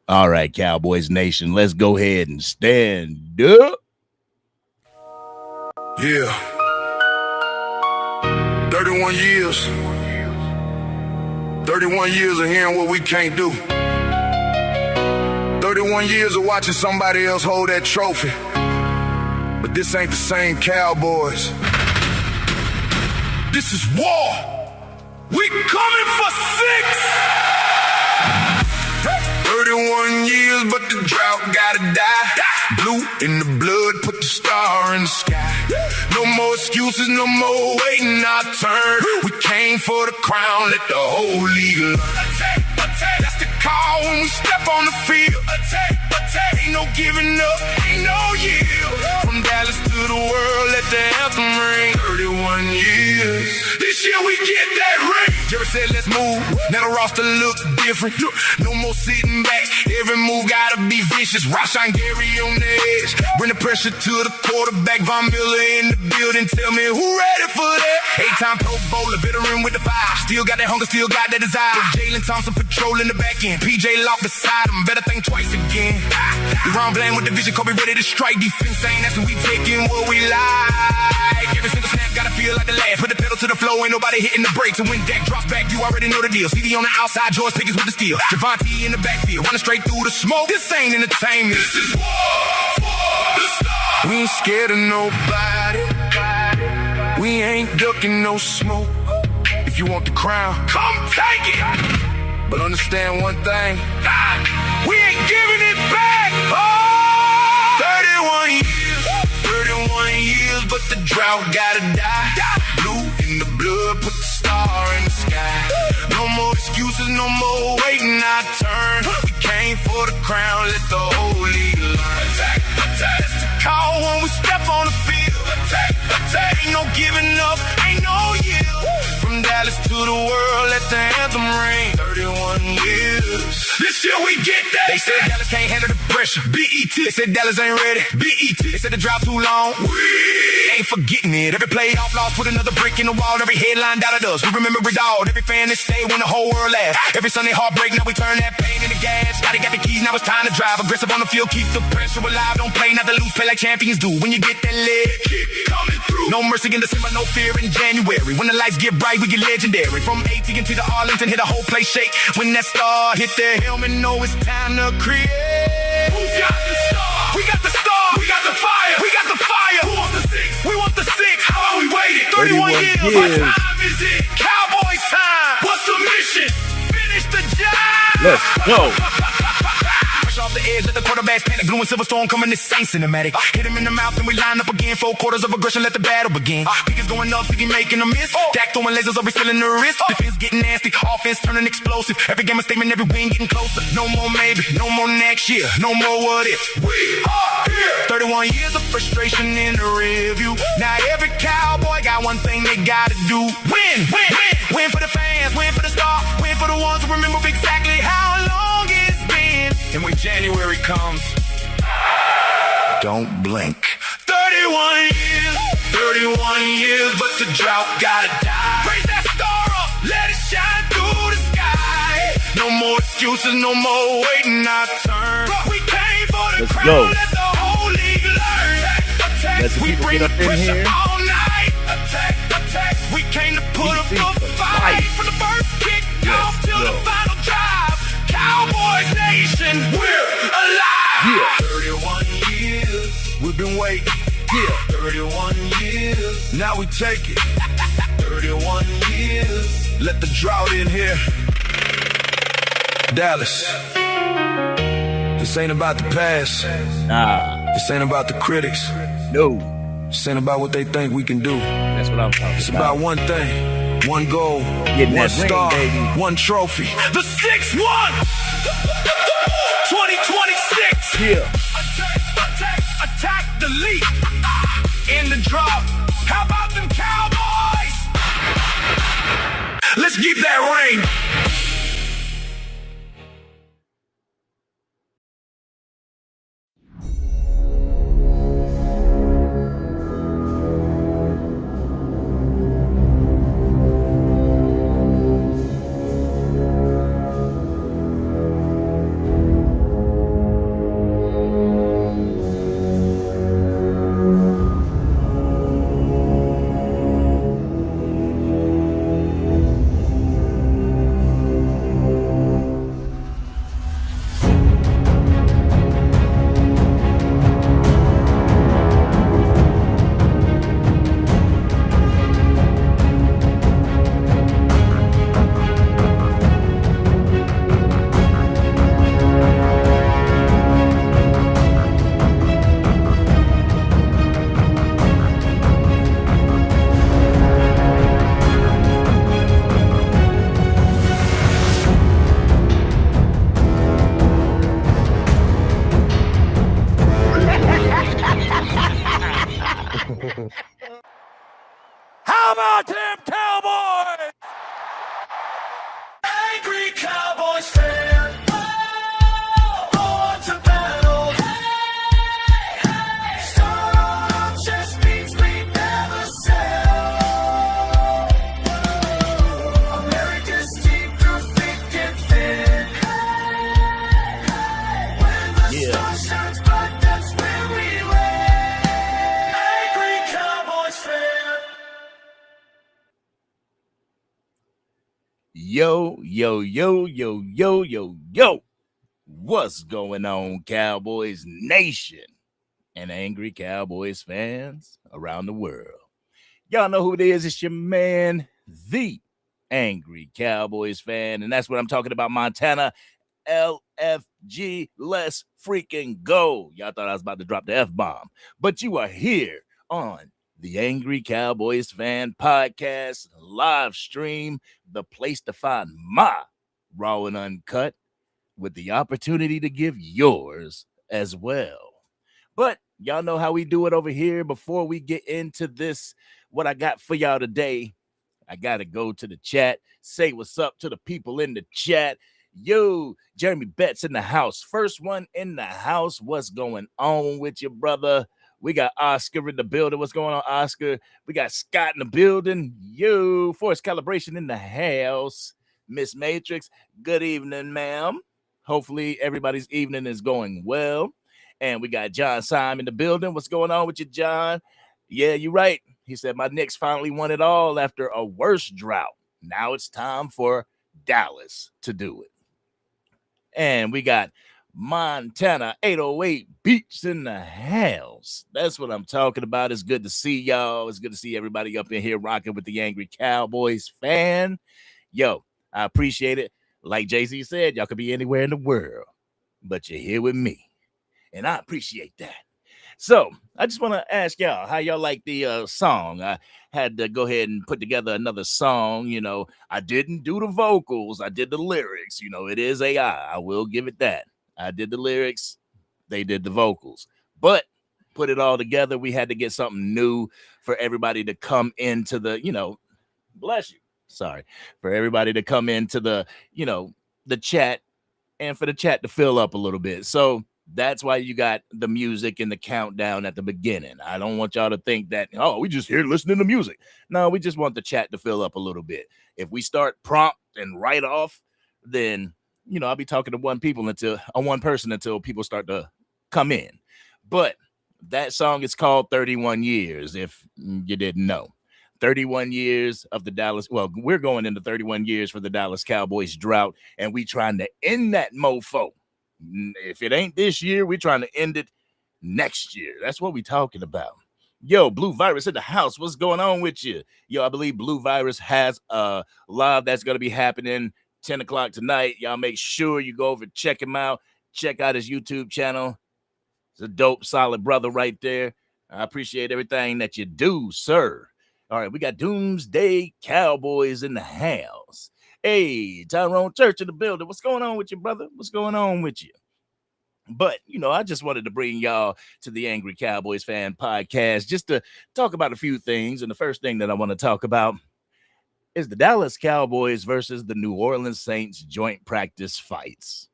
All right, Cowboys Nation, let's go ahead and stand up. Yeah. 31 years. 31 years of hearing what we can't do. 31 years of watching somebody else hold that trophy. But this ain't the same Cowboys. This is war. We coming for 31 years, but the drought gotta die. Blue in the blood, put the star in the sky. No more excuses, no more waiting our turn. We came for the crown, let the whole league learn. That's the call when we step on the field. Ain't no giving up, ain't no yield. From Dallas to the world, let the anthem ring. 31 years, this year we get that ring. Jerry said let's move, now the roster look different. No more sitting back, every move gotta be vicious. Rashawn Gary on the edge, bring the pressure to the quarterback. Von Miller in the building, tell me who ready for that? 8-time Pro Bowler, veteran with the fire. Still got that hunger, still got that desire. Jalen Thompson patrolling the back end, PJ Locke beside him, better think twice again. Deron Bland with the vision, Kobe ready to strike. Defense ain't asking, we taking what we like. Every single snap gotta feel like the last. Put the pedal to the floor, ain't nobody hitting the brakes. And when Dak drops back, you already know the deal. CD on the outside, George Pickens with the steal. Javonte in the backfield, running straight through the smoke. This ain't entertainment. This is war for the stars. We ain't scared of nobody. We ain't ducking no smoke. If you want the crown, come take it. But understand one thing, we ain't giving it back. Oh, 31 years, but the drought gotta die. Blue in the blood, put the star in the sky. No more excuses, no more waiting our turn. We came for the crown, let the whole league learn. That's the call when we step on the field. Ain't no giving up, ain't no yield. From Dallas to the world, let the anthem ring. 31 years. This year we get that. They said Dallas can't handle the pressure. BET. They said Dallas ain't ready. BET. They said the drought too long. We ain't forgetting it. Every playoff loss put another brick in the wall. Every headline doubted us. We remember it all. Every fan that stayed when the whole world laughed. Every Sunday heartbreak, now we turn that pain into gas. Gotta got the keys, now it's time to drive. Aggressive on the field, keep the pressure alive. Don't play not to lose, play like champions do. When you get that leg kick coming through. No mercy in December, no fear in January. When the lights get bright, we get legendary. From AT&T to Arlington, hit the whole place shake. When that star hit the helmet, know it's time to create. Who got the star? We got the star. We got the fire. We got the fire. Who wants the six? We want the six. How long we waited? 31 years. What time is it? Cowboys time. What's the mission? Finish the job. Let's go. Off the edge, let the quarterbacks panic. Blue and silver storm coming, this ain't cinematic. Hit him in the mouth and we line up again. 4 quarters of aggression, let the battle begin. Pickens going up, Ziggy making a miss. Dak throwing lasers over, filling the wrist. Defense getting nasty, offense turning explosive. Every game a statement, every win getting closer. No more maybe, no more next year, no more what if. We are here. 31 years of frustration in the review. Now every Cowboy got one thing they gotta do. Win, win, win. Win for the fans, win for the star, win for the ones who remember exactly how long it's been. And when January comes, don't blink. 31 years, but the drought gotta die. Raise that star up, let it shine through the sky. No more excuses, no more waiting our turn. We came for the crown, let the whole league learn. We bring the pressure all night. We came to put up a fight. From the first kick off till the final drive. Cowboys Nation, we're alive. 31 years, we've been waiting. 31 years, now we take it. 31 years, let the drought in here. Dallas, this ain't about the past. This ain't about the critics. No. This ain't about what they think we can do. That's what I'm talking about. It's about one thing, one goal, Getting one that ring, star, baby. one trophy. The 6-1, 2026. Yeah. Attack the lead in the drop. How about them Cowboys? Let's keep that ring. Yo, yo, yo, yo, yo, yo, yo. What's going on, Cowboys Nation and Angry Cowboys fans around the world? Y'all know who it is. It's your man, the Angry Cowboys fan. And that's what I'm talking about, Montana. LFG, let's freaking go. Y'all thought I was about to drop the F-bomb, but you are here on the Angry Cowboys Fan Podcast live stream, the place to find my raw and uncut with the opportunity to give yours as well. But y'all know how we do it over here. Before we get into this, what I got for y'all today, I got to go to the chat, say what's up to the people in the chat. Yo, Jeremy Betts in the house. First one in the house. What's going on with you, brother? We got Oscar in the building. What's going on, Oscar? We got Scott in the building. Yo, Force Calibration in the house. Miss Matrix, good evening, ma'am. Hopefully everybody's evening is going well. And we got John Simon in the building. What's going on with you, John? Yeah, you're right. He said, my Knicks finally won it all after a worse drought. Now it's time for Dallas to do it. And we got Montana 808 Beach in the house. That's what I'm talking about. It's good to see y'all. It's good to see everybody up in here rocking with the Angry Cowboys fan. Yo, I appreciate it. Like Jay-Z said, y'all could be anywhere in the world, but you're here with me. And I appreciate that. So I just want to ask y'all how y'all like the song. I had to go ahead and put together another song. You know, I didn't do the vocals. I did the lyrics. You know, it is AI. I will give it that. I did the lyrics. They did the vocals. But put it all together, we had to get something new for everybody to come into the, bless you. Sorry. For everybody to come into the, the chat and for the chat to fill up a little bit. So that's why you got the music and the countdown at the beginning. I don't want y'all to think that, we just here listening to music. No, we just want the chat to fill up a little bit. If we start prompt and right off, then, I'll be talking to one person until people start to come in. But that song is called 31 Years, if you didn't know. 31 years of the Dallas. Well, we're going into 31 years for the Dallas Cowboys drought, and we trying to end that mofo. If it ain't this year, we're trying to end it next year. That's what we talking about. Yo, Blue Virus in the house. What's going on with you? Yo, I believe Blue Virus has a live that's going to be happening 10 o'clock tonight. Y'all make sure you go over, check him out. Check out his YouTube channel. He's a dope, solid brother right there. I appreciate everything that you do, sir. All right, we got Doomsday Cowboys in the house. Hey, Tyrone Church in the building. What's going on with you, brother? What's going on with you? But, I just wanted to bring y'all to the Angry Cowboys Fan Podcast just to talk about a few things. And the first thing that I want to talk about is the Dallas Cowboys versus the New Orleans Saints joint practice fights.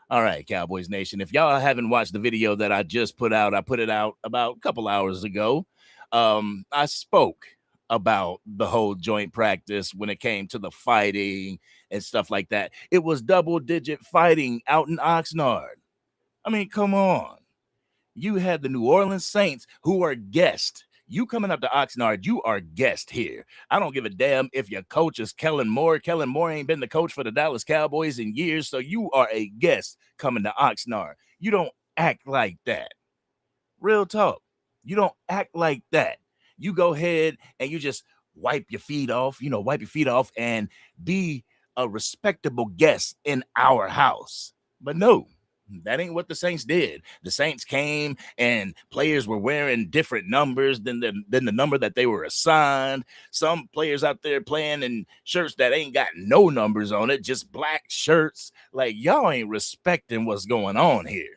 All right, Cowboys Nation, if y'all haven't watched the video that I just put out, I put it out about a couple hours ago. I spoke about the whole joint practice when it came to the fighting and stuff like that. It was double-digit fighting out in Oxnard. I mean, come on. You had the New Orleans Saints who are guests. You coming up to Oxnard, you are guest here. I don't give a damn if your coach is Kellen Moore. Kellen Moore ain't been the coach for the Dallas Cowboys in years, so you are a guest coming to Oxnard. You don't act like that. Real talk. You don't act like that. You go ahead and you just wipe your feet off and be a respectable guest in our house. But no, that ain't what the Saints did. The Saints came and players were wearing different numbers than the number that they were assigned. Some players out there playing in shirts that ain't got no numbers on it, just black shirts. Like, y'all ain't respecting what's going on here.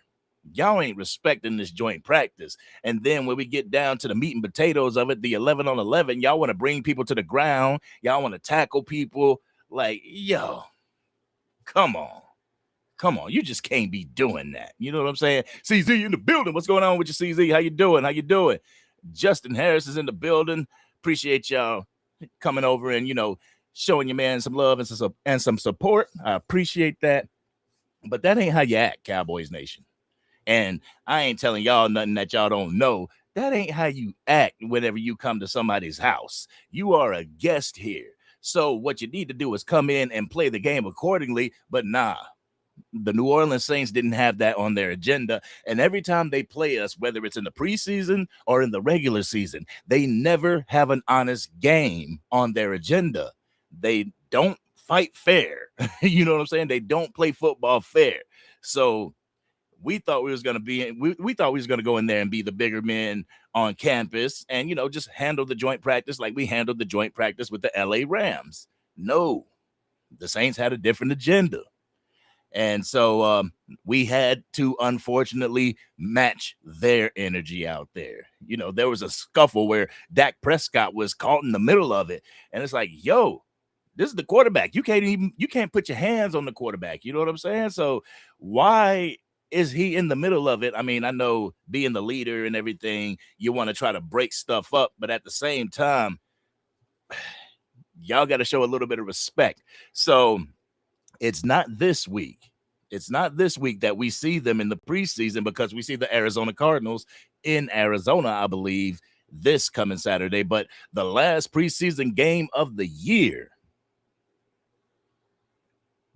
Y'all ain't respecting this joint practice. And then when we get down to the meat and potatoes of it, the 11 on 11, y'all want to bring people to the ground. Y'all want to tackle people. Like, yo, come on. Come on. You just can't be doing that. You know what I'm saying? CZ in the building. What's going on with you, CZ? How you doing? How you doing? Justin Harris is in the building. Appreciate y'all coming over and, showing your man some love and some support. I appreciate that. But that ain't how you act, Cowboys Nation. And I ain't telling y'all nothing that y'all don't know. That ain't how you act whenever you come to somebody's house. You are a guest here. So what you need to do is come in and play the game accordingly. But nah, the New Orleans Saints didn't have that on their agenda. And every time they play us, whether it's in the preseason or in the regular season, they never have an honest game on their agenda. They don't fight fair. You know what I'm saying? They don't play football fair. So we thought we was going to be we thought we was going to go in there and be the bigger men on campus and, just handle the joint practice like we handled the joint practice with the LA Rams. No, the Saints had a different agenda. And so we had to, unfortunately, match their energy out there. There was a scuffle where Dak Prescott was caught in the middle of it. And it's like, yo, this is the quarterback. You can't put your hands on the quarterback. You know what I'm saying? So why is he in the middle of it? I mean, I know being the leader and everything, you want to try to break stuff up. But at the same time, y'all got to show a little bit of respect. So it's not this week. It's not this week that we see them in the preseason because we see the Arizona Cardinals in Arizona, I believe, this coming Saturday. But the last preseason game of the year,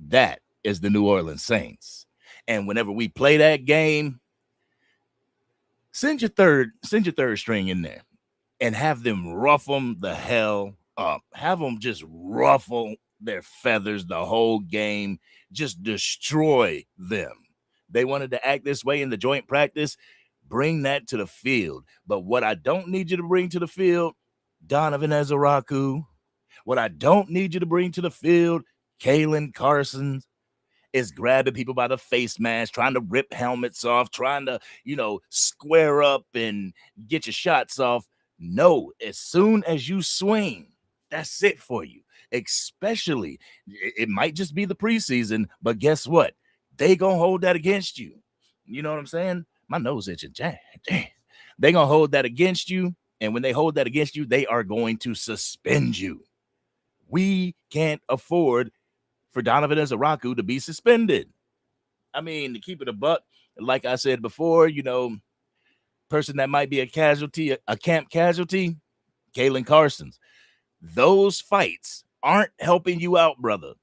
that is the New Orleans Saints. And whenever we play that game, send your third string in there and have them rough them the hell up. Have them just ruffle their feathers the whole game, just destroy them. They wanted to act this way in the joint practice, bring that to the field. But what I don't need you to bring to the field, Donovan Ezeraku, what I don't need you to bring to the field, Kalen Carson, is grabbing people by the face mask, trying to rip helmets off, trying to, square up and get your shots off. No, as soon as you swing, that's it for you. Especially, it might just be the preseason, but guess what? They gonna hold that against you. You know what I'm saying? My nose itching. Damn. They gonna hold that against you, and when they hold that against you, they are going to suspend you. We can't afford for Donovan Ezeraku to be suspended. I mean, to keep it a buck, like I said before, person that might be a casualty, a camp casualty, Kalen Carson's. Those fights aren't helping you out, brother.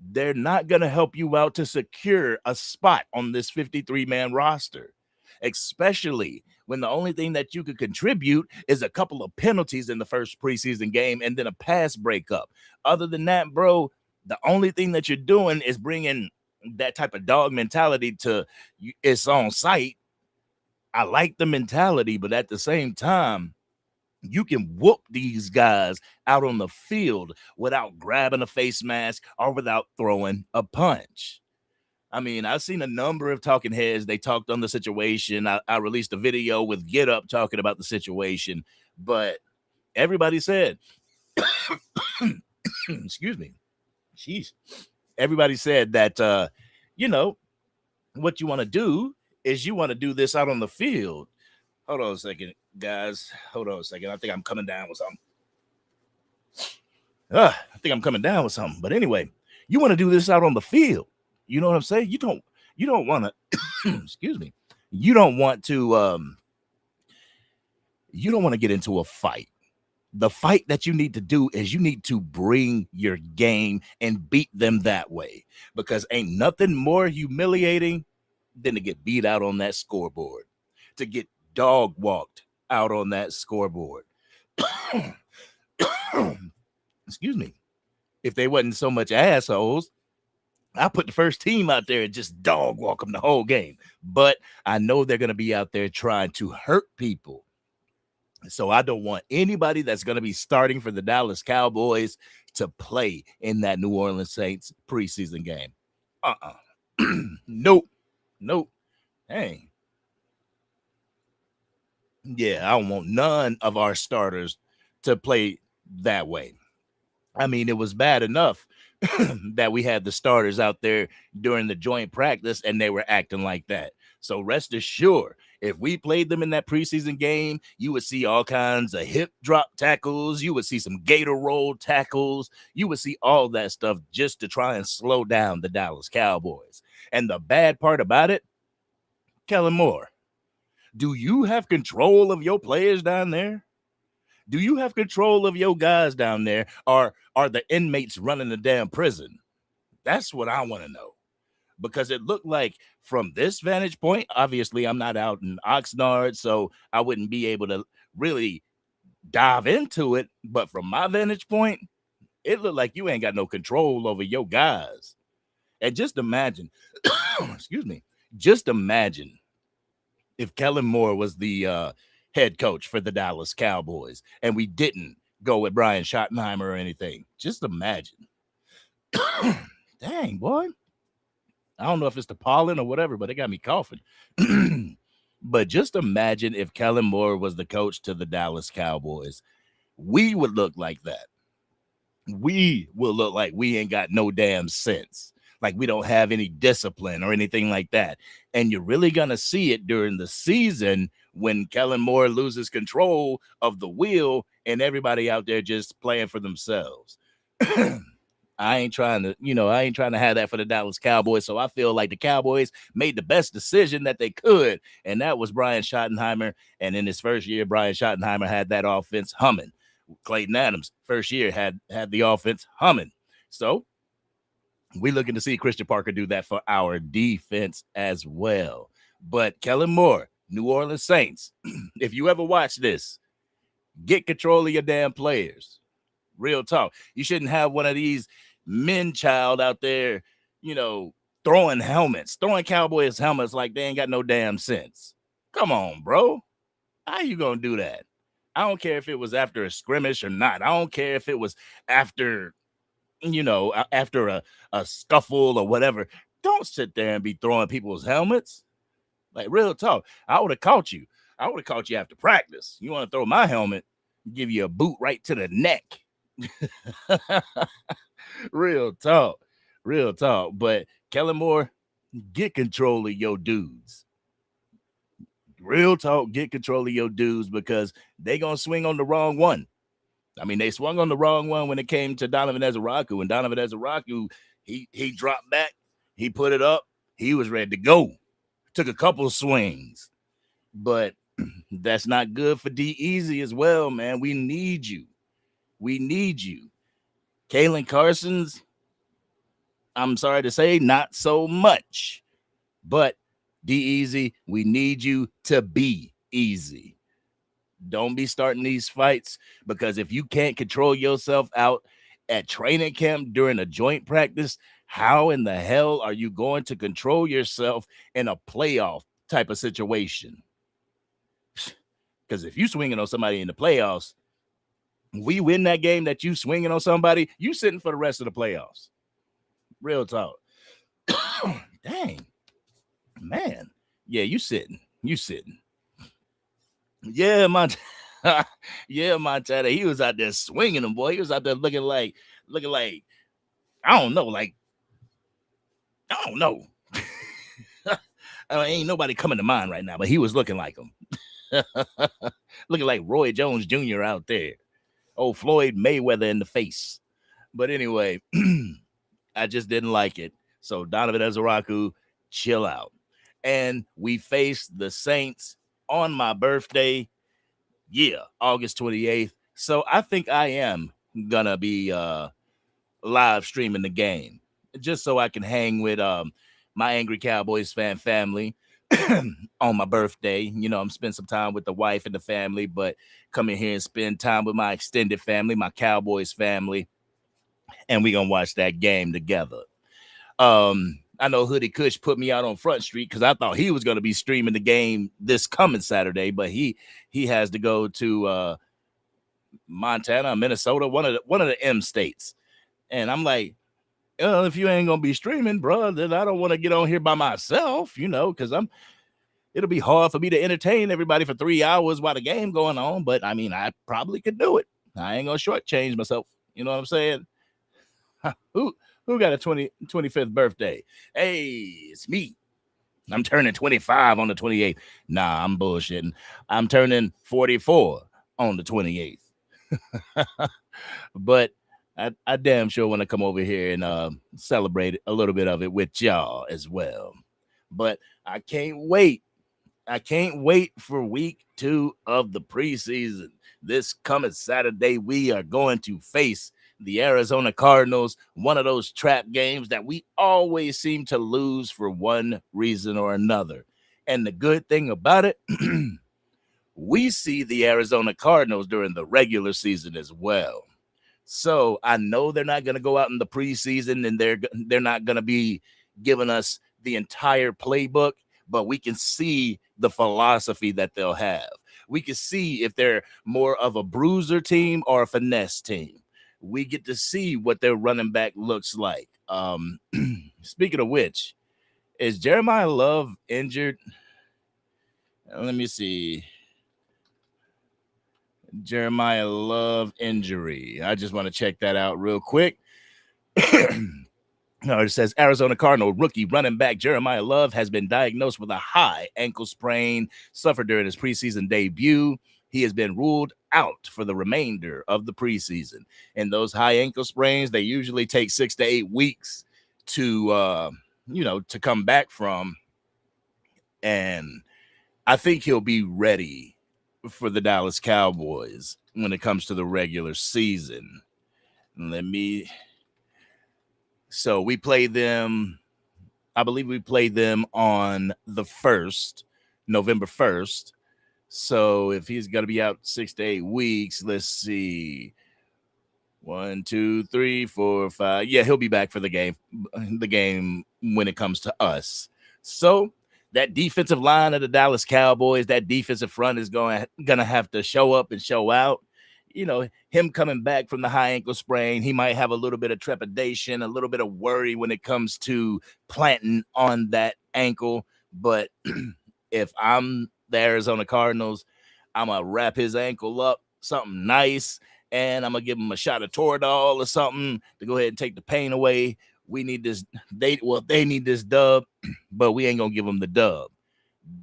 They're not going to help you out to secure a spot on this 53-man roster, especially when the only thing that you could contribute is a couple of penalties in the first preseason game and then a pass breakup. Other than that, bro, the only thing that you're doing is bringing that type of dog mentality to it's on site. I like the mentality, but at the same time, you can whoop these guys out on the field without grabbing a face mask or without throwing a punch. I mean, I've seen a number of talking heads. They talked on the situation. I released a video with Get Up talking about the situation, but everybody said, excuse me, jeez. Everybody said that, what you want to do is you want to do this out on the field. Hold on a second, guys. Hold on a second. I think I'm coming down with something. But anyway, you want to do this out on the field. You know what I'm saying? You don't want to, excuse me. You don't want to get into a fight. The fight that you need to do is you need to bring your game and beat them that way, because ain't nothing more humiliating than to get beat out on that scoreboard, to get dog walked out on that scoreboard. Excuse me. If they wasn't so much assholes, I put the first team out there and just dog walk them the whole game. But I know they're going to be out there trying to hurt people. So I don't want anybody that's going to be starting for the Dallas Cowboys to play in that New Orleans Saints preseason game. Nope. Hey. Yeah, I don't want none of our starters to play that way. I mean, it was bad enough that we had the starters out there during the joint practice and they were acting like that. So rest assured, if we played them in that preseason game, you would see all kinds of hip drop tackles. You would see some gator roll tackles. You would see all that stuff just to try and slow down the Dallas Cowboys. And the bad part about it, Kellen Moore, do you have control of your players down there? Do you have control of your guys down there, or are the inmates running the damn prison? That's what I want to know. Because it looked like from this vantage point, obviously I'm not out in Oxnard, so I wouldn't be able to really dive into it. But from my vantage point, it looked like you ain't got no control over your guys. And just imagine, excuse me, just imagine if Kellen Moore was the head coach for the Dallas Cowboys and we didn't go with Brian Schottenheimer or anything. Just imagine. Dang, boy. I don't know if it's the pollen or whatever, but it got me coughing. But just imagine if Kellen Moore was the coach to the Dallas Cowboys. We would look like that. We will look like we ain't got no damn sense. Like we don't have any discipline or anything like that. And you're really going to see it during the season when Kellen Moore loses control of the wheel and everybody out there just playing for themselves. I ain't trying to have that for the Dallas Cowboys. So I feel like the Cowboys made the best decision that they could. And that was Brian Schottenheimer. And in his first year, Brian Schottenheimer had that offense humming. Clayton Adams, first year, had the offense humming. So we're looking to see Christian Parker do that for our defense as well. But Kellen Moore, New Orleans Saints, if you ever watch this, get control of your damn players. Real talk. You shouldn't have one of these men child out there, throwing Cowboys helmets like they ain't got no damn sense. Come on, bro. How you gonna do that? I don't care if it was after a scrimmage or not. I don't care if it was after a scuffle or whatever. Don't sit there and be throwing people's helmets. Like, real talk. I would have caught you. I would have caught you after practice. You want to throw my helmet, give you a boot right to the neck. Real talk. But Kellen Moore, get control of your dudes. Real talk, get control of your dudes because they gonna swing on the wrong one. I mean, they swung on the wrong one when it came to Donovan Ezeraku. And Donovan Ezeraku, he dropped back, he put it up, he was ready to go. Took a couple of swings. But that's not good for D-Easy as well, man. We need you. Kalen Carson's, I'm sorry to say, not so much. But D-Easy, we need you to be easy. Don't be starting these fights because if you can't control yourself out at training camp during a joint practice, how in the hell are you going to control yourself in a playoff type of situation? Because if you swinging on somebody in the playoffs, we win that game that you swinging on somebody, you sitting for the rest of the playoffs. Real talk. Dang. Man. Yeah, you sitting. Yeah, Montana. He was out there swinging them, boy. He was out there looking like, I don't know. Ain't nobody coming to mind right now, but he was looking like him. Looking like Roy Jones Jr. out there. Oh, Floyd Mayweather in the face. But anyway, I just didn't like it. So Donovan Ezeraku, chill out. And we faced the Saints on my birthday. Yeah, August 28th. So I think I am going to be live streaming the game just so I can hang with my Angry Cowboys fan family on my birthday. I'm spending some time with the wife and the family, but come in here and spend time with my extended family, my Cowboys family, and we're going to watch that game together. I know Hoodie Kush put me out on Front Street because I thought he was going to be streaming the game this coming Saturday, but he has to go to Montana, Minnesota, one of the M states. And I'm like, if you ain't going to be streaming, bro, then I don't want to get on here by myself, because it'll be hard for me to entertain everybody for 3 hours while the game going on. But I mean, I probably could do it. I ain't going to shortchange myself. You know what I'm saying? Who got a 25th birthday? Hey, it's me. I'm turning 25 on the 28th. Nah, I'm bullshitting. I'm turning 44 on the 28th. But I damn sure want to come over here and celebrate a little bit of it with y'all as well. But I can't wait. I can't wait for week 2 of the preseason. This coming Saturday, we are going to face the Arizona Cardinals, one of those trap games that we always seem to lose for one reason or another. And the good thing about it, we see the Arizona Cardinals during the regular season as well. So I know they're not going to go out in the preseason and they're not going to be giving us the entire playbook, but we can see the philosophy that they'll have. We can see if they're more of a bruiser team or a finesse team. We get to see what their running back looks like. Speaking of which, is Jeremiah Love injured? Let me see. Jeremiah Love injury. I just want to check that out real quick. No, it says Arizona Cardinal rookie running back Jeremiah Love has been diagnosed with a high ankle sprain suffered during his preseason debut. He has been ruled out for the remainder of the preseason. And those high ankle sprains, they usually take 6 to 8 weeks to come back from. And I think he'll be ready for the Dallas Cowboys when it comes to the regular season. So we played them, I believe we played them on the 1st, November 1st. So if he's going to be out 6 to 8 weeks, let's see. 1, 2, 3, 4, 5. Yeah, he'll be back for the game when it comes to us. So that defensive line of the Dallas Cowboys, that defensive front is going to have to show up and show out. You know, him coming back from the high ankle sprain, he might have a little bit of trepidation, a little bit of worry when it comes to planting on that ankle. But if I'm the Arizona Cardinals, I'm going to wrap his ankle up, something nice, and I'm going to give him a shot of Toradol or something to go ahead and take the pain away. We need this. They need this dub, but we ain't going to give them the dub.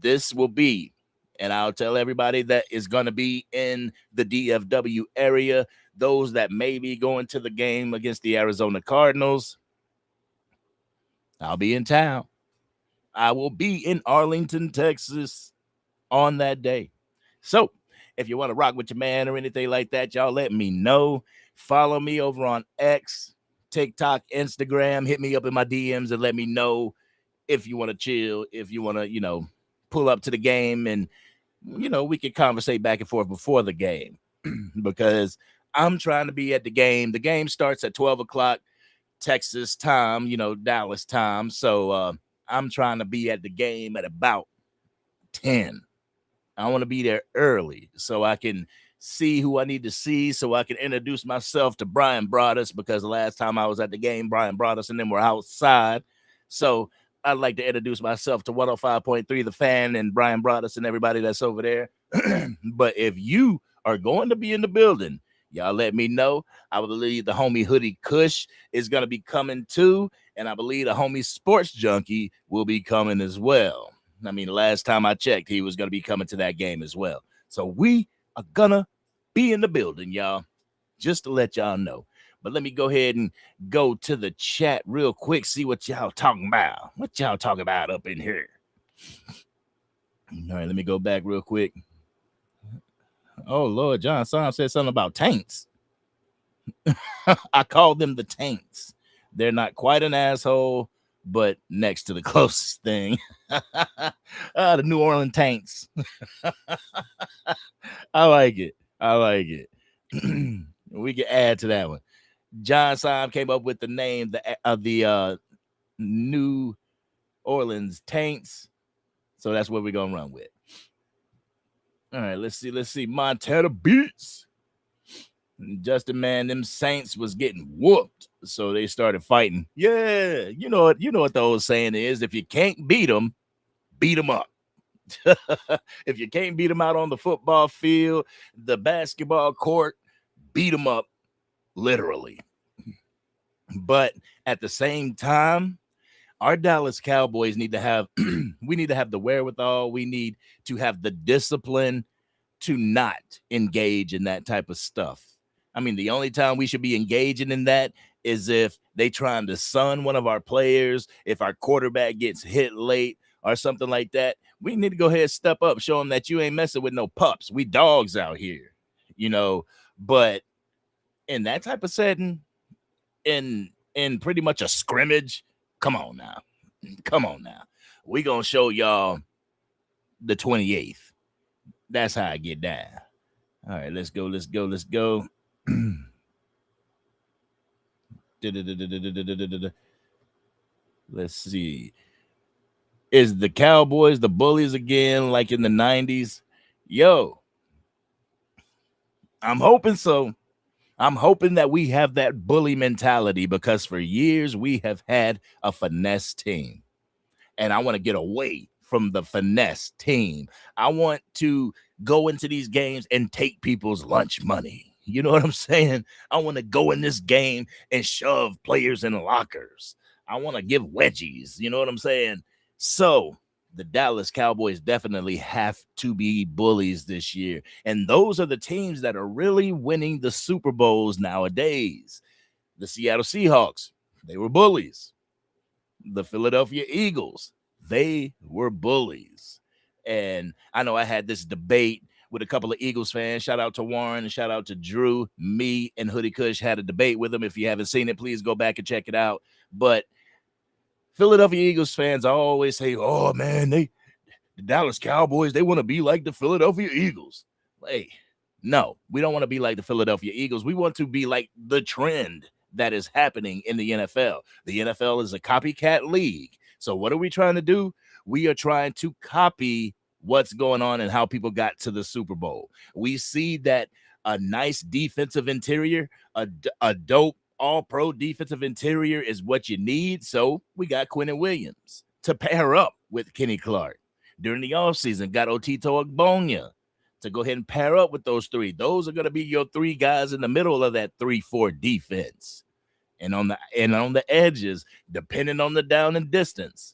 This will be, and I'll tell everybody that is going to be in the DFW area, those that may be going to the game against the Arizona Cardinals, I'll be in town. I will be in Arlington, Texas on that day. So if you want to rock with your man or anything like that, y'all let me know. Follow me over on X, TikTok, Instagram. Hit me up in my DMs and let me know if you want to chill, if you want to, pull up to the game and, we can conversate back and forth before the game because I'm trying to be at the game. The game starts at 12 o'clock Texas time, Dallas time. So I'm trying to be at the game at about 10. I want to be there early so I can see who I need to see, so I can introduce myself to Brian Broaddus, because the last time I was at the game, Brian Broaddus and them were outside. So I'd like to introduce myself to 105.3 The Fan and Brian Broaddus and everybody that's over there. But if you are going to be in the building, y'all let me know. I believe the homie Hoodie Kush is going to be coming too, and I believe the homie Sports Junkie will be coming as well. I mean, the last time I checked, he was going to be coming to that game as well. So we are going to be in the building, y'all, just to let y'all know. But let me go ahead and go to the chat real quick, see what y'all talking about. What y'all talking about up in here? All right, let me go back real quick. Oh, Lord, John Sam said something about taints. I call them the taints. They're not quite an asshole, but next to the closest thing. The New Orleans Taints. I like it. We can add to that one. John Sam came up with the name of the New Orleans Taints. So that's what we're going to run with. All right, let's see. Montana Beats. Justin, man, them Saints was getting whooped, so they started fighting. Yeah, you know what the old saying is: if you can't beat them up. If you can't beat them out on the football field, the basketball court, beat them up, literally. But at the same time, our Dallas Cowboys need to have we need to have the wherewithal. We need to have the discipline to not engage in that type of stuff. I mean, the only time we should be engaging in that is if they trying to sun one of our players, if our quarterback gets hit late, or something like that, we need to go ahead and step up, show them that you ain't messing with no pups. We dogs out here, But in that type of setting, in pretty much a scrimmage, come on now. We gonna show y'all the 28th. That's how I get down. All right, let's go. Let's see. Is the Cowboys the bullies again, like in the 90s? Yo, I'm hoping so. I'm hoping that we have that bully mentality, because for years we have had a finesse team. And I want to get away from the finesse team. I want to go into these games and take people's lunch money. You know what I'm saying? I want to go in this game and shove players in lockers. I want to give wedgies. You know what I'm saying? So the Dallas Cowboys definitely have to be bullies this year. And those are the teams that are really winning the Super Bowls nowadays. The Seattle Seahawks, they were bullies. The Philadelphia Eagles, they were bullies. And I know I had this debate with a couple of Eagles fans. Shout out to Warren and shout out to Drew. Me and Hoodie Kush had a debate with them. If you haven't seen it, please go back and check it out. But Philadelphia Eagles fans always say, oh, man, the Dallas Cowboys, they want to be like the Philadelphia Eagles. Hey, no, we don't want to be like the Philadelphia Eagles. We want to be like the trend that is happening in the NFL. The NFL is a copycat league. So what are we trying to do? We are trying to copy what's going on and how people got to the Super Bowl. We see that a nice defensive interior, a dope all-pro defensive interior is what you need. So we got Quinnen Williams to pair up with Kenny Clark. During the offseason, got Otito Ogbonya to go ahead and pair up with those three. Those are going to be your three guys in the middle of that 3-4 defense. And on the edges, depending on the down and distance,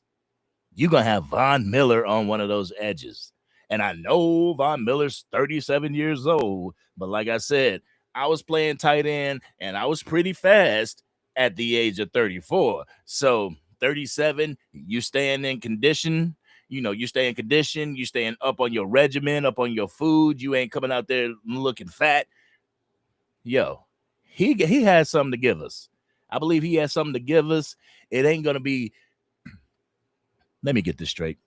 you're going to have Von Miller on one of those edges. And I know Von Miller's 37 years old, but like I said, I was playing tight end and I was pretty fast at the age of 34. So 37, you staying in condition. You staying up on your regimen, up on your food. You ain't coming out there looking fat. Yo, he has something to give us. I believe he has something to give us. It ain't going to be, let me get this straight.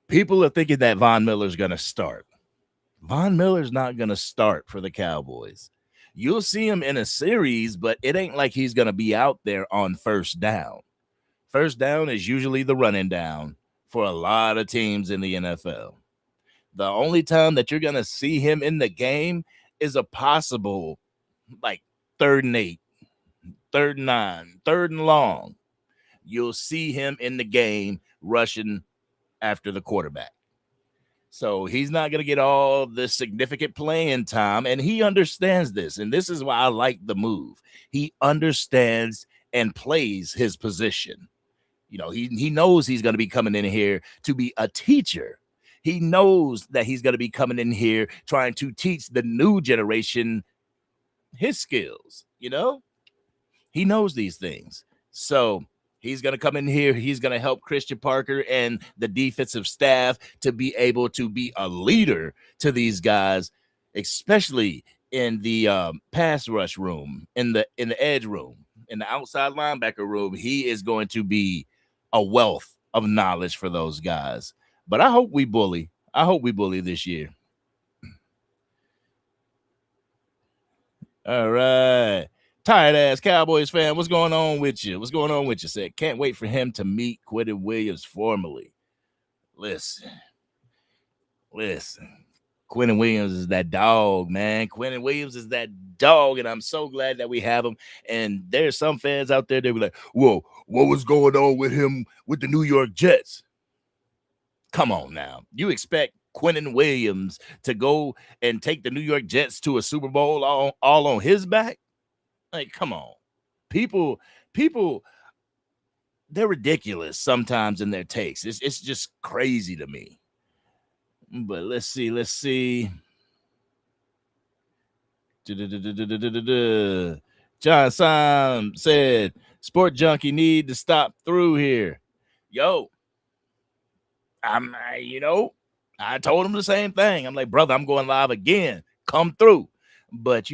People are thinking that Von Miller's going to start. Von Miller's not going to start for the Cowboys. You'll see him in a series, but it ain't like he's going to be out there on first down. First down is usually the running down for a lot of teams in the NFL. The only time that you're going to see him in the game is a possible like 3rd and 8, 3rd and 9, 3rd and long. You'll see him in the game rushing after the quarterback. So he's not going to get all the significant playing time, and he understands this, and this is why I like the move. He understands and plays his position. He knows he's going to be coming in here to be a teacher. He knows that he's going to be coming in here trying to teach the new generation his skills. He knows these things. So he's going to come in here. He's going to help Christian Parker and the defensive staff to be able to be a leader to these guys, especially in the pass rush room, in the edge room, in the outside linebacker room. He is going to be a wealth of knowledge for those guys. But I hope we bully. This year. All right. Tired ass Cowboys fan, what's going on with you? Said, can't wait for him to meet Quinnen Williams formally. Listen. Quinnen Williams is that dog, man. Quinnen Williams is that dog, and I'm so glad that we have him. And there's some fans out there that be like, whoa, what was going on with him with the New York Jets? Come on now. You expect Quinnen Williams to go and take the New York Jets to a Super Bowl all on his back? Like, come on. People, they're ridiculous sometimes in their takes. It's just crazy to me. But let's see. John Sam said, Sport Junkie need to stop through here. Yo, I told him the same thing. I'm like, brother, I'm going live again. Come through. But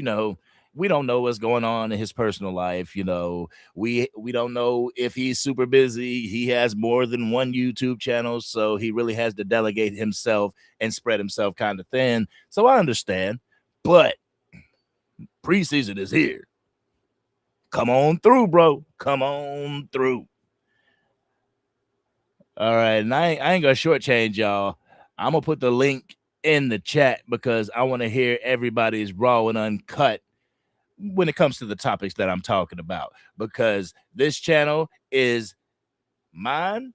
we don't know what's going on in his personal life. We don't know if he's super busy. He has more than one YouTube channel, so he really has to delegate himself and spread himself kind of thin. So I understand. But preseason is here. Come on through, bro. Come on through. All right, and I ain't gonna shortchange y'all. I'm gonna put the link in the chat because I want to hear everybody's raw and uncut when it comes to the topics that I'm talking about. Because this channel is mine,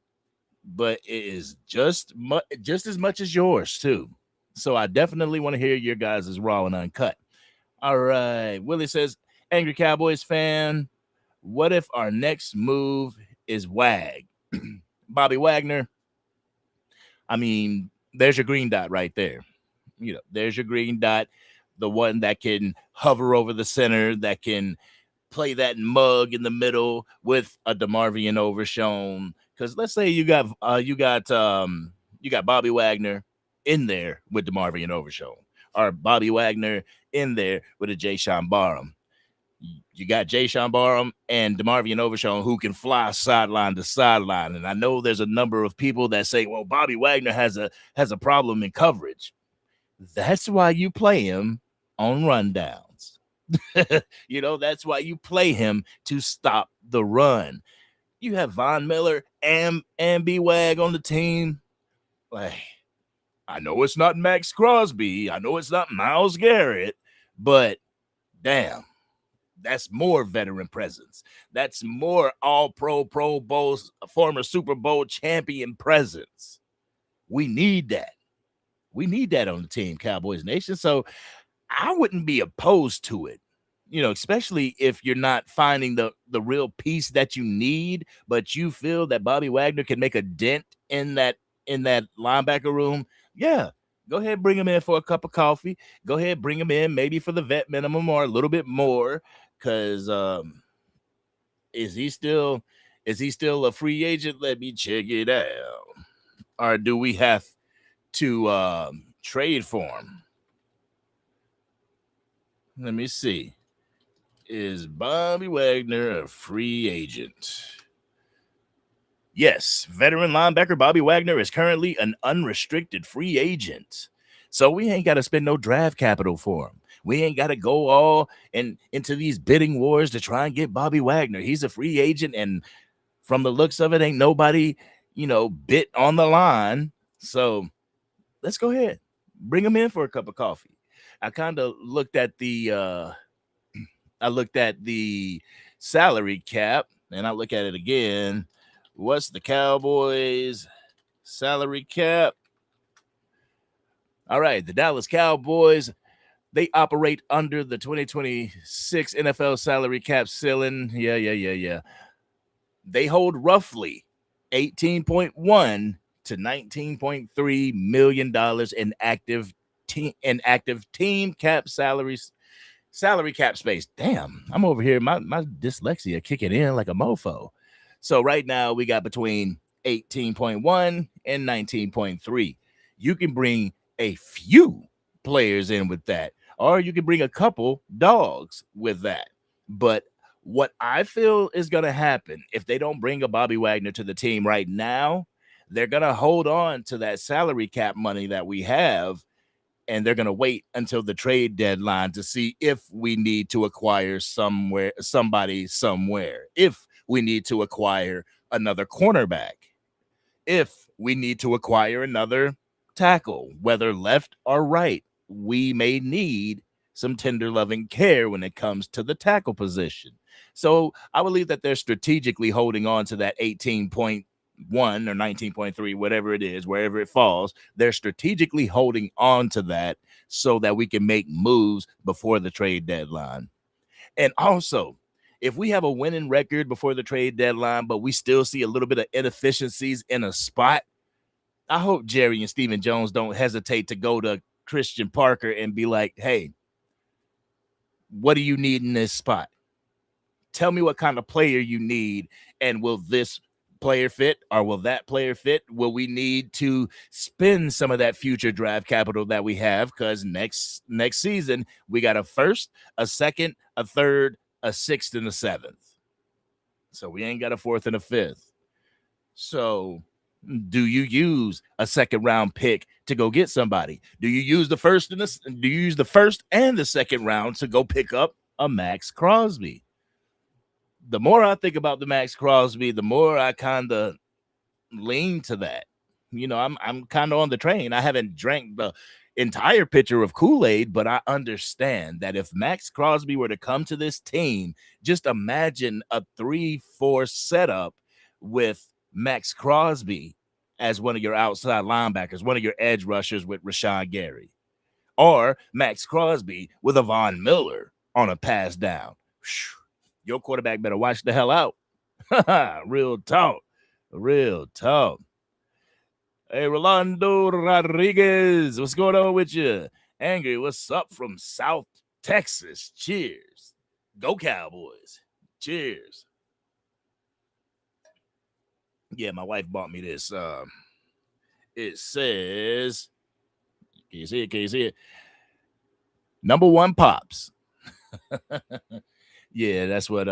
but it is just as much as yours too. So I definitely want to hear your guys' raw and uncut. All right, Willie says, Angry Cowboys fan, what if our next move is WAG? Bobby Wagner. I mean, there's your green dot right there. There's your green dot, the one that can hover over the center, that can play that mug in the middle with a DeMarvion Overshown. Because let's say you got Bobby Wagner in there with DeMarvion Overshown, or Bobby Wagner in there with a Jay Sean Barham. You got Jay Sean Barham and DeMarvion Overshown who can fly sideline to sideline. And I know there's a number of people that say, well, Bobby Wagner has a problem in coverage. That's why you play him on rundowns. That's why you play him to stop the run. You have Von Miller and B-Wag on the team. Like, I know it's not Max Crosby. I know it's not Myles Garrett, but damn. That's more veteran presence. That's more all-pro, Pro Bowls, former Super Bowl champion presence. We need that. We need that on the team, Cowboys Nation. So I wouldn't be opposed to it, especially if you're not finding the real piece that you need, but you feel that Bobby Wagner can make a dent in that linebacker room. Yeah. Go ahead, bring him in for a cup of coffee. Go ahead, bring him in maybe for the vet minimum or a little bit more. Because is he still a free agent? Let me check it out. Or do we have to trade for him? Let me see. Is Bobby Wagner a free agent? Yes, veteran linebacker Bobby Wagner is currently an unrestricted free agent. So we ain't got to spend no draft capital for him. We ain't got to go all into these bidding wars to try and get Bobby Wagner. He's a free agent, and from the looks of it, ain't nobody, bit on the line. So let's go ahead. Bring him in for a cup of coffee. I kind of looked at the salary cap, and I look at it again. What's the Cowboys salary cap? All right, the Dallas Cowboys, they operate under the 2026 NFL salary cap ceiling. Yeah. They hold roughly $18.1 to $19.3 million in active team cap salary cap space. Damn, I'm over here. My dyslexia kicking in like a mofo. So right now we got between 18.1 and 19.3. You can bring a few players in with that, or you can bring a couple dogs with that. But what I feel is going to happen if they don't bring a Bobby Wagner to the team right now, they're going to hold on to that salary cap money that we have, and they're going to wait until the trade deadline to see if we need to acquire somebody somewhere, if we need to acquire another cornerback, if we need to acquire another tackle, whether left or right. We may need some tender loving care when it comes to the tackle position. So I believe that they're strategically holding on to that 18.1 or 19.3, whatever it is, wherever it falls. They're strategically holding on to that so that we can make moves before the trade deadline. And also, if we have a winning record before the trade deadline, but we still see a little bit of inefficiencies in a spot, I hope Jerry and Stephen Jones don't hesitate to go to Christian Parker and be like, hey, what do you need in this spot? Tell me what kind of player you need, and will this player fit, or will that player fit? Will we need to spend some of that future draft capital that we have? Because next season we got a first, a second, a third, a sixth, and a seventh. So we ain't got a fourth and a fifth. So do you use a second round pick to go get somebody? Do you use the first and the second round to go pick up a Max Crosby? The more I think about the Max Crosby, the more I kind of lean to that. I'm kind of on the train. I haven't drank the entire pitcher of Kool-Aid, but I understand that if Max Crosby were to come to this team, just imagine a 3-4 setup with Max Crosby as one of your outside linebackers, one of your edge rushers with Rashawn Gary, or Max Crosby with a Von Miller on a pass down. Your quarterback better watch the hell out. Real talk. Hey, Rolando Rodriguez, what's going on with you? Angry, what's up from South Texas? Cheers. Go Cowboys. Cheers. Yeah, my wife bought me this. It says, can you see it? Number one Pops. Yeah, that's what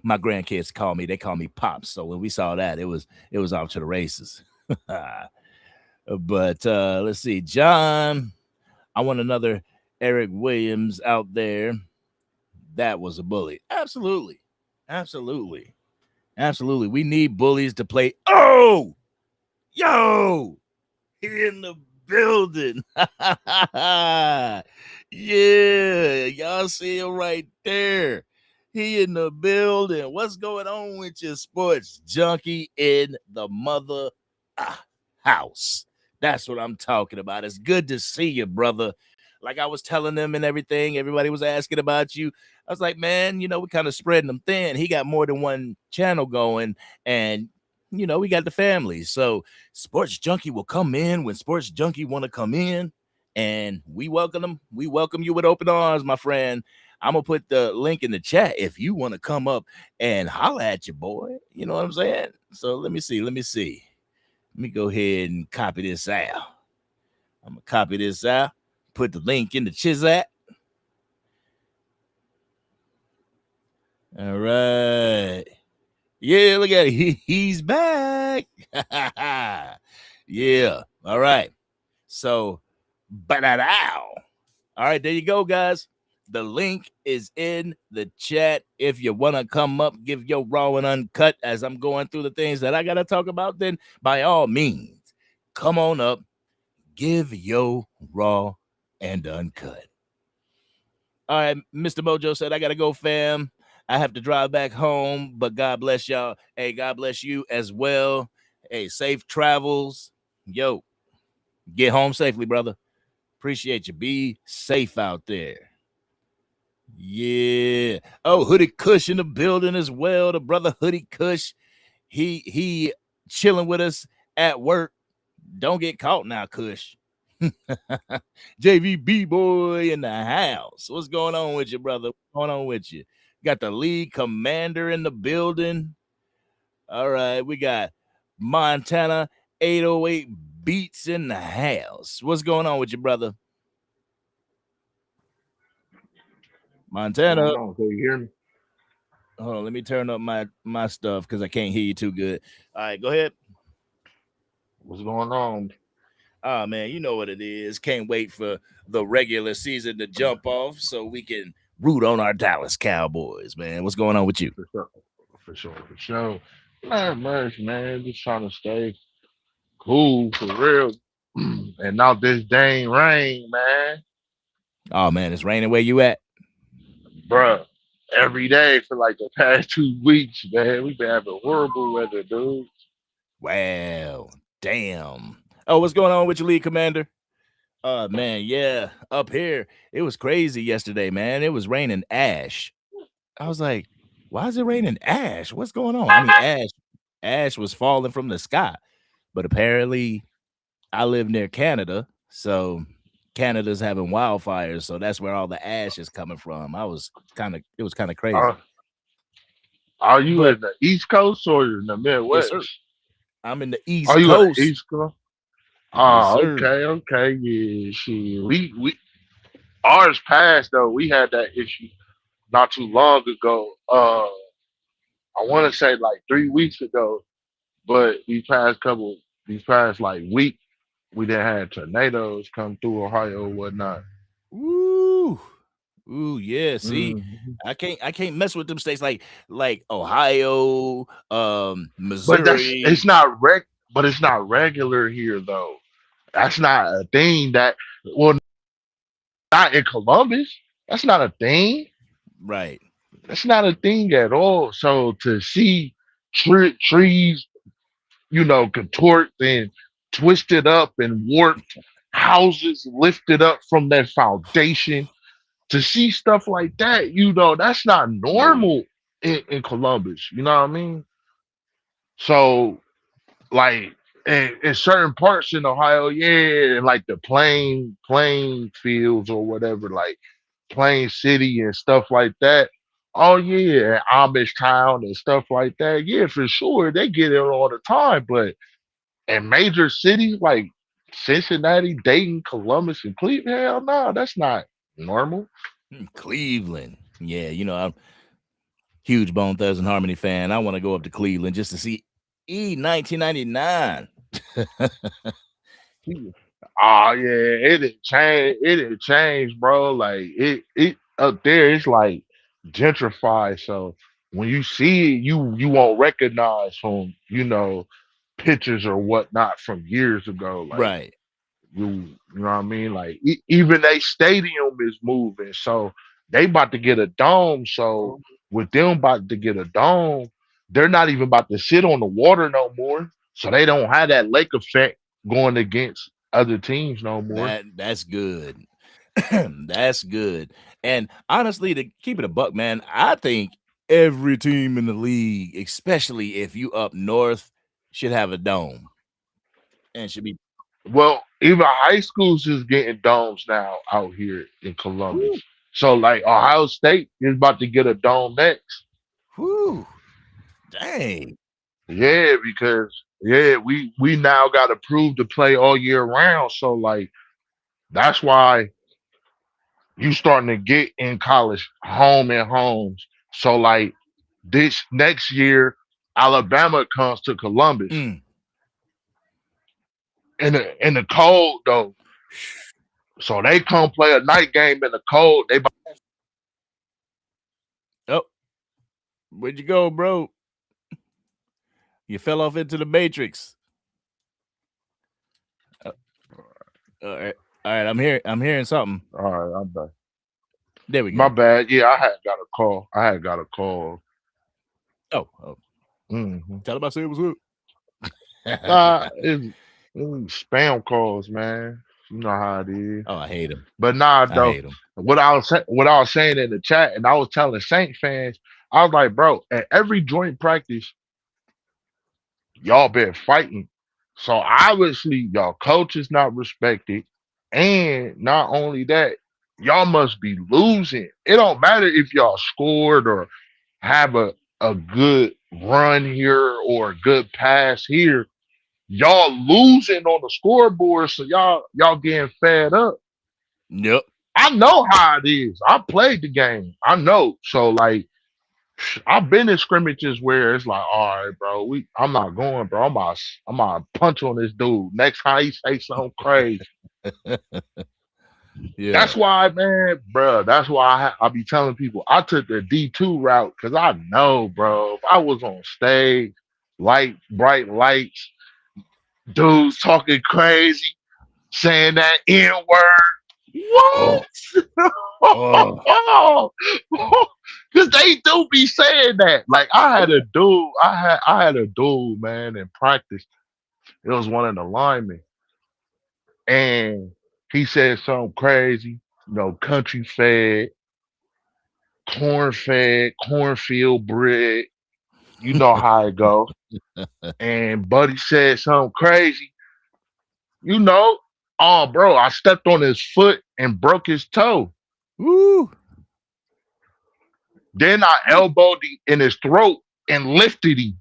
my grandkids call me. They call me Pops. So when we saw that, it was off to the races. But let's see, John. I want another Eric Williams out there. That was a bully. Absolutely. We need bullies to play. Oh, yo, he in the building. Yeah, y'all see him right there. He in the building. What's going on with your sports junkie in the mother house? That's what I'm talking about. It's good to see you, brother. Like I was telling them and everything, everybody was asking about you. I was like, man, we're kind of spreading them thin. He got more than one channel going, and we got the family. So Sports Junkie will come in when Sports Junkie want to come in, and we welcome them. We welcome you with open arms, my friend. I'm gonna put the link in the chat if you want to come up and holler at your boy. You know what I'm saying? So let me see. Let me go ahead and copy this out. I'm gonna copy this out. Put the link in the chat. All right. Yeah, look at it. He's back. Yeah. All right. So, all right, there you go, guys. The link is in the chat. If you want to come up, give your raw and uncut as I'm going through the things that I got to talk about, then by all means, come on up, give your raw and uncut. All right, Mr. Mojo said, I got to go, fam. I have to drive back home, but God bless y'all. Hey, God bless you as well. Hey, safe travels. Yo, get home safely, brother. Appreciate you. Be safe out there. Yeah. Oh, Hoodie Kush in the building as well. The brother Hoodie Kush. He chilling with us at work. Don't get caught now, Kush. JVB boy in the house. What's going on with you, brother? What's going on with you? Got the league commander in the building. All right, we got Montana 808 Beats in the house. What's going on with you, brother? Montana. Can you hear me? Hold on, let me turn up my stuff because I can't hear you too good. All right, go ahead. What's going on? Oh, man, you know what it is. Can't wait for the regular season to jump off so we can root on our Dallas Cowboys, man. What's going on with you? For sure. Not much, man. Just trying to stay cool for real. And now this dang rain, man. Oh, man, it's raining where you at? Bruh, every day for like the past 2 weeks, man. We've been having horrible weather, dude. Wow, damn. Oh, what's going on with your league commander? Man, yeah, up here, it was crazy yesterday, man. It was raining ash. I was like, why is it raining ash? What's going on? I mean, ash was falling from the sky. But apparently, I live near Canada, so Canada's having wildfires, so that's where all the ash is coming from. It was kind of crazy. Are you But in the East Coast or in the yes, sir. Midwest? I'm in the Are East you in the Coast. East Coast? Yes, Ah, sir. okay, okay, yeah, shit. We ours passed though. We had that issue not too long ago. I want to say like 3 weeks ago, but these past like week, we done had tornadoes come through Ohio or whatnot. Ooh. Ooh, yeah. See, Mhm. I can't mess with them states like Ohio, But Missouri. but it's not regular here though. That's not a thing that well not in Columbus. That's not a thing. Right. That's not a thing at all. So to see trees, contort and twisted up and warped, houses lifted up from their foundation, to see stuff like that, that's not No. normal in Columbus. You know what I mean? So like in certain parts in Ohio, yeah, and like the plain fields or whatever, like Plain City and stuff like that. Oh yeah, Amish town and stuff like that. Yeah, for sure, they get it all the time. But in major cities like Cincinnati, Dayton, Columbus, and Cleveland, hell no, that's not normal. Cleveland. Yeah, I'm huge Bone Thugs and Harmony fan. I want to go up to Cleveland just to see E 1999. Oh yeah, it did change. It did change, bro. Like it up there, it's like gentrified. So when you see it, you won't recognize from pictures or whatnot from years ago. Like Right. you know what I mean? Like even they stadium is moving, so they about to get a dome. So with them about to get a dome, they're not even about to sit on the water no more. So they don't have that lake effect going against other teams no more. That's good. That's good. And honestly, to keep it a buck, man, I think every team in the league, especially if you up north, should have a dome and should be. Well, even high schools is getting domes now out here in Columbus. Whew, So like Ohio State is about to get a dome next. whew, dang. Yeah, because we now got approved to play all year round. So like that's why you starting to get in college home and homes. So like this next year, Alabama comes to Columbus Mm. in the cold though. So they come play a night game in the cold. They Oh, where'd you go, bro? You fell off into the matrix. Uh, all right, all right. I'm hearing something. all right, I'm back. There we My go. bad. Yeah, I had got a call. I had got a call. Oh, Hmm. tell him I said what's Nah, up. it's spam calls, man. You know how it is. Oh, I hate him. But nah, I though, hate him. what I was saying in the chat, and I was telling Saint fans, I was like, bro, at every joint practice, y'all been fighting. So obviously, y'all coach is not respected, and not only that, y'all must be losing. It don't matter if y'all scored or have a good run here or a good pass here. Y'all losing on the scoreboard, so y'all getting fed up. Yep. I know how it is. I played the game. I know. So like I've been in scrimmages where it's like, all right, bro, I'm not going, bro. I'm about to punch on this dude. Next time he say something crazy. Yeah. That's why, man, bro. That's why I be telling people I took the D2 route because I know, bro. If I was on stage, bright lights, dudes talking crazy, saying that N word. Oh. What? Oh. Because they do be saying that. Like I had a dude, man, in practice. It was one of the linemen, and he said something crazy. Country fed, corn fed, cornfield bread. You know how it go. And Buddy said something crazy. You know, oh, bro, I stepped on his foot and broke his toe. Woo. Then I elbowed him in his throat and lifted him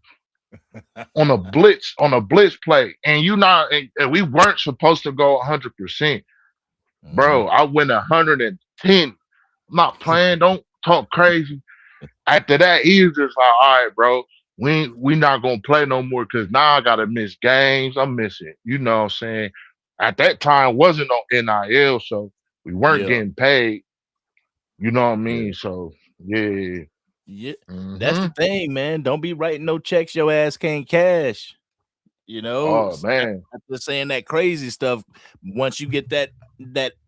on a blitz play. And and we weren't supposed to go 100%. Mm-hmm. Bro, I went 110. I'm not playing. Don't talk crazy. After that, he was just like, all right, bro, we not gonna play no more because now I gotta miss games. I'm missing, you know what I'm saying? At that time wasn't no NIL, so we weren't Yeah. getting paid, you know what I Yeah. mean? So yeah. Yeah. That's Hmm. the thing, man. Don't be writing no checks your ass can't cash. You know, Oh man. after saying that crazy stuff, once you get that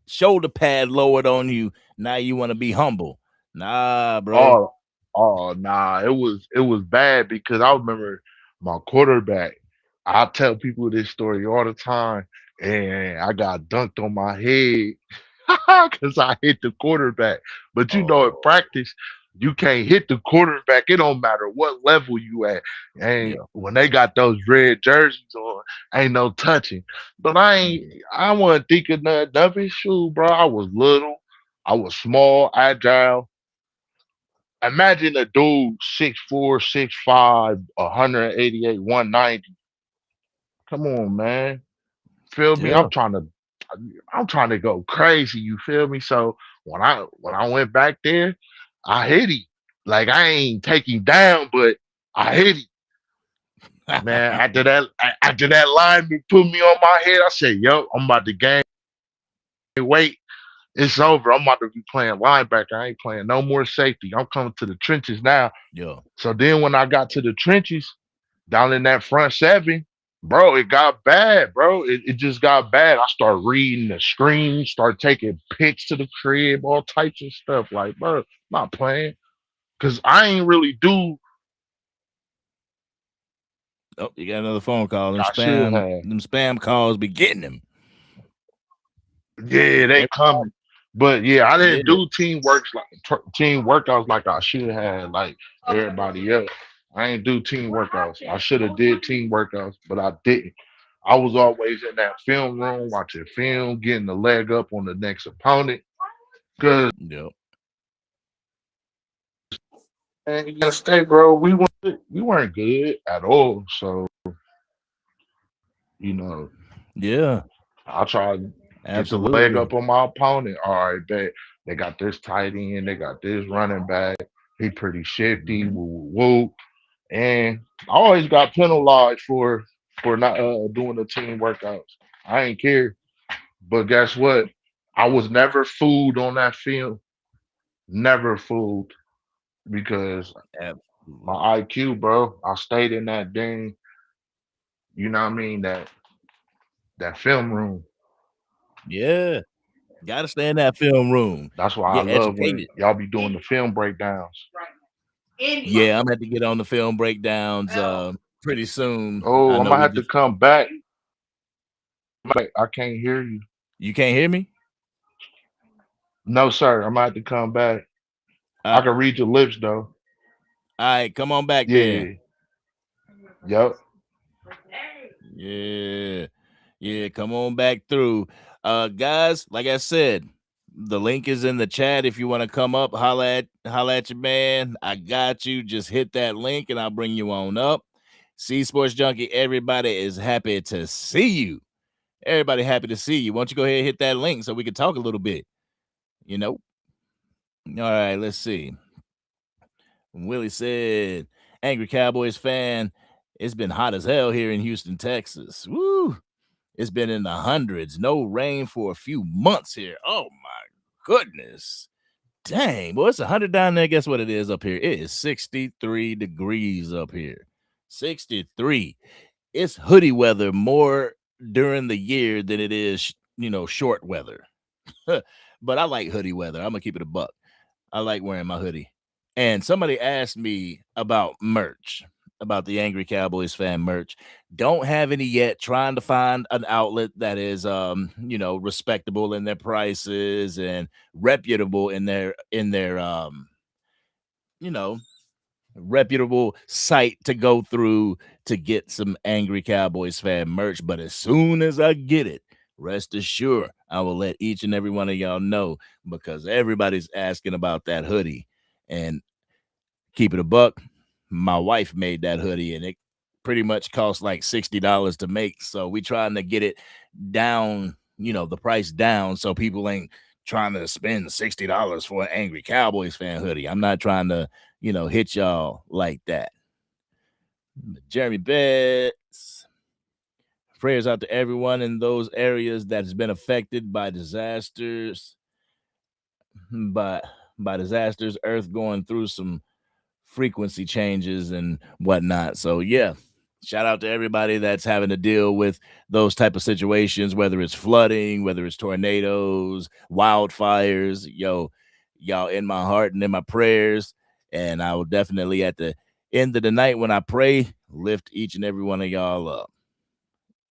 shoulder pad lowered on you, now you want to be humble. Nah, bro. Oh, oh, nah, it was bad because I remember my quarterback. I tell people this story all the time, and I got dunked on my head because I hit the quarterback. But in Oh, practice, you can't hit the quarterback. It don't matter what level you at. And yeah. when they got those red jerseys on, ain't no touching. But I wasn't thinking nothing of it. Shoot, bro, I was little, I was small, agile. Imagine a dude 6'4", 6'5", 188, 190. Come on, man. Feel me? Yeah. I'm trying to go crazy. You feel me? So when I went back there, I hit him. Like I ain't take him down, but I hit him. Man, after that lineman put me on my head, I said, "Yo, I'm about to gain weight. It's over. I'm about to be playing linebacker. I ain't playing no more safety. I'm coming to the trenches now." Yeah. So then when I got to the trenches down in that front seven, bro, it got bad, bro. It just got bad. I started reading the screens, start taking pics to the crib, all types of stuff. Like, bro, I'm not playing. Cause I ain't really do Oh, you got another phone call. I should have. Them spam calls be getting them. Yeah, they Every, coming. But yeah, I yeah. didn't do team workouts like I should have, like everybody else. I ain't do team workouts. I should have did team workouts, but I didn't. I was always in that film room watching film, getting the leg up on the next opponent. Cause Yeah. man, you gotta stay, bro. We weren't good at all. So you know, Yeah. I tried to get the leg Absolutely. up on my opponent. All right, bet they got this tight end, they got this running back. He pretty shifty, Mhm. woo woo woo. And I always got penalized for not doing the team workouts. I ain't care. But guess what? I was never fooled on that field. Never fooled because my Absolutely. IQ, bro. I stayed in that dang, you know what I mean, that film room. Yeah. Gotta stay in that film room. That's why I Get love when educated. y'all be doing the film breakdowns. Yeah, I'm going to get on the film breakdowns pretty soon. Oh, I I know might we have to just come back. I can't hear you. you can't hear me? No, sir. I might have to come back. Uh, I can read your lips though. all right, come on back then. Yeah. Yep. Yeah. Yeah, come on back through. Guys, like I said, the link is in the chat if you want to come up, holla at your man. I got you. Just hit that link and I'll bring you on up. See Sports Junkie, everybody is happy to see you. Everybody happy to see you. Why don't you go ahead and hit that link so we can talk a little bit? You know? All right, let's see. Willie said, Angry Cowboys fan, it's been hot as hell here in Houston, Texas. Woo! It's been in the hundreds. No rain for a few months here. Oh my goodness. Dang, boy, it's 100 down there. Guess what it is up here? It is 63 degrees up here. 63. It's hoodie weather more during the year than it is, short weather. But I like hoodie weather. I'm gonna keep it a buck. I like wearing my hoodie. And somebody asked me about merch, about the Angry Cowboys fan merch. Don't have any yet. Trying to find an outlet that is respectable in their prices and reputable in their you know, reputable site to go through to get some Angry Cowboys fan merch. But as soon as I get it, rest assured, I will let each and every one of y'all know because everybody's asking about that hoodie. And keep it a buck. my wife made that hoodie, and it pretty much cost like $60 to make. So we trying to get it down, the price down, so people ain't trying to spend $60 for an Angry Cowboys fan hoodie. I'm not trying to, hit y'all like that. Jeremy Betts. Prayers out to everyone in those areas that has been affected by disasters. By disasters, Earth going through some frequency changes and whatnot. So yeah, shout out to everybody that's having to deal with those type of situations, whether it's flooding, whether it's tornadoes, wildfires. Y'all in my heart and in my prayers. And I will definitely, at the end of the night when I pray, lift each and every one of y'all up.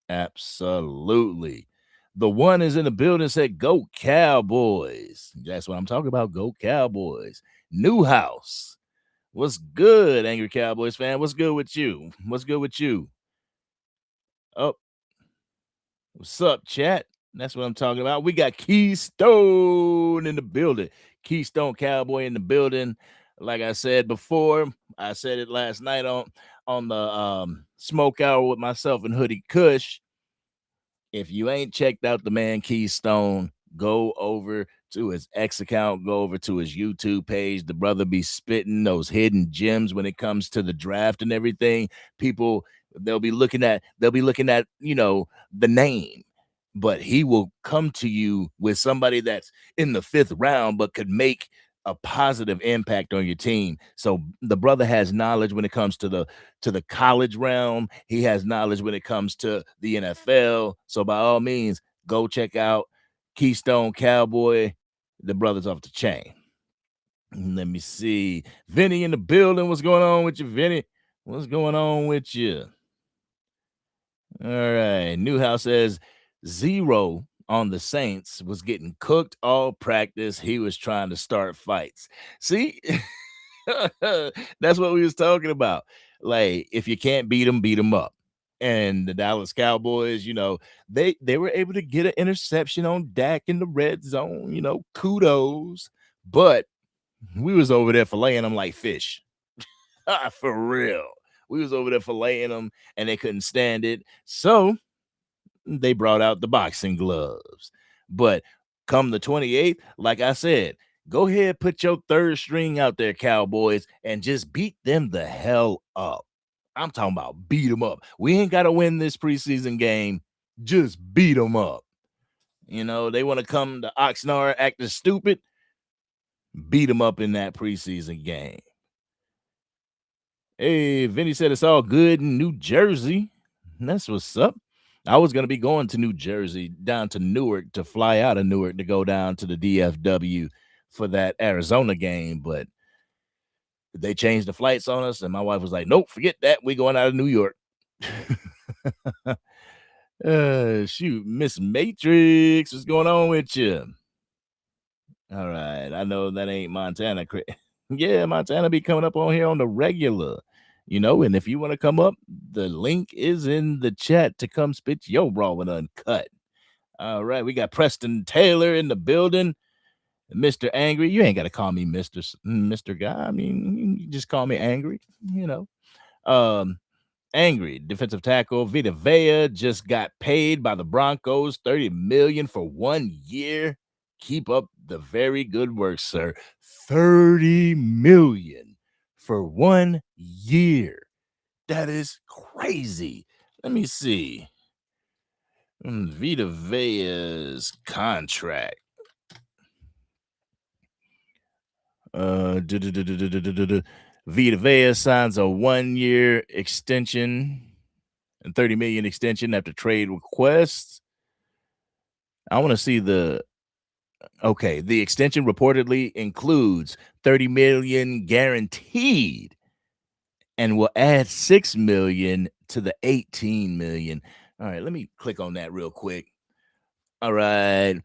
Absolutely. The one is in the building, said, "Go Cowboys." That's what I'm talking about. Go Cowboys. New house. What's good, Angry Cowboys fan? What's good with you? What's good with you? Oh, what's up, chat? That's what I'm talking about. We got Keystone in the building. Keystone Cowboy in the building. Like I said before, I said it last night on the smoke hour with myself and Hoodie Kush. If you ain't checked out the man Keystone, go over to his X account, go over to his YouTube page. The brother be spitting those hidden gems when it comes to the draft and everything. People, they'll be looking at, the name, but he will come to you with somebody that's in the fifth round, but could make a positive impact on your team. So the brother has knowledge when it comes to the college realm. He has knowledge when it comes to the NFL. So by all means, go check out Keystone Cowboy. The brother's off the chain. Let me see. Vinny in the building. What's going on with you, Vinny? What's going on with you? All right. Newhouse says 0 on the Saints was getting cooked all practice. He was trying to start fights. See, that's what we was talking about. Like, if you can't beat them up. And the Dallas Cowboys, they were able to get an interception on Dak in the red zone, kudos. But we was over there filleting them like fish. For real. We was over there filleting them, and they couldn't stand it. So they brought out the boxing gloves. But come the 28th, like I said, go ahead, put your third string out there, Cowboys, and just beat them the hell up. I'm talking about beat them up. We ain't got to win this preseason game. Just beat them up. They want to come to Oxnard acting stupid. Beat them up in that preseason game. Hey, Vinny said it's all good in New Jersey. That's what's up. I was going to be going to New Jersey, down to Newark, to fly out of Newark to go down to the DFW for that Arizona game, but they changed the flights on us, and my wife was like, "Nope, forget that. We going out of New York." Shoot, Miss Matrix, what's going on with you? All right, I know that ain't Montana. Yeah, Montana be coming up on here on the regular. And if you want to come up, the link is in the chat to come spit your raw and uncut. All right, we got Preston Taylor in the building. Mr. Angry, you ain't got to call me Mr. Guy. I mean, you just call me Angry, Angry defensive tackle Vita Vea just got paid by the Broncos $30 million for 1 year. Keep up the very good work, sir. $30 million for 1 year. That is crazy. Let me see. Vita Vea's contract. Vita Vea signs a 1 year extension and $30 million extension after trade requests. I want to see the extension reportedly includes $30 million guaranteed and will add $6 million to the $18 million. All right, let me click on that real quick. All right.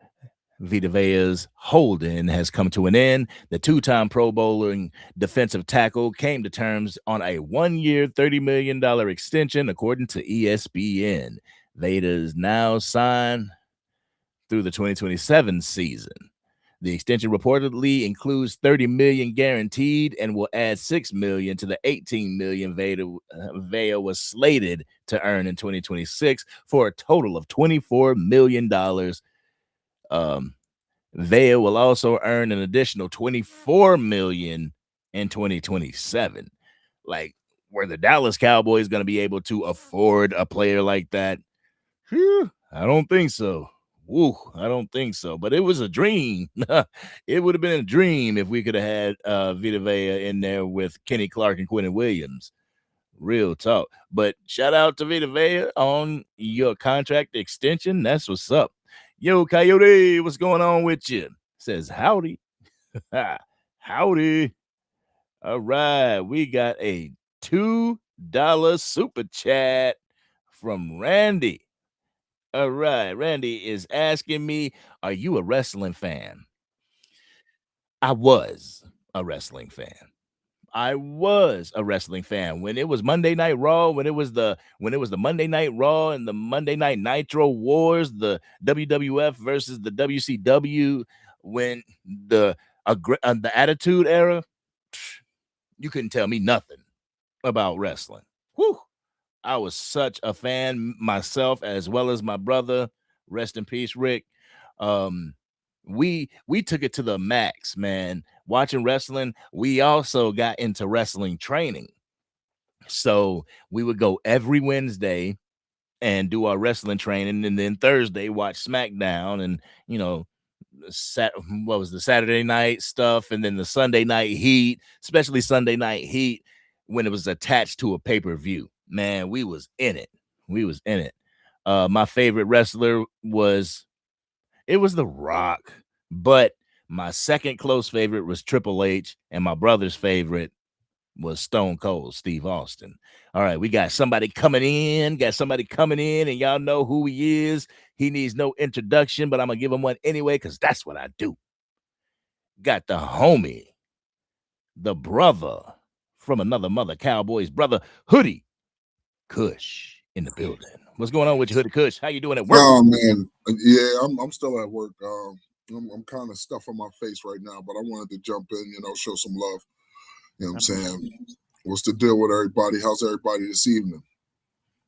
Vita Vea's holding has come to an end. The two-time Pro Bowling defensive tackle came to terms on a 1 year, $30 million extension, according to ESPN. Veda is now signed through the 2027 season. The extension reportedly includes $30 million guaranteed and will add $6 million to the $18 million Vea was slated to earn in 2026 for a total of $24 million. Vea will also earn an additional $24 million in 2027. Like, were the Dallas Cowboys going to be able to afford a player like that? Whew, I don't think so. Woo, I don't think so. But it was a dream. It would have been a dream if we could have had Vita Vea in there with Kenny Clark and Quentin Williams. Real talk. But shout out to Vita Vea on your contract extension. That's what's up. Yo, Coyote, what's going on with you? Says howdy. Howdy. All right. We got a $2 super chat from Randy. All right. Randy is asking me, are you a wrestling fan? I was a wrestling fan. I was a wrestling fan when it was Monday Night Raw, when it was the Monday Night Raw and the Monday Night Nitro Wars, the WWF versus the WCW, when the Attitude Era, you couldn't tell me nothing about wrestling. Whew. I was such a fan myself, as well as my brother. Rest in peace, Rick. We took it to the max, man. Watching wrestling, we also got into wrestling training. So we would go every Wednesday and do our wrestling training, and then Thursday watch SmackDown, and what was the Saturday night stuff, and then the Sunday night heat, especially Sunday night heat when it was attached to a pay-per-view. Man, we was in it. My favorite wrestler was The Rock, but my second close favorite was Triple H, and my brother's favorite was Stone Cold Steve Austin. All right, we got somebody coming in, and y'all know who he is. He needs no introduction, but I'm gonna give him one anyway, because that's what I do. Got the homie, the brother from another mother, Cowboys brother, Hoodie Kush in the building. What's going on with you, Hoodie Kush? How you doing at work? Oh man, yeah, I'm still at work. I'm kind of stuffing my face right now, but I wanted to jump in, show some love. You know what I'm saying? What's the deal with everybody? How's everybody this evening?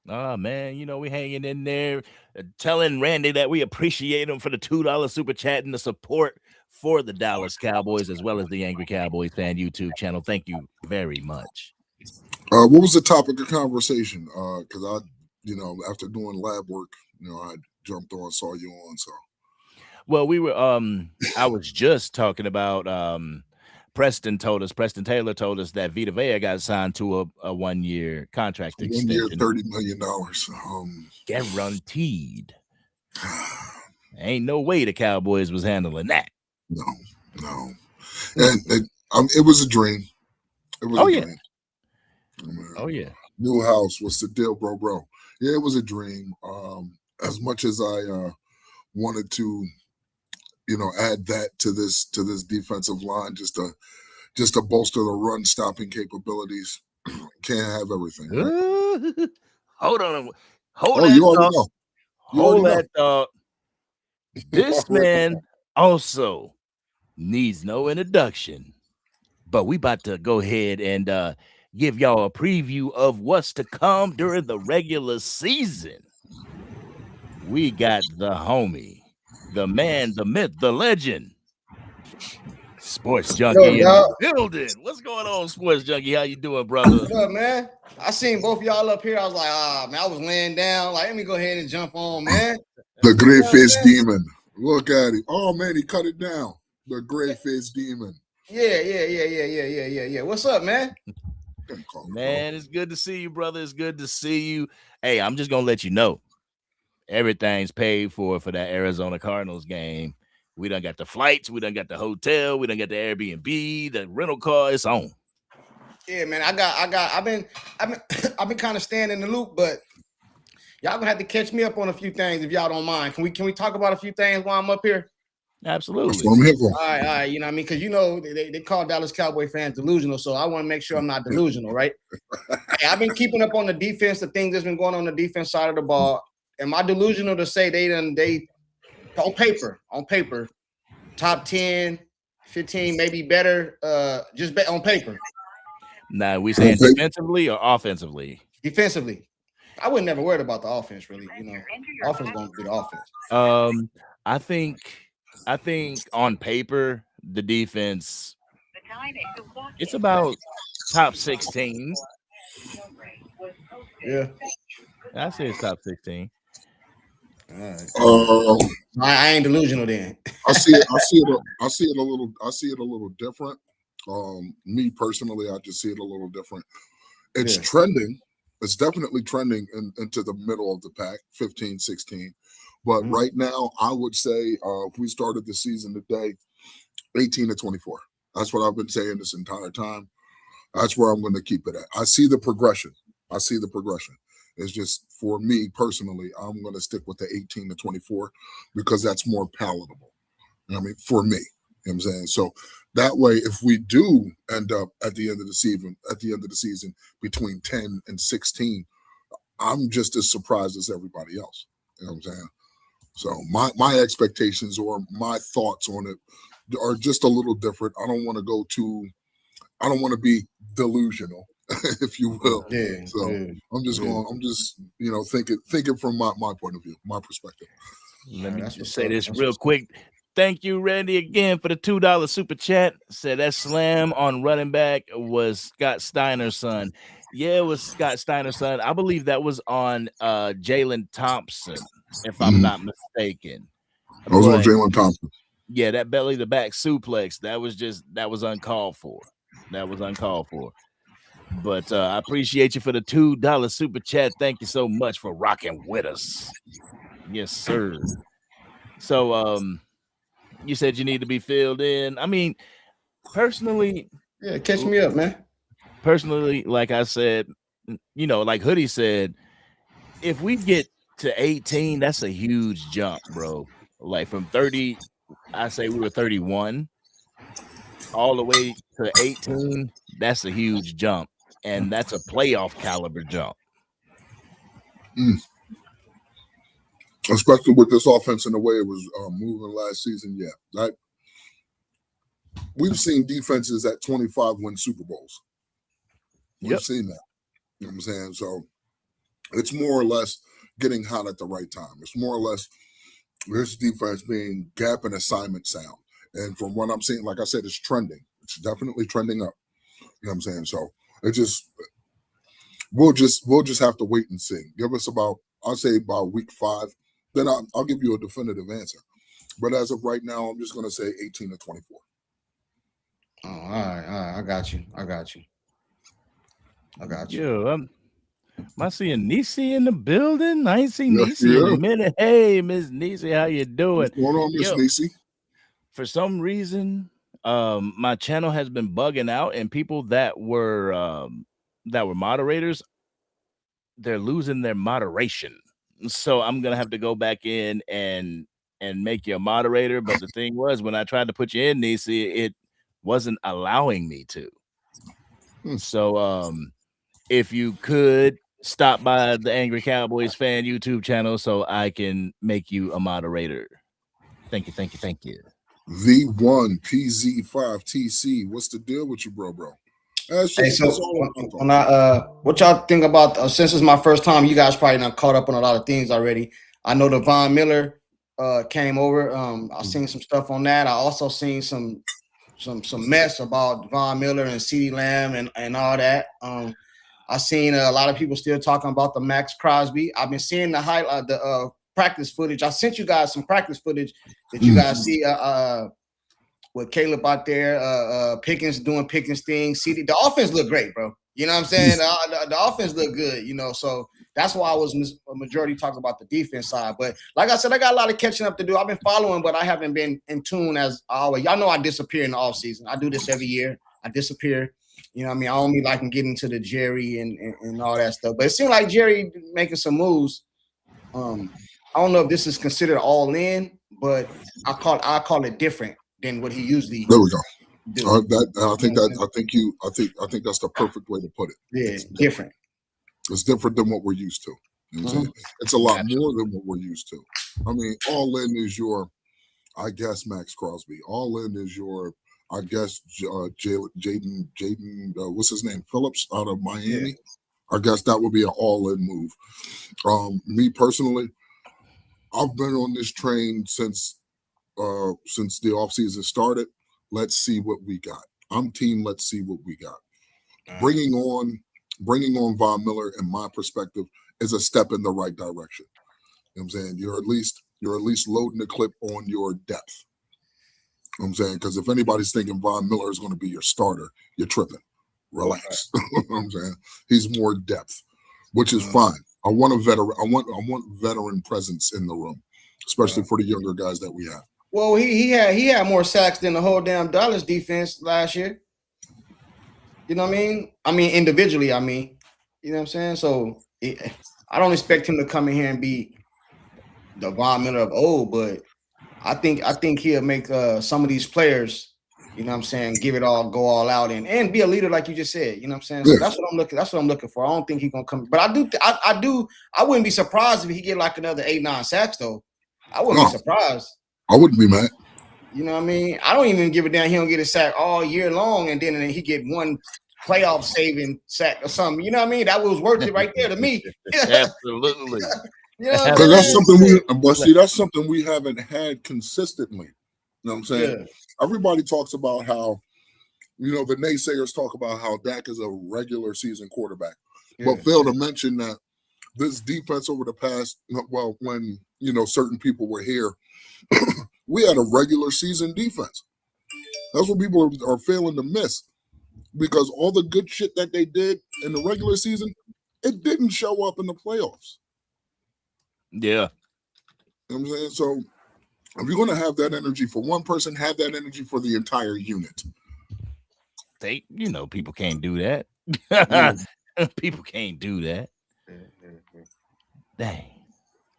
Oh man, we hanging in there, telling Randy that we appreciate him for the $2 super chat and the support for the Dallas Cowboys, as well as the Angry Cowboys Fan YouTube channel. Thank you very much. What was the topic of conversation? Because I, after doing lab work, I jumped on, saw you on. So, well, we were. I was just talking about. Preston Taylor told us that Vita Vea got signed to a 1-year contract extension. 1 year, $30 million. Guaranteed. Ain't no way the Cowboys was handling that. No. And it was a dream. It was a dream. Oh, yeah. New house. What's the deal, bro? Yeah, it was a dream. As much as I wanted to, add that to this defensive line, just to bolster the run stopping capabilities. Can't have everything. Right? Hold on. Hold that thought. This man also needs no introduction, but we about to go ahead and give y'all a preview of what's to come during the regular season. We got the homie, the man, the myth, the legend, Sports Junkie in the building. What's going on, Sports Junkie? How you doing, brother? What's up, man? I seen both of y'all up here. I was like, man, I was laying down. Like, let me go ahead and jump on, man. The gray face demon. Look at him. Oh man, he cut it down. The gray face demon. Yeah. What's up, man? Man, it's good to see you, brother. It's good to see you. Hey, I'm just gonna let you know, everything's paid for that Arizona Cardinals game. We done got the flights, we done got the hotel, we done got the Airbnb, the rental car. It's on. Yeah, man. I've been kind of staying in the loop, but y'all gonna have to catch me up on a few things if y'all don't mind. Can we talk about a few things while I'm up here? Absolutely. That's what I'm here for. All right. You know what I mean? Because they call Dallas Cowboy fans delusional, so I want to make sure I'm not delusional, right? Hey, I've been keeping up on the defense, the things that's been going on the defense side of the ball. Am I delusional to say they on paper, top 10, 15, maybe better, just bet on paper. Now, we saying defensively or offensively? Defensively. I would never worried about the offense, really. Offense going to be the offense. I think on paper, the defense, it's about top 16. Yeah. I say it's top 16. All right. I ain't delusional then. I see it a little different. Me personally, I just see it a little different. It's trending. It's definitely trending into the middle of the pack, 15, 16. But right now, I would say if we started the season today, 18 to 24. That's what I've been saying this entire time. That's where I'm going to keep it at. I see the progression. It's just, for me personally, I'm going to stick with the 18 to 24 because that's more palatable. I mean, for me, you know what I'm saying? So that way, if we do end up at the end of the season between 10 and 16, I'm just as surprised as everybody else. You know what I'm saying? So my expectations or my thoughts on it are just a little different. I don't want to be delusional, if you will. Yeah. So I'm just thinking from my point of view, my perspective. Let me just say this real quick. Thank you, Randy, again for the $2 super chat. Said that slam on running back was Scott Steiner's son. Yeah, it was Scott Steiner's son. I believe that was on Jalen Thompson, if I'm not mistaken. That was on Jalen Thompson. Yeah, that belly to back suplex, that was uncalled for. But I appreciate you for the $2 super chat. Thank you so much for rocking with us. Yes, sir. So you said you need to be filled in. I mean, personally, yeah, catch me up, man. Personally, like I said, like Hoodie said, if we get to 18, that's a huge jump, bro. Like from 30, I say we were 31, all the way to 18, that's a huge jump. And that's a playoff caliber jump. Especially with this offense and the way it was moving last season. Yeah. We've seen defenses at 25 win Super Bowls. We've seen that. You know what I'm saying? So it's more or less getting hot at the right time. It's more or less this defense being gap and assignment sound. And from what I'm seeing, like I said, it's trending. It's definitely trending up. You know what I'm saying? So it just we'll just have to wait and see. Give us about week 5. Then I'll give you a definitive answer. But as of right now, I'm just going to say 18 to 24. Oh, all right. I got you. Yeah, am I seeing Niecy in the building? I ain't seen Niecy in a minute. Hey, Miss Niecy, how you doing? What's going on, Miss Niecy? For some reason, my channel has been bugging out, and people that were moderators, they're losing their moderation. So I'm gonna have to go back in and make you a moderator. But the thing was, when I tried to put you in, Niecy, it wasn't allowing me to. So if you could stop by the Angry Cowboys Fan YouTube channel so I can make you a moderator. Thank you. V1 PZ5TC. What's the deal with you, bro? Hey, so what y'all think about since it's my first time, you guys probably not caught up on a lot of things already. I know the Von Miller came over. I've seen some stuff on that. I also seen some mess about Von Miller and CeeDee Lamb and all that. I've seen a lot of people still talking about the Max Crosby. I've been seeing the practice footage. I sent you guys some practice footage that you guys see with Caleb out there, Pickens doing Pickens things. CD, the offense looked great, bro. You know what I'm saying? The offense looked good, so that's why I was a majority talking about the defense side. But like I said, I got a lot of catching up to do. I've been following, but I haven't been in tune as always. Y'all know I disappear in the offseason. I do this every year. I disappear. You know what I mean? I only like and get into the Jerry and all that stuff. But it seemed like Jerry making some moves. I don't know if this is considered all in, but I call it different than what he usually. There we go. I think that's the perfect way to put it. Yeah, different. It's different than what we're used to. You know what I'm saying? It's a lot more than what we're used to. I mean, all in is I guess Max Crosby. All in is your, I guess, Jaden, what's his name? Phillips out of Miami. Yeah. I guess that would be an all-in move. Me personally, I've been on this train since the offseason started. Let's see what we got. I'm team. Let's see what we got. Bringing on Von Miller, in my perspective, is a step in the right direction. You know what I'm saying? You're at least loading the clip on your depth. You know what I'm saying? Because if anybody's thinking Von Miller is going to be your starter, you're tripping. Relax. You know what I'm saying? He's more depth, which is fine. I want a veteran. I want veteran presence in the room, especially for the younger guys that we have. Well, he had more sacks than the whole damn Dallas defense last year. You know what I mean? I mean individually. You know what I'm saying? So I don't expect him to come in here and be the Von Miller of old, but I think he'll make some of these players, you know what I'm saying, go all out and be a leader like you just said. You know what I'm saying? So that's what I'm looking for. I don't think he's gonna come, but I wouldn't be surprised if he get like another 8-9 sacks though. I wouldn't be surprised. I wouldn't be mad. You know what I mean? I don't even give a damn. He don't get a sack all year long, and then he get one playoff saving sack or something. You know what I mean? That was worth it right there to me. Absolutely. Yeah, that's something we haven't had consistently. You know what I'm saying? Yeah. Everybody talks about how, the naysayers talk about how Dak is a regular season quarterback, but fail to mention that this defense over the past, when certain people were here, we had a regular season defense. That's what people are failing to miss, because all the good shit that they did in the regular season, it didn't show up in the playoffs. Yeah. You know what I'm saying? So if you're going to have that energy for one person, have that energy for the entire unit. People can't do that. People can't do that. Dang.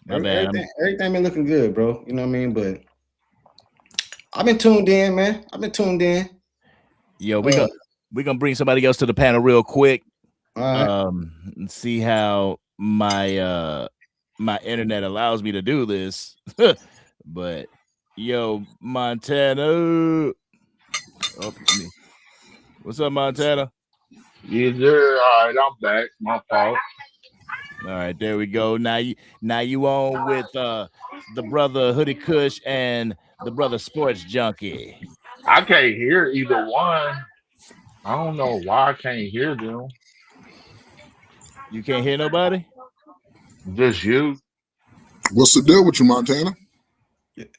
My bad. Everything been looking good, bro. You know what I mean? But I've been tuned in, man. Yo, we're gonna bring somebody else to the panel real quick. All right. And see how my internet allows me to do this. But yo, Montana. What's up, Montana? Yes, sir. All right, I'm back. My fault. All right, there we go. Now you on with the brother Hoodie Kush and the brother Sports Junkie. I can't hear either one. I don't know why I can't hear them. You can't hear nobody? Just you. What's the deal with you, Montana?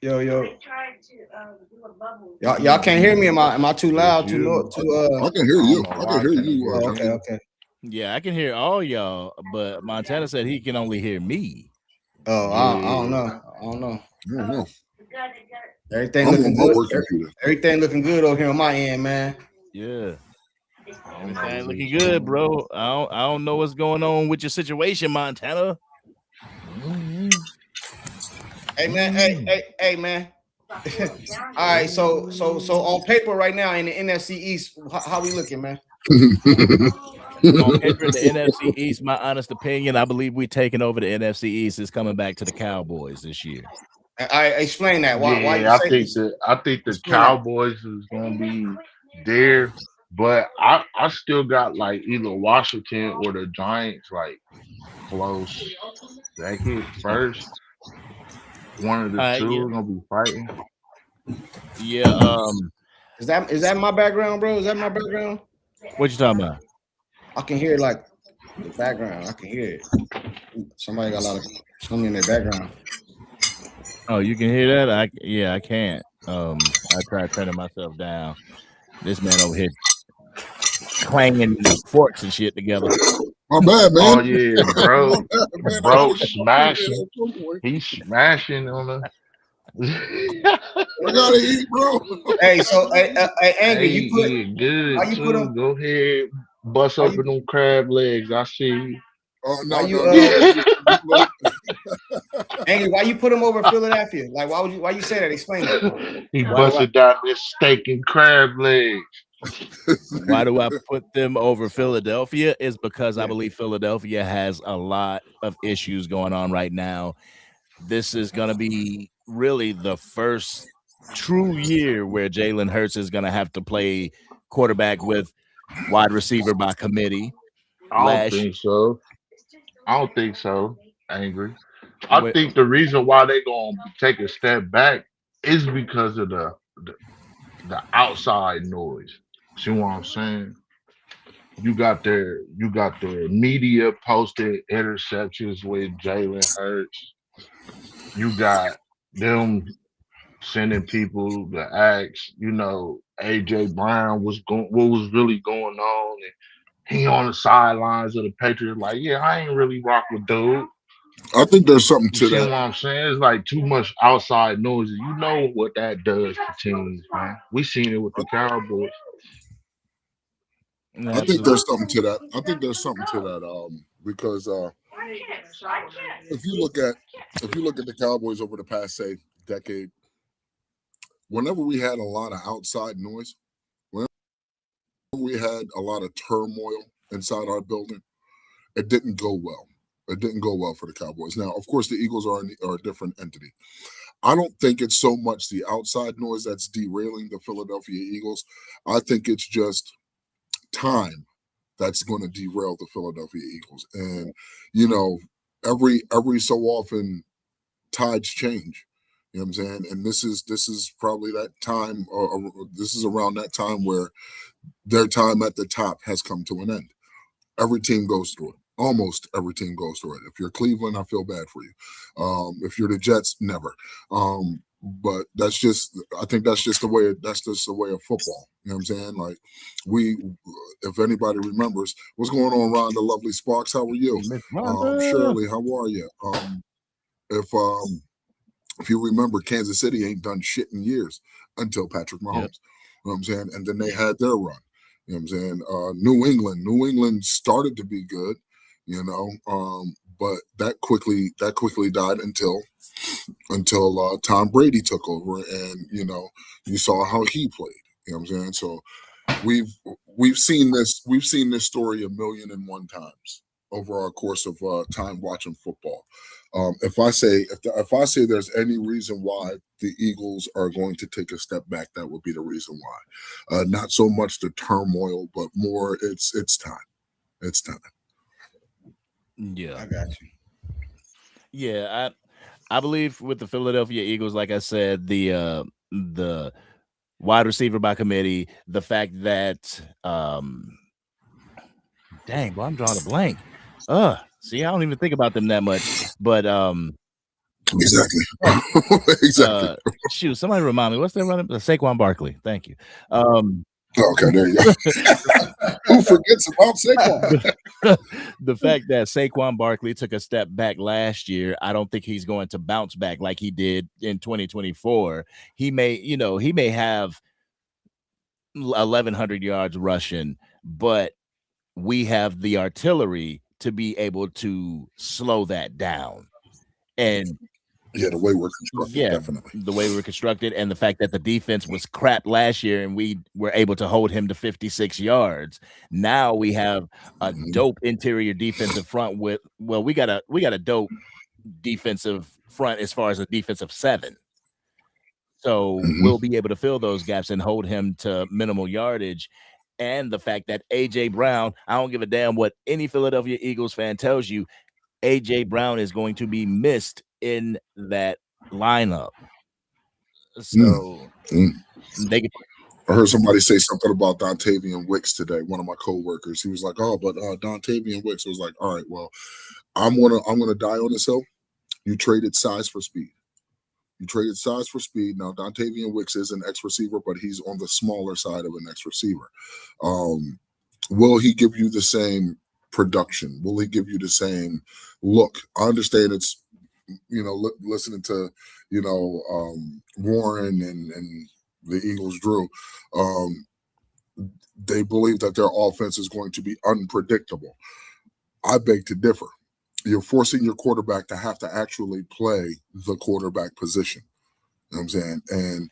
Yo. Y'all can't hear me? Am I too loud? I can hear you. I can hear you. Okay. Yeah, I can hear all y'all, but Montana said he can only hear me. Oh, I don't know. Everything looking good. Everything looking good over here on my end, man. Yeah. Everything looking good, bro. I don't know what's going on with your situation, Montana. Hey man. All right, so on paper right now in the NFC East, how we looking, man? On paper in the NFC East, my honest opinion, I believe we taking over the NFC East is coming back to the Cowboys this year. I explain that. Why I think the Cowboys is gonna be there, but I still got like either Washington or the Giants like close second, first. One of the two are gonna be fighting. Yeah. Is that my background, bro? Is that my background? What you talking about? I can hear like the background. I can hear it. Somebody got a lot of something in their background. Oh, you can hear that? I can't. I tried turning myself down. This man over here clanging forks and shit together. My bad, man. Oh yeah, bro. Bro, smashing. He's smashing on the. I gotta eat, bro. Hey, so Angry, you put good. Why you put them? Go ahead, bust open them crab legs. I see you. Oh no, Angry, why you put him over Philadelphia? Like, why you say that? Explain it. He busted down this steak and crab legs. Why do I put them over Philadelphia? Is because I believe Philadelphia has a lot of issues going on right now. This is going to be really the first true year where Jalen Hurts is going to have to play quarterback with wide receiver by committee. I don't think so. I don't think so. Angry. I Wh- think the reason why they gonna take a step back is because of the outside noise. See what I'm saying? You got the media posted interceptions with Jalen Hurts. You got them sending people to ask, AJ Brown what was really going on, and he on the sidelines of the Patriots, like, yeah, I ain't really rock with dude. I think there's something You to see what that. I'm saying? It's like too much outside noise. You know what that does to teams, man. We seen it with the Cowboys. I think there's something to that. I think there's something to that. Because if you look at the Cowboys over the past, say, decade, whenever we had a lot of outside noise, whenever we had a lot of turmoil inside our building, it didn't go well. It didn't go well for the Cowboys. Now, of course, the Eagles are a different entity. I don't think it's so much the outside noise that's derailing the Philadelphia Eagles. I think it's just time that's going to derail the Philadelphia Eagles. And, every so often tides change. You know what I'm saying? And this is probably that time, or this is around that time where their time at the top has come to an end. Every team goes through it. Almost every team goes through it. If you're Cleveland, I feel bad for you. If you're the Jets, never. But I think that's just the way of football. You know what I'm saying? Like, if anybody remembers, what's going on, Rhonda Lovely Sparks? How are you? Shirley, how are you? If you remember, Kansas City ain't done shit in years until Patrick Mahomes. Yep. You know what I'm saying? And then they had their run. You know what I'm saying? New England started to be good, but that quickly died until Tom Brady took over, and you saw how he played. You know what I'm saying? So we've seen this story 1,000,001 times over our course of time watching football. If I say there's any reason why the Eagles are going to take a step back, that would be the reason why. Not so much the turmoil, but more it's time. It's time. Yeah, I got you. Yeah, I believe with the Philadelphia Eagles, like I said, the wide receiver by committee, the fact that dang, boy, I'm drawing a blank. See, I don't even think about them that much. But exactly. Exactly. Shoot, somebody remind me, what's their running? Saquon Barkley. Thank you. Okay, there you go. Who forgets about Saquon? The fact that Saquon Barkley took a step back last year, I don't think he's going to bounce back like he did in 2024. He may have 1,100 yards rushing, but we have the artillery to be able to slow that down. And the way we're constructed, definitely. The way we're constructed, and the fact that the defense was crap last year and we were able to hold him to 56 yards. Now we have a dope interior defensive front we got a dope defensive front as far as a defensive 7. So we'll be able to fill those gaps and hold him to minimal yardage. And the fact that AJ Brown, I don't give a damn what any Philadelphia Eagles fan tells you, AJ Brown is going to be missed in that lineup. So they could. I heard somebody say something about Dontavian Wicks today. One of my coworkers, he was like, "Oh, but Dontavian Wicks." I was like, "All right, well, I'm gonna die on this hill. You traded size for speed. Now, Dontavian Wicks is an X receiver, but he's on the smaller side of an X receiver. Will he give you the same production? Will he give you the same look? I understand it's, listening to, Warren and the Eagles, Drew, they believe that their offense is going to be unpredictable. I beg to differ. You're forcing your quarterback to have to actually play the quarterback position. You know what I'm saying? And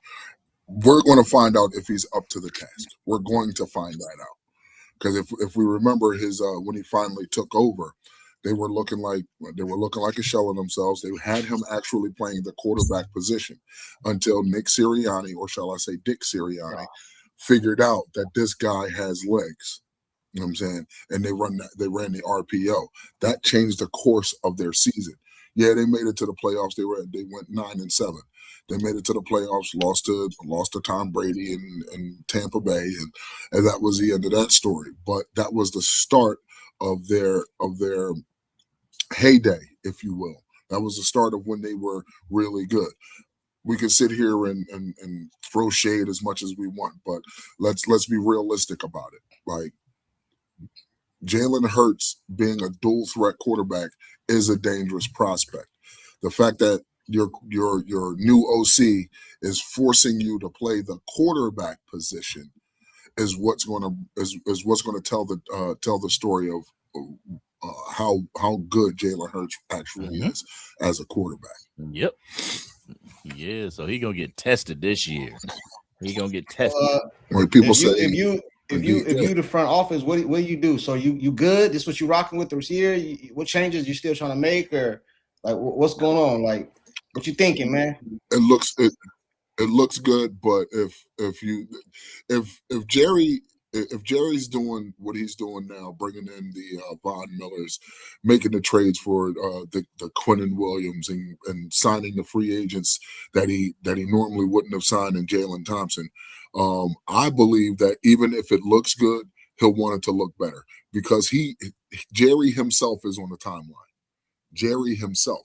we're going to find out if he's up to the task. We're going to find that out. Because if we remember his when he finally took over, they were looking like a shell of themselves. They had him actually playing the quarterback position until Nick Sirianni, or shall I say Dick Sirianni, figured out that this guy has legs. You know what I'm saying? And they ran the RPO. That changed the course of their season. Yeah, they made it to the playoffs. They went 9-7. They made it to the playoffs, lost to Tom Brady and Tampa Bay, and that was the end of that story. But that was the start of their heyday, if you will. That was the start of when they were really good. We can sit here and throw shade as much as we want, but let's be realistic about it. Like, Jalen Hurts being a dual threat quarterback is a dangerous prospect. The fact that your new OC is forcing you to play the quarterback position is what's going to tell the story of how good Jalen Hurts actually is as a quarterback. Yep. Yeah, so he gonna get tested this year. He gonna get tested. Like people say, if you the front office, what do you do? So you good? This what you rocking with this year? What changes you still trying to make, or like what's going on? Like what you thinking, man? It looks good, but if Jerry's doing what he's doing now, bringing in the Von Millers, making the trades for the Quinnen Williams, and signing the free agents that he normally wouldn't have signed in Jalen Thompson, I believe that even if it looks good, he'll want it to look better because Jerry himself is on the timeline. Jerry himself.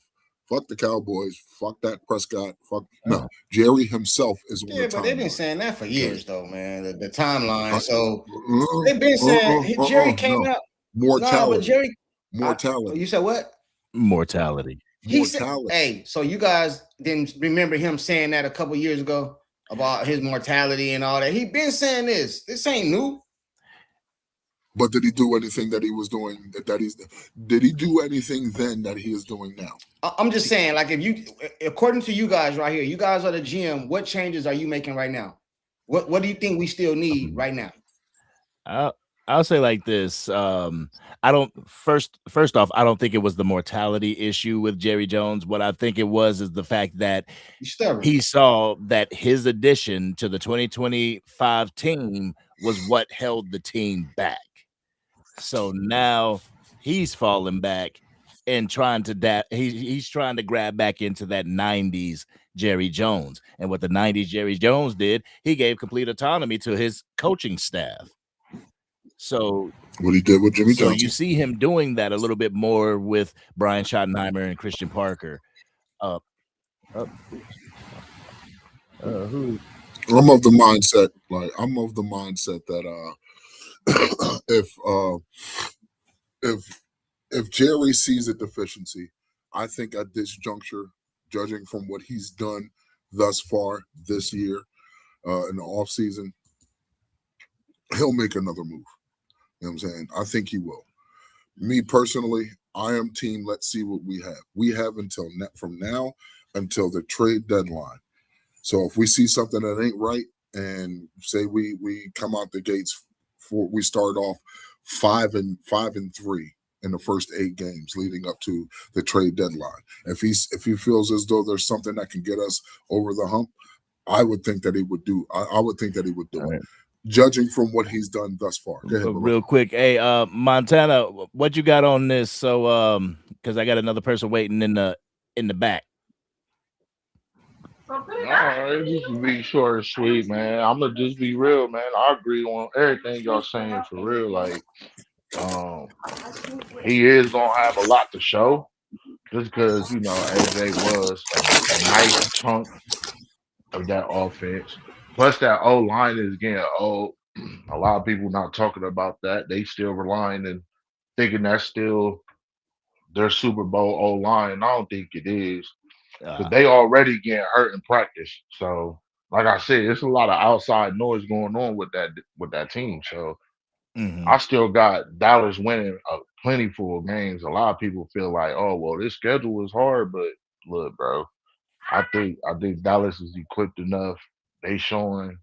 Fuck the Cowboys. Fuck that Prescott. No. Jerry himself is on the timeline. Yeah, but they've been saying that for years, though, man. The timeline. So they've been saying Jerry came out. Mortality. No, but Jerry. Mortality. You said what? Mortality. He said, hey, so you guys didn't remember him saying that a couple years ago about his mortality and all that? He been saying this. This ain't new. But did he do anything that he was doing? Did he do anything then that he is doing now? I'm just saying, like, according to you guys right here, you guys are the GM. What changes are you making right now? What do you think we still need right now? I'll say like this. First off, I don't think it was the mortality issue with Jerry Jones. What I think it was is the fact that he saw that his addition to the 2025 team was what held the team back. So now he's falling back and trying to he's trying to grab back into that 90s Jerry Jones. And what the 90s Jerry Jones did, he gave complete autonomy to his coaching staff. So what he did with Jimmy Johnson. So you see him doing that a little bit more with Brian Schottenheimer and Christian Parker. I'm of the mindset that if Jerry sees a deficiency, I think at this juncture, judging from what he's done thus far this year in the offseason, he'll make another move. You know what I'm saying? I think he will. Me personally, I am team let's see what we have. We have from now until the trade deadline. So if we see something that ain't right and say we come out the gates we start off 5-3 in the first 8 games leading up to the trade deadline. If he feels as though there's something that can get us over the hump, I would think that he would do. I would think that he would do it. Judging from what he's done thus far. Go ahead, real quick, hey, Montana, what you got on this? So, because I got another person waiting in the back. All right, just to be short and sweet, man. I'm gonna just be real, man. I agree on everything y'all saying for real. Like, he is gonna have a lot to show, just because AJ was a nice chunk of that offense. Plus, that O line is getting old. A lot of people not talking about that. They still relying and thinking that's still their Super Bowl O line. I don't think it is. Because they already getting hurt in practice. So, like I said, it's a lot of outside noise going on with that team. So, I still got Dallas winning plentiful of games. A lot of people feel like, oh, well, this schedule is hard, but look, bro, I think Dallas is equipped enough. They showing,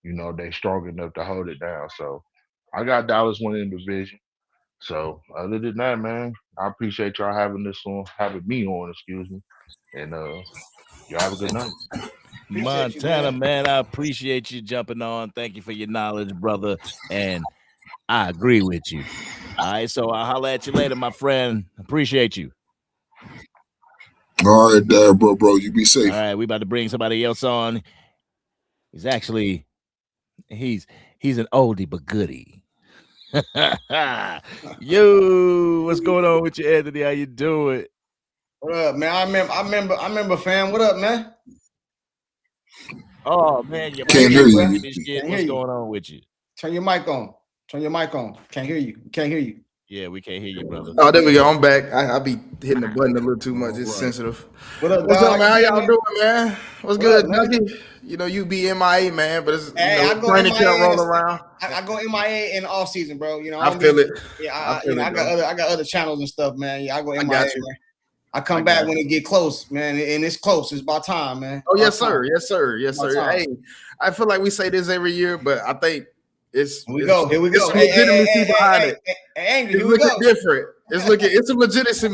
they strong enough to hold it down. So, I got Dallas winning the division. So other than that, man, I appreciate y'all having me on, excuse me. And y'all have a good night. Appreciate you, Montana, man. man, I appreciate you jumping on. Thank you for your knowledge, brother. And I agree with you. All right, so I'll holler at you later, my friend. Appreciate you. All right, there, bro. You be safe. All right, we about to bring somebody else on. He's actually he's an oldie but goodie. Yo, what's going on with you, Anthony? How you doing? What up, man? I remember, fam. What up, man? Oh man, your Can't mic hear ain't you. working and shit. Can't What's hear you. going on with you? Turn your mic on. Turn your mic on. Can't hear you. Can't hear you. Yeah, we can't hear you, brother. Oh, there we go. I'm back. I be hitting the button a little too much. It's Right. sensitive. What up, What's dog? up, man? How you y'all doing, doing, man? What's What good, up, man? Nugget? You know, you be MIA, man, but it's Hey, I go training MIA camp in rolling the- around. I go MIA in the off season, bro. You know, I don't feel be- it. Yeah, I feel I it, got other channels and stuff, man. Yeah, I go MIA, got you. man. I come I back got when it get close, man, and it's close. It's about time, man. Oh, yes, About sir. time. Yes, sir. Yes, About sir. time. Hey, I feel like we say this every year, but I think it's Here we go. Here we it's go. some legitimacy behind it. Hey, Angry, It's here we go. looking different. It's some legitimacy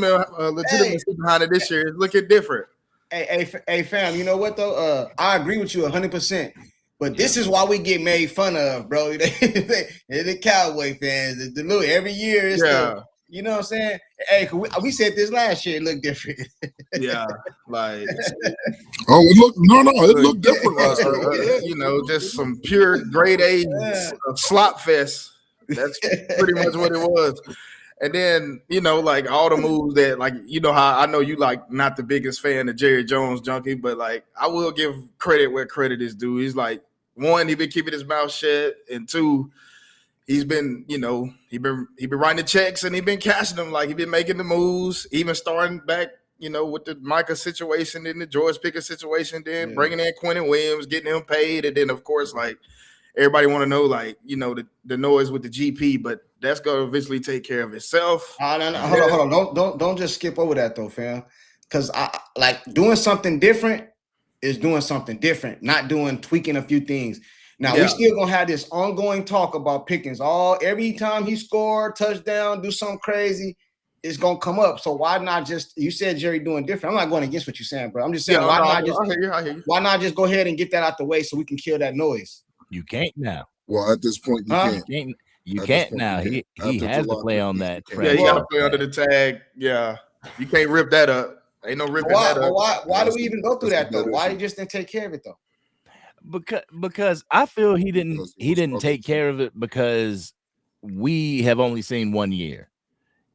behind it this year. It's looking different. Hey, fam. You know what though? I agree with you 100%. But this is why we get made fun of, bro. They're the Cowboy fans. The little every year is you know what I'm saying? Hey, we said this last year. It looked different. Yeah, like Oh, it looked different last year. Oh, yeah. you know, just some pure grade A slop fest. That's pretty much what it was. And then, you know, like all the moves that, like, you know how I know you like not the biggest fan of Jerry Jones junkie, but like I will give credit where credit is due. He's like, one, he been keeping his mouth shut, and two, he's been, you know, he been writing the checks and he been cashing them. Like he been making the moves, even starting back, you know, with the Micah situation and the George Pickens situation, then bringing in Quentin Williams, getting him paid, and then of course, like everybody want to know, like, you know, the noise with the GP, but that's gonna eventually take care of itself. No. Hold on. Don't just skip over that though, fam. Because I like doing something different is doing something different, not doing tweaking a few things. Now we still gonna have this ongoing talk about Pickens. Every time he scored, touchdown, do something crazy, it's gonna come up. So why not just? You said Jerry doing different. I'm not going against what you're saying, bro. I'm just saying I hear you. Why not just go ahead and get that out the way so we can kill that noise? You can't now. Well, at this point, you can't. You can't now. He has to play on that. Yeah, you gotta play under the tag. Yeah, you can't rip that up. Ain't no ripping that up. Why do we even go through that though? Why you just didn't take care of it though? Because I feel he didn't take care of it because we have only seen 1 year.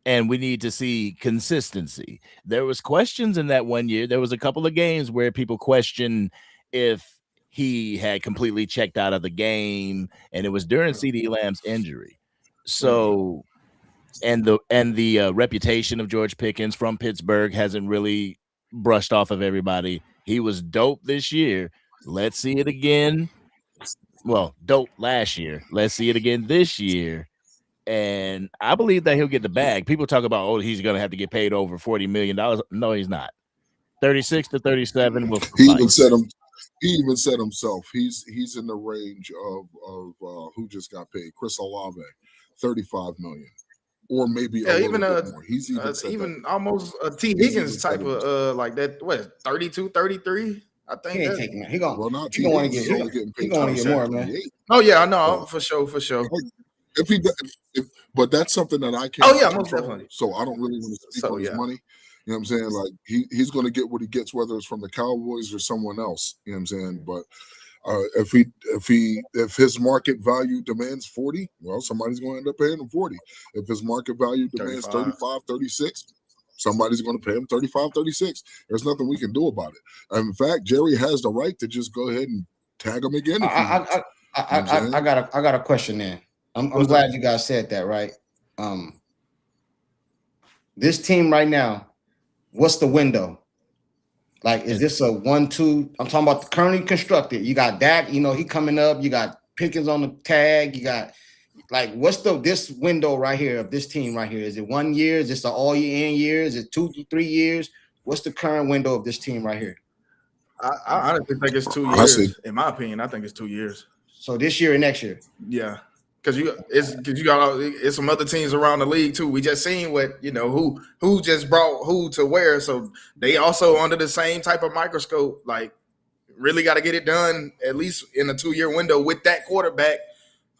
And we need to see consistency. There was questions in that 1 year. There was a couple of games where people questioned if he had completely checked out of the game, and it was during CeeDee Lamb's injury. So, and the reputation of George Pickens from Pittsburgh hasn't really brushed off of everybody. He was dope this year. Let's see it again. Well, dope last year. Let's see it again this year. And I believe that he'll get the bag. People talk about, oh, he's going to have to get paid over $40 million. No, he's not. 36 to 37 will suffice. He even said himself, he's in the range of who just got paid, Chris Olave, $35 million, or maybe a little bit more. He's even almost a T. Higgins type of like that. What, 32, 33? I think he ain't taking that. He gonna want to get more, man. Oh yeah, I know, for sure. But that's something that I can't. Oh yeah, most definitely. So I don't really want to speak on his money. You know what I'm saying? Like he's going to get what he gets, whether it's from the Cowboys or someone else. You know what I'm saying? But if his market value demands 40, well, somebody's going to end up paying him 40. If his market value demands 35, 36, somebody's going to pay him 35, 36. There's nothing we can do about it. And in fact, Jerry has the right to just go ahead and tag him again. I got a question then. I'm glad you guys said that, right? This team right now, what's the window? Like, is this a 1-2? I'm talking about the currently constructed. You got Dak, you know, he coming up. You got Pickens on the tag. You got, like, what's this window right here of this team right here? Is it 1 year? Is this an all-year year? Is it 2 to 3 years? What's the current window of this team right here? I honestly think it's 2 years. In my opinion, I think it's 2 years. So this year and next year? Yeah. because you got it's some other teams around the league too. We just seen what who just brought who to where, so they also under the same type of microscope. Like, really got to get it done at least in a 2-year window with that quarterback,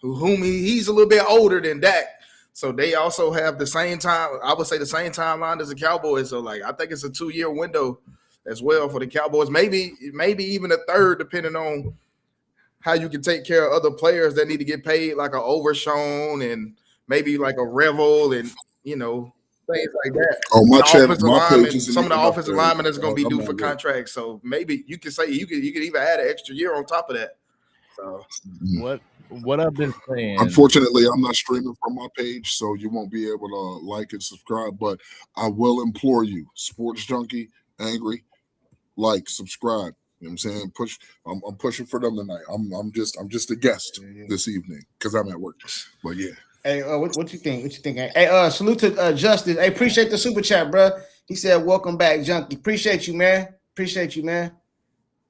whom he's a little bit older than Dak. So they also have the same time. I would say the same timeline as the Cowboys. So like, I think it's a 2-year window as well for the Cowboys. Maybe even a third, depending on how you can take care of other players that need to get paid, like a Overshown and maybe like a Revel and things like that. Oh, my Some page of the offensive linemen is going to be due for contracts. So maybe you could say you could even add an extra year on top of that. So what I've been saying. Unfortunately, I'm not streaming from my page, so you won't be able to like and subscribe. But I will implore you, Sports Junkie, Angry, like, subscribe. You know what I'm saying? I'm pushing for them tonight. I'm just a guest this evening because I'm at work. But yeah. Hey, what you think? What you think? Hey, salute to Justice. Hey, appreciate the super chat, bro. He said, "Welcome back, Junkie." Appreciate you, man.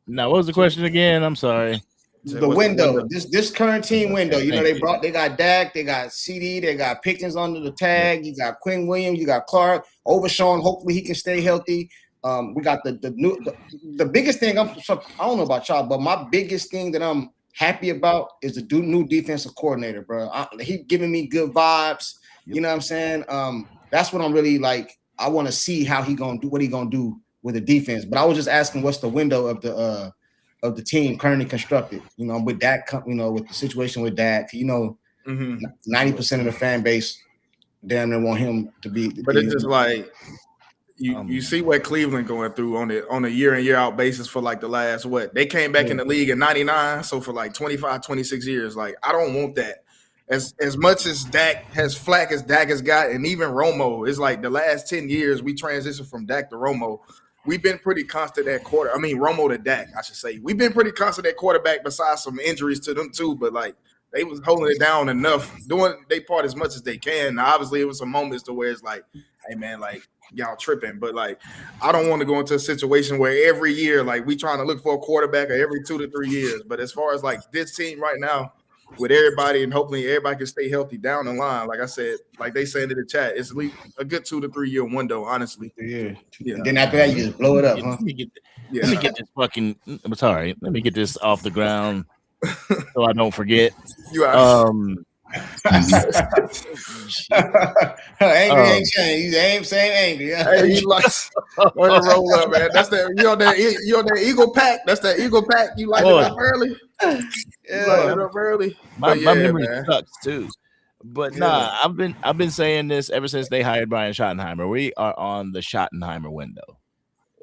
Now, what was the question again? I'm sorry. The window, this current team window. They got Dak, they got CD, they got Pickens under the tag. You got Quinn Williams, you got Clark, Overshawn. Hopefully, he can stay healthy. We got the biggest thing. I don't know about y'all, but my biggest thing that I'm happy about is the new defensive coordinator, bro. He giving me good vibes. You know what I'm saying? That's what I'm really like. I want to see how he gonna do what he gonna do with the defense. But I was just asking, what's the window of the team currently constructed? With Dak, with the situation with Dak, 90% of the fan base damn near want him to be. But it's just like you see what Cleveland going through on a year in year out basis for like the last they came back in the league in 99, so for like 25, 26 years. Like, I don't want that. As much as Dak has flack as Dak has got, and even Romo, it's like the last 10 years we transitioned from Dak to Romo. We've been pretty constant at Romo to Dak, I should say. We've been pretty constant at quarterback besides some injuries to them too, but like they was holding it down enough, doing their part as much as they can. Now, obviously, it was some moments to where it's like, hey man, like, y'all tripping, but like, I don't want to go into a situation where every year, like, we trying to look for a quarterback every 2 to 3 years. But as far as like this team right now, with everybody, and hopefully everybody can stay healthy down the line, like I said, like they saying in the chat, it's at least a good 2 to 3 year window, honestly. Yeah. And then after that, you just blow it up, huh? Let me get this fucking. I'm sorry. Let me get this off the ground so I don't forget. Angry ain't changed. He's the same angry. Hey, he likes on the roll up, man. That's that. You on that Eagle pack? That's that Eagle pack. You like it up early? My memory sucks too. But I've been saying this ever since they hired Brian Schottenheimer. We are on the Schottenheimer window,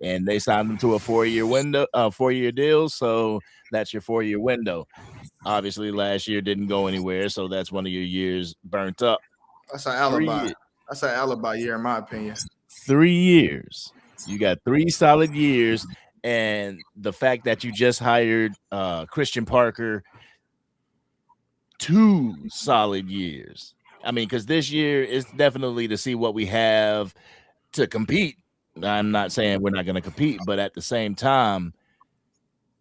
and they signed him to a 4-year deal. So that's your 4-year window. Obviously, last year didn't go anywhere, so that's one of your years burnt up. That's an alibi. That's an alibi year, in my opinion. 3 years. You got 3 solid years, and the fact that you just hired Christian Parker, 2 solid years. I mean, because this year is definitely to see what we have to compete. I'm not saying we're not going to compete, but at the same time,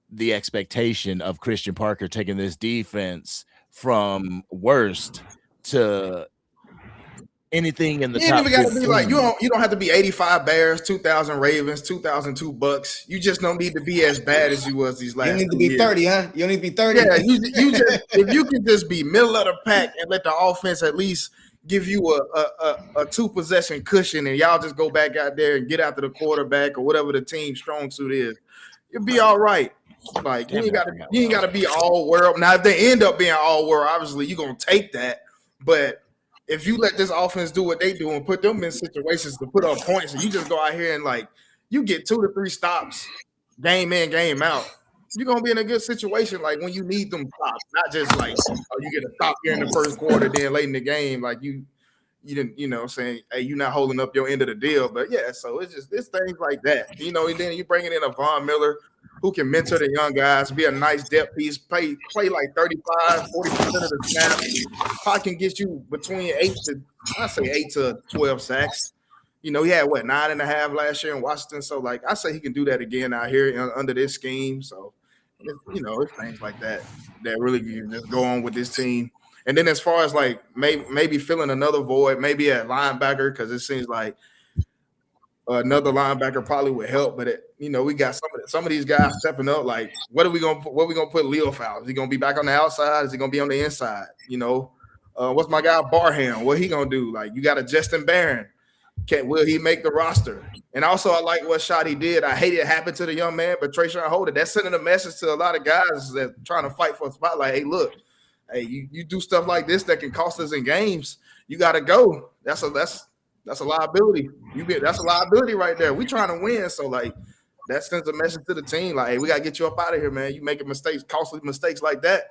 the expectation of Christian Parker taking this defense from worst to anything in the top. You gotta be like, you don't have to be 85 Bears, 2,000 Ravens, 2,002 Bucks. You just don't need to be as bad as you was these last. You need to be years. 30, huh? You don't need to be 30. Yeah, you just if you can just be middle of the pack and let the offense at least give you a 2-possession cushion, and y'all just go back out there and get after the quarterback or whatever the team's strong suit is, you'll be all right. Like, you ain't gotta be all world. Now, if they end up being all world, obviously you're gonna take that. But if you let this offense do what they do and put them in situations to put up points, and you just go out here and like you get 2 to 3 stops, game in, game out, you're gonna be in a good situation. Like when you need them stops, not just like you get a stop here in the first quarter, then late in the game, like you didn't, saying, hey, you're not holding up your end of the deal. But yeah, so it's things like that, and then you bringing in a Von Miller who can mentor the young guys, be a nice depth piece, play like 35, 40% of the snap. Probably can get you between 8 to 12 sacks. He had 9.5 last year in Washington. So like I say he can do that again out here under this scheme. So it's things like that really can just go on with this team. And then as far as like maybe filling another void, maybe at linebacker, because it seems like another linebacker probably would help. But we got some of these guys stepping up. Like, what are we gonna put Leo Fowl? Is he gonna be back on the outside? Is he gonna be on the inside? What's my guy Barham? What he gonna do? Like, you got a Justin Barron. Will he make the roster? And also, I like what shot he did. I hate it happened to the young man, but Trayshawn Holder, that's sending a message to a lot of guys that trying to fight for a spot. Like, hey, look, you do stuff like this that can cost us in games. You got to go. That's a liability. That's a liability right there. We trying to win, so like that sends a message to the team. Like, hey, we got to get you up out of here, man. You making mistakes, costly mistakes like that.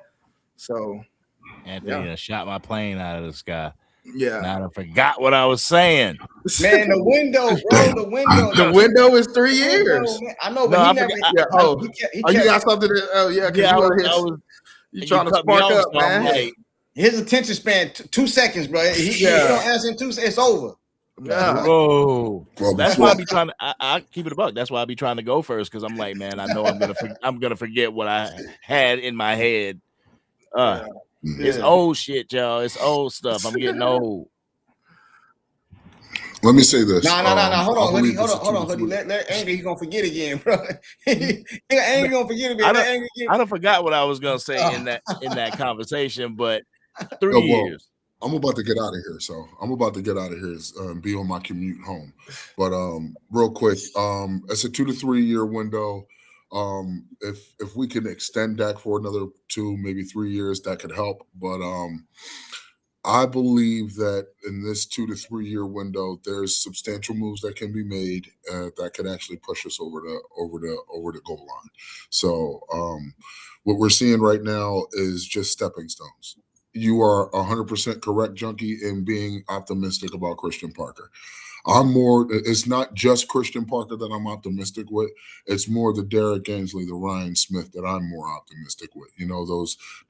So, Anthony shot my plane out of the sky. Yeah, now I forgot what I was saying. Man, the window, bro. The window. The window is 3 years. I know, but you got something? You trying to spark up, man? Like, his attention span 2 seconds, bro. He don't answer in 2 seconds. It's over. Yeah. Bro, that's why I be trying to. I keep it a buck. That's why I be trying to go first, because I'm like, man, I know I'm gonna forget what I had in my head. It's old shit, y'all. It's old stuff. I'm getting old. Let me say this. No. Hold on, hoodie. Let Angry. He gonna forget again, bro. Angry gonna forget again. I don't forgot what I was gonna say in that conversation, but 3 years. I'm about to get out of here, so I'm about to get out of here and be on my commute home. But real quick, it's a 2 to 3 year window. If we can extend that for another 2, maybe 3 years, that could help. But I believe that in this 2 to 3 year window, there's substantial moves that can be made that could actually push us over the goal line. So what we're seeing right now is just stepping stones. You are 100% correct, Junkie, in being optimistic about Christian Parker. It's not just Christian Parker that I'm optimistic with. It's more the Derek Ainsley, the Ryan Smith that I'm more optimistic with.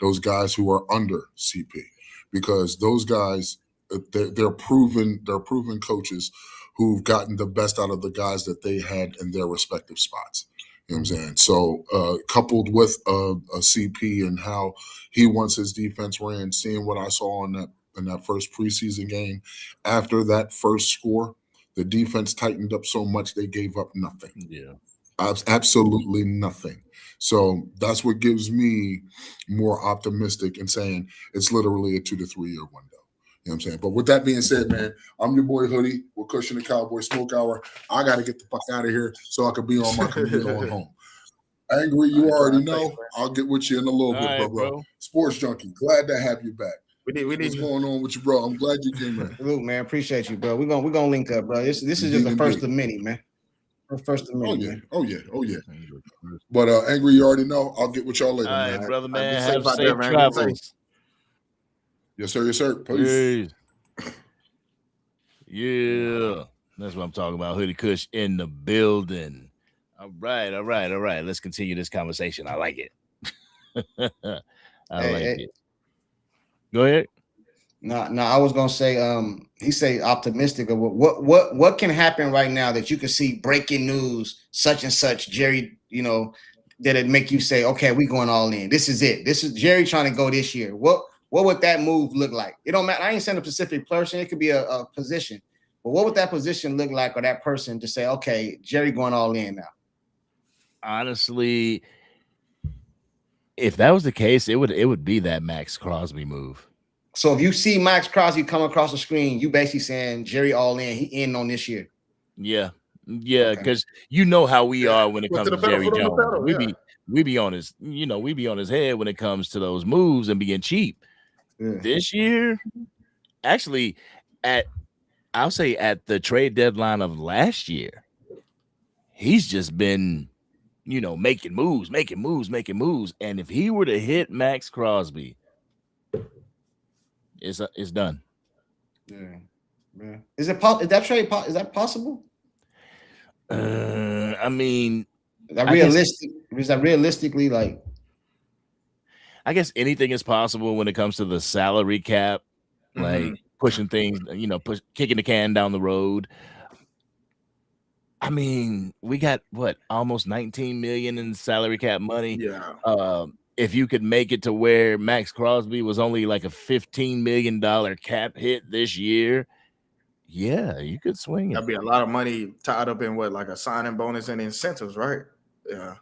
Those guys who are under CP, because those guys, they're proven coaches who've gotten the best out of the guys that they had in their respective spots. You know what I'm saying? So coupled with a CP and how he wants his defense ran, seeing what I saw in that first preseason game, after that first score, the defense tightened up so much they gave up nothing. Yeah, absolutely nothing. So that's what gives me more optimistic in saying it's literally a 2 to 3 year window. You know what I'm saying? But with that being said, man, I'm your boy Hoodie. We're Cushion the Cowboy Smoke Hour. I got to get the fuck out of here so I can be on my commute going home. Angry, you already know. I'll get with you in a little bit, right, bro. Sports Junkie, glad to have you back. What's going on with you, bro? I'm glad you came in. Luke, man, appreciate you, bro. We're gonna link up, bro. This is just the first of many, man. The first of many. Oh yeah. But Angry, you already know. I'll get with y'all later, all man. right, brother, man. Have safe travels. Yes, sir. Peace. Yeah, that's what I'm talking about. Hoodie Kush in the building. All right. Let's continue this conversation. I like it. I like it. Go ahead. No, I was gonna say, he say optimistic of what can happen right now that you can see breaking news, such and such, Jerry, that'd make you say, okay, we going all in. This is it. This is Jerry trying to go this year. What would that move look like? It don't matter. I ain't saying a specific person. It could be a position. But what would that position look like, or that person to say, okay, Jerry going all in now? Honestly, if that was the case, it would be that Max Crosby move. So if you see Max Crosby come across the screen, you basically saying Jerry all in. He in on this year. Yeah, because you know how we are when it comes to Jerry Jones. We be on his, we be on his head when it comes to those moves and being cheap. Yeah. This year, actually, I'll say at the trade deadline of last year, he's just been, making moves. And if he were to hit Max Crosby, it's done. Yeah. Is that trade? Is that possible? I mean, is that realistic? Is that realistically like? I guess anything is possible when it comes to the salary cap, like pushing things, kicking the can down the road. I mean, we got almost 19 million in salary cap money. Yeah. if you could make it to where Max Crosby was only like a $15 million cap hit this year, yeah, you could swing it. That'd be a lot of money tied up in what, like a signing bonus and incentives, right? Yeah.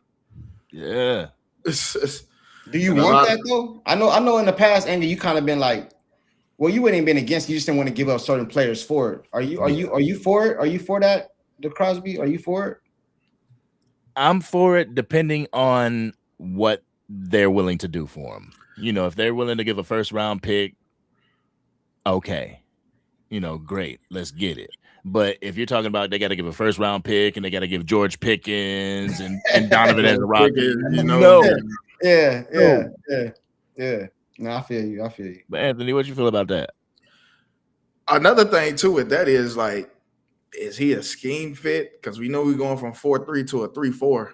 Yeah. Do you want that though? I know in the past, Andy, you kind of been like, well, you wouldn't have been against. You just didn't want to give up certain players for it. Are you for it? Are you for that, the Crosby? Are you for it? I'm for it, depending on what they're willing to do for him. You know, if they're willing to give a first round pick, okay, you know, great, let's get it. But if you're talking about they got to give a first round pick and they got to give George Pickens and Donovan as a rock, you know, no. Yeah. No, I feel you. But Anthony, what you feel about that? Another thing too with that is like, is he a scheme fit? Because we know we're going from 4-3 to a 3-4.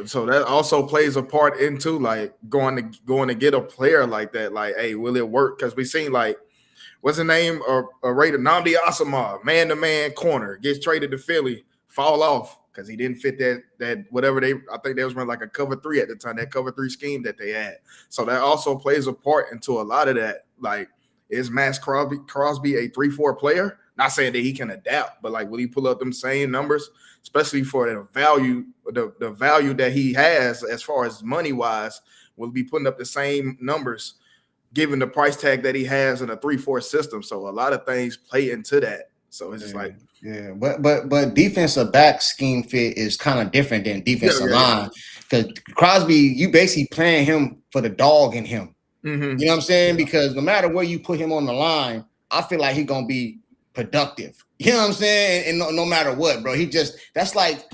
So that also plays a part into like going to get a player like that. Like, hey, will it work? Because we seen like, what's the name? Raider Nnamdi Asomugha, man-to-man corner, gets traded to Philly, fall off because he didn't fit that whatever I think they was running like a cover 3 at the time, that cover 3 scheme that they had. So that also plays a part into a lot of that. Like, is Max Crosby a 3-4 player? Not saying that he can adapt, but like, will he pull up them same numbers, especially for the value that he has as far as money wise? Will he be putting up the same numbers given the price tag that he has in a 3-4 system? So a lot of things play into that. So it's just like, but defensive back scheme fit is kind of different than defensive line, because Crosby, you basically playing him for the dog in him. Mm-hmm. You know what I'm saying? Because no matter where you put him on the line, I feel like he's gonna be productive. You know what I'm saying? And no matter what, bro, that's like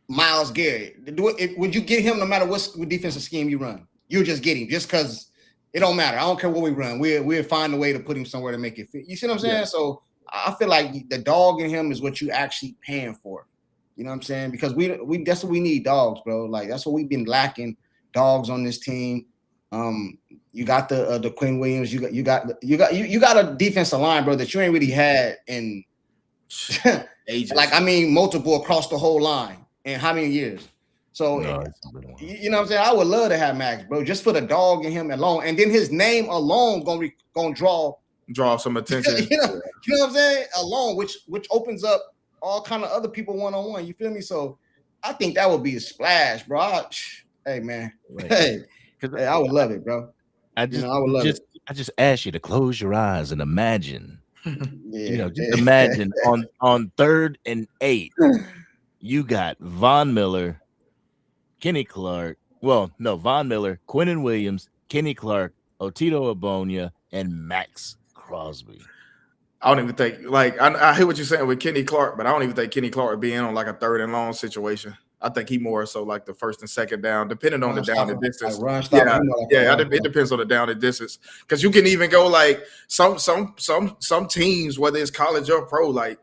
Myles Garrett. Would you get him no matter what defensive scheme you run? You'll just get him just because it don't matter. I don't care what we run. We'll find a way to put him somewhere to make it fit. You see what I'm saying? Yeah. So I feel like the dog in him is what you actually paying for. You know what I'm saying? Because we that's what we need, dogs, bro. Like that's what we've been lacking, dogs on this team. You got the Quinn Williams. You got a defensive line, bro, that you ain't really had in ages. Like, I mean, multiple across the whole line in how many years? So you know what I'm saying? I would love to have Max, bro, just for the dog in him alone, and then his name alone gonna draw some attention. you know what I'm saying? Alone, which opens up all kind of other people one-on-one. You feel me? So I think that would be a splash, bro. Hey man, hey, I would love it, bro. I just ask you to close your eyes and imagine. Imagine on 3rd and 8, you got Von Miller, Kenny Clark. Well, no, Von Miller, Quinnen Williams, Kenny Clark, Otito Abonia, and Max Crosby. I don't even think, like, I hear what you're saying with Kenny Clark, but I don't even think Kenny Clark would be in on like a 3rd and long situation. I think he more so like the 1st and 2nd down, depending on the down and distance. It depends on the down and distance. Because you can even go like some teams, whether it's college or pro, like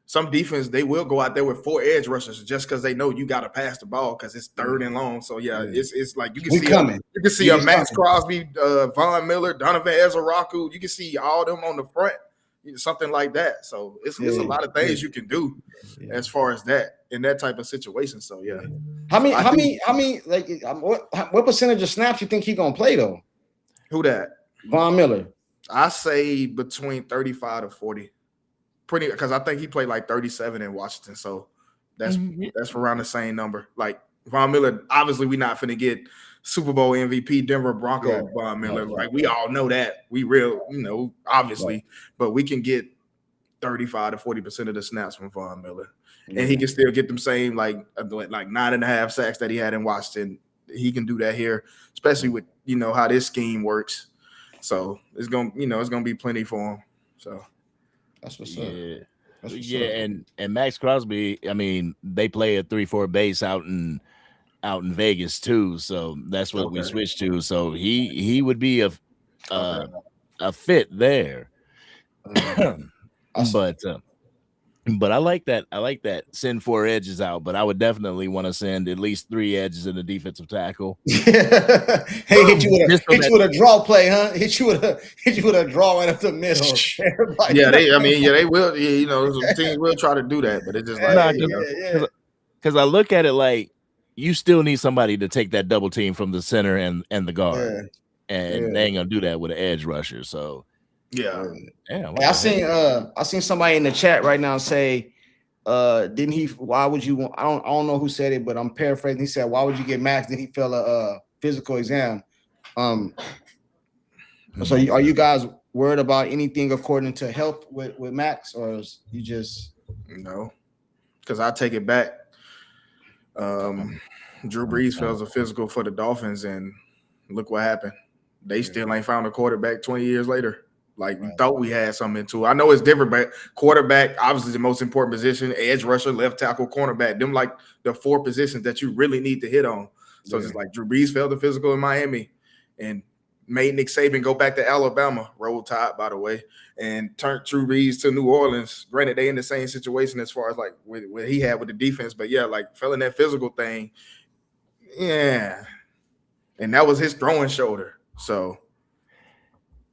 some defense, they will go out there with 4 edge rushers just because they know you got to pass the ball because it's 3rd and long. So it's like you can see a Max Crosby, Von Miller, Donovan Ezra-Raku. You can see all them on the front. Something like that. So it's a lot of things you can do as far as that in that type of situation. So how many like what percentage of snaps you think he gonna play though? Who that? Von Miller. I say between 35 to 40. Pretty, because I think he played like 37 in Washington. So that's around the same number. Like Von Miller, obviously we're not finna get Super Bowl MVP Denver Bronco Von Miller. Like we all know that. We obviously, but we can get 35 to 40% of the snaps from Von Miller. And he can still get them same like 9.5 sacks that he had in Washington. He can do that here, especially with how this scheme works. So it's gonna be plenty for him. So that's what's up. And Max Crosby, I mean, they play a 3-4 base out in Vegas too, so that's what we switched to. So he would be a fit there. But I like that. I like that. Send 4 edges out, but I would definitely want to send at least 3 edges in the defensive tackle. Hey, hit you with a draw play, huh? Hit you with a draw right up the middle. They will. Some teams will try to do that, but it's just like because I look at it like you still need somebody to take that double team from the center and the guard, and they ain't gonna do that with an edge rusher. So yeah. I seen somebody in the chat right now say, didn't he? Why would you want? I don't know who said it, but I'm paraphrasing. He said, "Why would you get Max? Did he fail a physical exam?" So are you guys worried about anything according to health with Max, or is you just no? Because I take it back. Drew Brees fails a physical for the Dolphins, and look what happened. They still ain't found a quarterback 20 years later. Like we thought we had something to. I know it's different, but quarterback, obviously the most important position, edge rusher, left tackle, cornerback, them like the 4 positions that you really need to hit on. So it's like Drew Brees failed the physical in Miami and made Nick Saban go back to Alabama, roll tide, by the way, and turned Drew Brees to New Orleans. Granted, they in the same situation as far as like what he had with the defense, but yeah, like fell in that physical thing. Yeah. And that was his throwing shoulder. So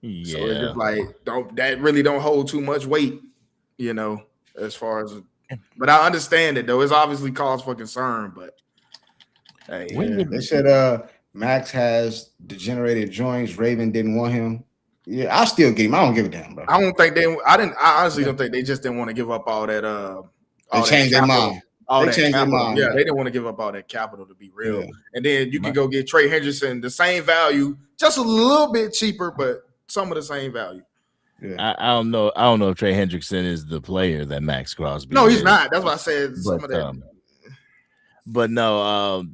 it's just like don't hold too much weight, as far as. But I understand it though. It's obviously cause for concern. But hey, they said Max has degenerated joints. Raven didn't want him. Yeah, I still get him. I don't give a damn, bro. I honestly don't think they just didn't want to give up all that. They changed their mind. Yeah, they didn't want to give up all that capital, to be real. Yeah. And then you can go get Trey Hendrickson, the same value, just a little bit cheaper, but some of the same value. Yeah. I don't know. I don't know if Trey Hendrickson is the player that Max Crosby. No, he's not. That's why I said some of that. But no,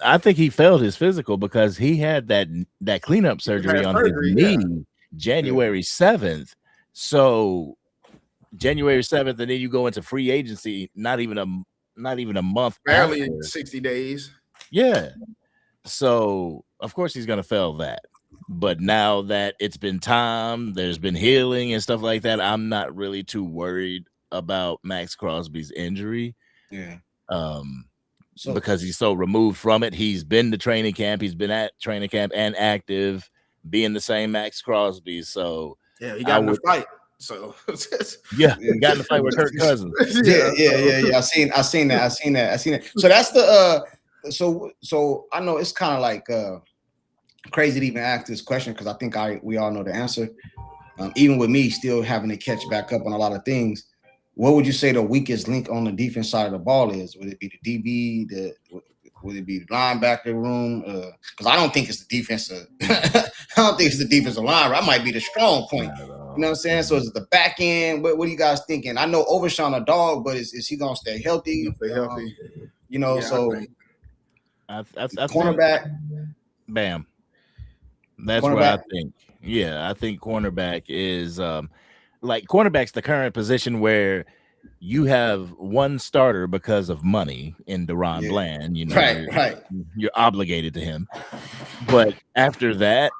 I think he failed his physical because he had that cleanup surgery on his knee January 7th. So January 7th, and then you go into free agency, not even a month, barely after. 60 days. Yeah. So of course he's gonna fail that. But now that it's been time, there's been healing and stuff like that, I'm not really too worried about Max Crosby's injury. Yeah. Because he's so removed from it. He's been to training camp. He's been at training camp and active, being the same Max Crosby. So yeah, he got in the fight. So he got in the fight with Kirk Cousins. Yeah. I seen that. So that's the so I know it's kind of like crazy to even ask this question because I think we all know the answer. Even with me still having to catch back up on a lot of things. What would you say the weakest link on the defense side of the ball is? Would it be the DB? Would it be the linebacker room? Because I don't think it's the defensive. I don't think it's the defensive line. That might be the strong point. You know what I'm saying? So is it the back end? What are you guys thinking? I know Overshawn a dog, but is he gonna stay healthy? Stay healthy. I cornerback. Bam. That's where I think. Yeah, I think cornerback is cornerback's the current position where you have one starter because of money in Deron Bland. Right. You're obligated to him. But after that,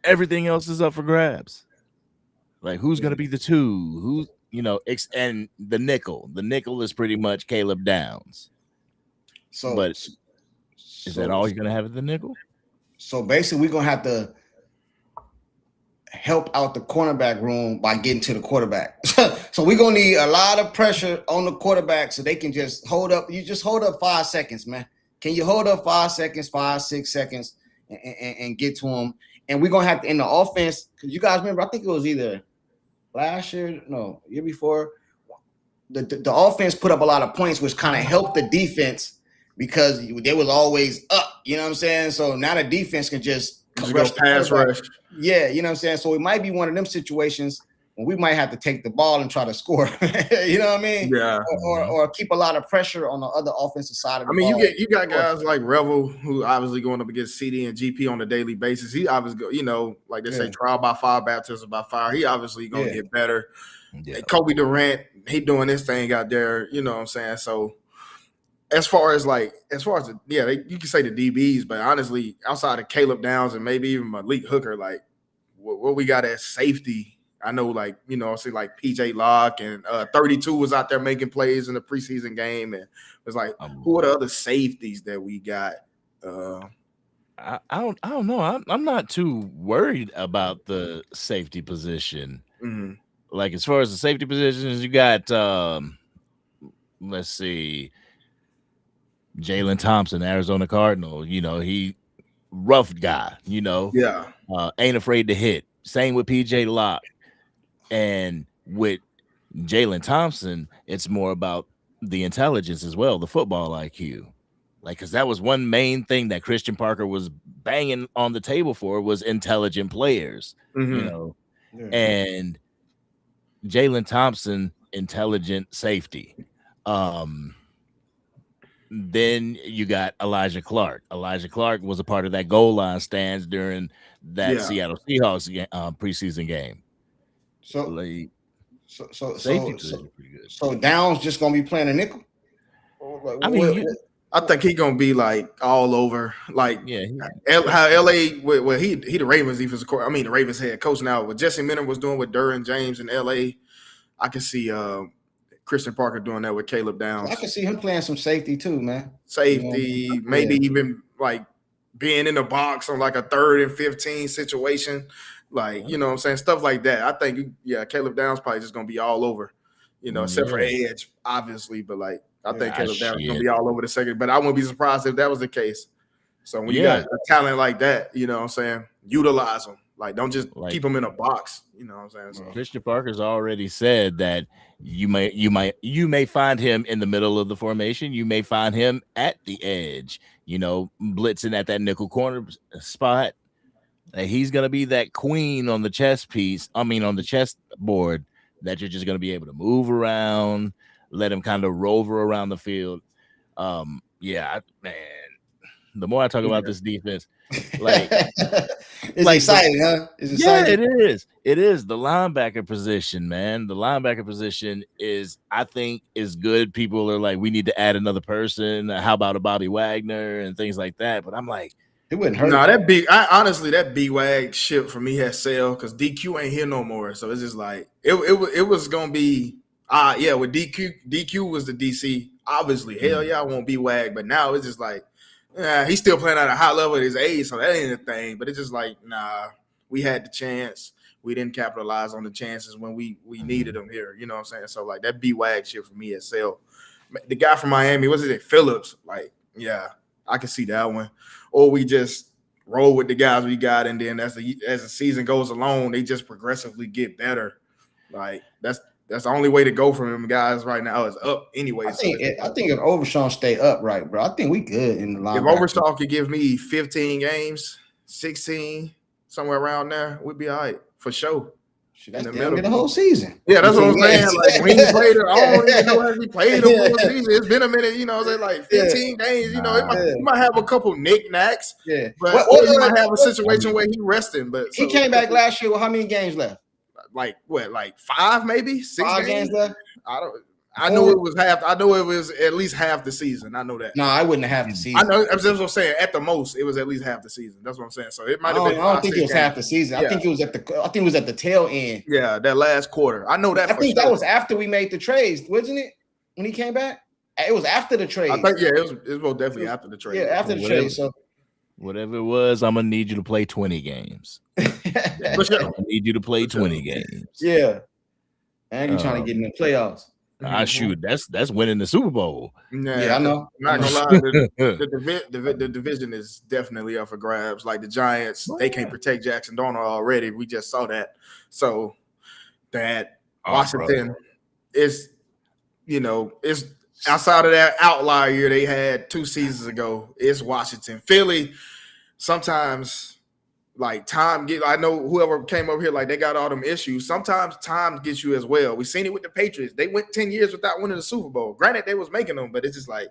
everything else is up for grabs. Like who's going to be the 2? And the nickel. The nickel is pretty much Caleb Downs. But is that all you're going to have at the nickel? So basically, we're going to have to help out the cornerback room by getting to the quarterback. So we're going to need a lot of pressure on the quarterback so they can just hold up. You just hold up 5 seconds, man. Can you hold up 5 seconds, 6 seconds, and get to them? And we're going to have to, in the offense, because you guys remember, I think it was either year before, the offense put up a lot of points, which kind of helped the defense because they was always up. You know what I'm saying? So now the defense can just go pass rush. Yeah, you know what I'm saying? So it might be one of them situations when we might have to take the ball and try to score. You know what I mean? Yeah. Or keep a lot of pressure on the other offensive side of the ball. You got guys like Revel who obviously going up against CD and GP on a daily basis. He obviously, like they say, trial by fire, baptism by fire. He obviously going to get better. Yeah. Kobe Durant, he doing this thing out there. You know what I'm saying? So As far as you can say the DBs, but honestly, outside of Caleb Downs and maybe even Malik Hooker, like what we got as safety, I know, I see like PJ Locke and 32 was out there making plays in the preseason game, and it was like, who are the other safeties that we got? I don't know. I'm not too worried about the safety position. Mm-hmm. Like as far as the safety positions, you got let's see. Jalen Thompson, Arizona Cardinal, he rough guy, Yeah. ain't afraid to hit. Same with PJ Locke. And with Jalen Thompson, it's more about the intelligence as well, the football IQ. Like, because that was one main thing that Christian Parker was banging on the table for was intelligent players, Mm-hmm. and Jalen Thompson, intelligent safety. Then you got Elijah Clark. Elijah Clark was a part of that goal line stands during that Seattle Seahawks preseason game. So, like, so Downs just gonna be playing a nickel. I mean, I think he's gonna be like all over. Like, how LA, well, he the Ravens defensive coordinator. I mean, the Ravens head coach now. What Jesse Minter was doing with Derwin James in LA, I can see Christian Parker doing that with Caleb Downs. I can see him playing some safety too, man. Safety, maybe even like being in the box on like a 3rd and 15 situation. Like, you know what I'm saying? Stuff like that. I think, Caleb Downs probably just going to be all over, except for edge, obviously. But, like, I think Caleb Downs is going to be all over the second. But I wouldn't be surprised if that was the case. So, when you got a talent like that, you know what I'm saying, utilize them. Like, don't just keep them in a box. You know what I'm saying? So. Christian Parker's already said that you may find him in the middle of the formation. You may find him at the edge, blitzing at that nickel corner spot. He's going to be that queen on the on the chessboard that you're just going to be able to move around, let him kind of rover around the field. Man, the more I talk about this defense, like, it's exciting, huh? It's exciting. Yeah, it is. It is the linebacker position, man. The linebacker position I think is good. People are like, we need to add another person. How about a Bobby Wagner and things like that? But I'm like, it wouldn't hurt. No, honestly, that B-Wag ship for me has sailed because DQ ain't here no more. So it's just like it was gonna be with DQ was the DC. Obviously, hell yeah, I won't be Wag, but now it's just like he's still playing at a high level at his age, so that ain't a thing. But it's just like, nah, we had the chance. We didn't capitalize on the chances when we needed them here. You know what I'm saying? So like that B-Wag shit for me has sailed. The guy from Miami, what's it, Phillips? Like, yeah, I can see that one. Or we just roll with the guys we got, and then as the season goes along, they just progressively get better. Like that's the only way to go from them guys right now is up anyway. I think if Overshawn stay upright, bro, I think we good in the line. If Overshawn could give me 15 games, 16, somewhere around there, we'd be all right for sure. That's the whole season. Yeah, that's what I'm saying. Like when he played it, I don't even know if he played the full season. It's been a minute, like 15 games. You might have a couple knick-knacks. Yeah, but or you might have a situation where he resting. But he came back last year with how many games left? Like what? Like 5, maybe 6 5 games left. I know it was half. I know it was at least half the season. I know that. No, I wouldn't have the season. I know. That's what I'm saying. At the most, it was at least half the season. That's what I'm saying. So it might have been. I don't think it was half the season. I think it was at the tail end. Yeah, that last quarter. I know that. I think that was after we made the trades, wasn't it? When he came back, it was after the trade. I think it was definitely after the trade. Yeah, after the trade. So whatever it was, I'm gonna need you to play 20 games. I'm gonna need you to play 20 games. Yeah, and you trying to get in the playoffs. Shoot, that's winning the Super Bowl. Yeah, I know. I'm not gonna lie, the division is definitely up for grabs. Like the Giants, they can't protect Jackson Darnold already. We just saw that. So that Washington is, it's outside of that outlier year they had 2 seasons ago. It's Washington. Philly, sometimes. Like time I know whoever came over here, like they got all them issues. Sometimes time gets you as well. We seen it with the Patriots. They went 10 years without winning the Super Bowl. Granted, they was making them, but it's just like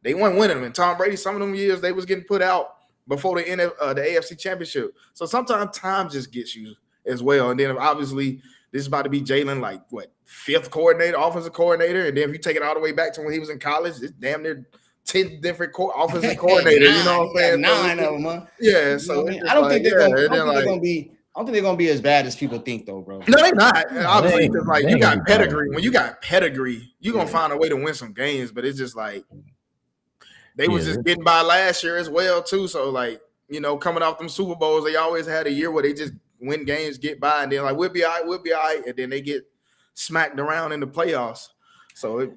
they weren't winning them. And Tom Brady, some of them years they was getting put out before the AFC Championship. So sometimes time just gets you as well. And then obviously this is about to be Jalen, like what, 5th coordinator, offensive coordinator. And then if you take it all the way back to when he was in college, it's damn near 10 different offensive coordinators. You know what I'm saying? 9 of them, huh? Yeah. So I don't think they're gonna be as bad as people think, though, bro. No, they're not. Obviously, because like you got pedigree. When you got pedigree, you're gonna find a way to win some games. But it's just like they was just getting by last year as well, too. So like, coming off them Super Bowls, they always had a year where they just win games, get by, and then like we'll be all right, and then they get smacked around in the playoffs. So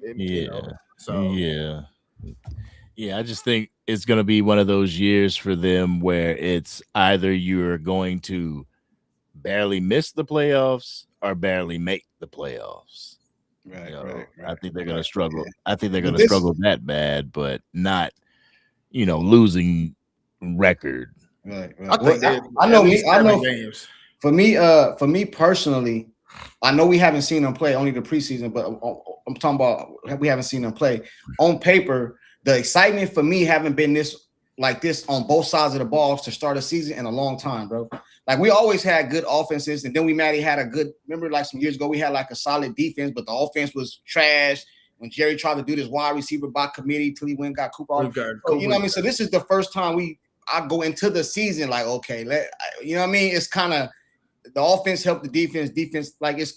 Yeah, I just think it's going to be one of those years for them where it's either you're going to barely miss the playoffs or barely make the playoffs. Right, right, I right, think they're going to right. struggle. Yeah. I think they're going But to struggle that bad, but not, losing record. right, I right. Well, think they I at know me. least I 7 know games. for me personally, I know we haven't seen them play only the preseason, but I'm talking about we haven't seen them play on paper. The excitement for me haven't been this on both sides of the ball to start a season in a long time, bro. Like we always had good offenses, and then we had a good. Remember, like some years ago, we had like a solid defense, but the offense was trash. When Jerry tried to do this wide receiver by committee till he went and got Cooper. So, you know what I mean? So this is the first time I go into the season like, okay, you know what I mean? It's kind of the offense helped the defense. Defense, like it's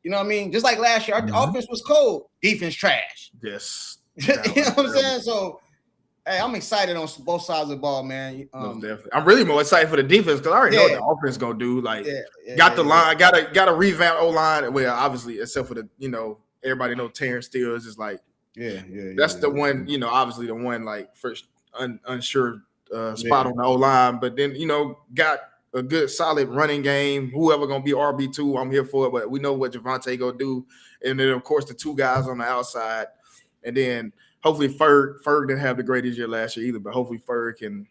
you know what I mean? Just like last year, our offense was cold, defense trash. Yes. You know what I'm saying? So hey, I'm excited on both sides of the ball, man. Definitely. I'm really more excited for the defense because I already know what the offense gonna do. Like, line, got to revamp O line. Well, obviously, except for the everybody know Terrence Steele is just like that's the one. Obviously the one like first unsure spot on the O line, but then got a good solid running game. Whoever gonna be RB2, I'm here for it. But we know what Javonte gonna do, and then of course the two guys on the outside, and then. Hopefully, Ferg didn't have the greatest year last year either, but hopefully Ferg can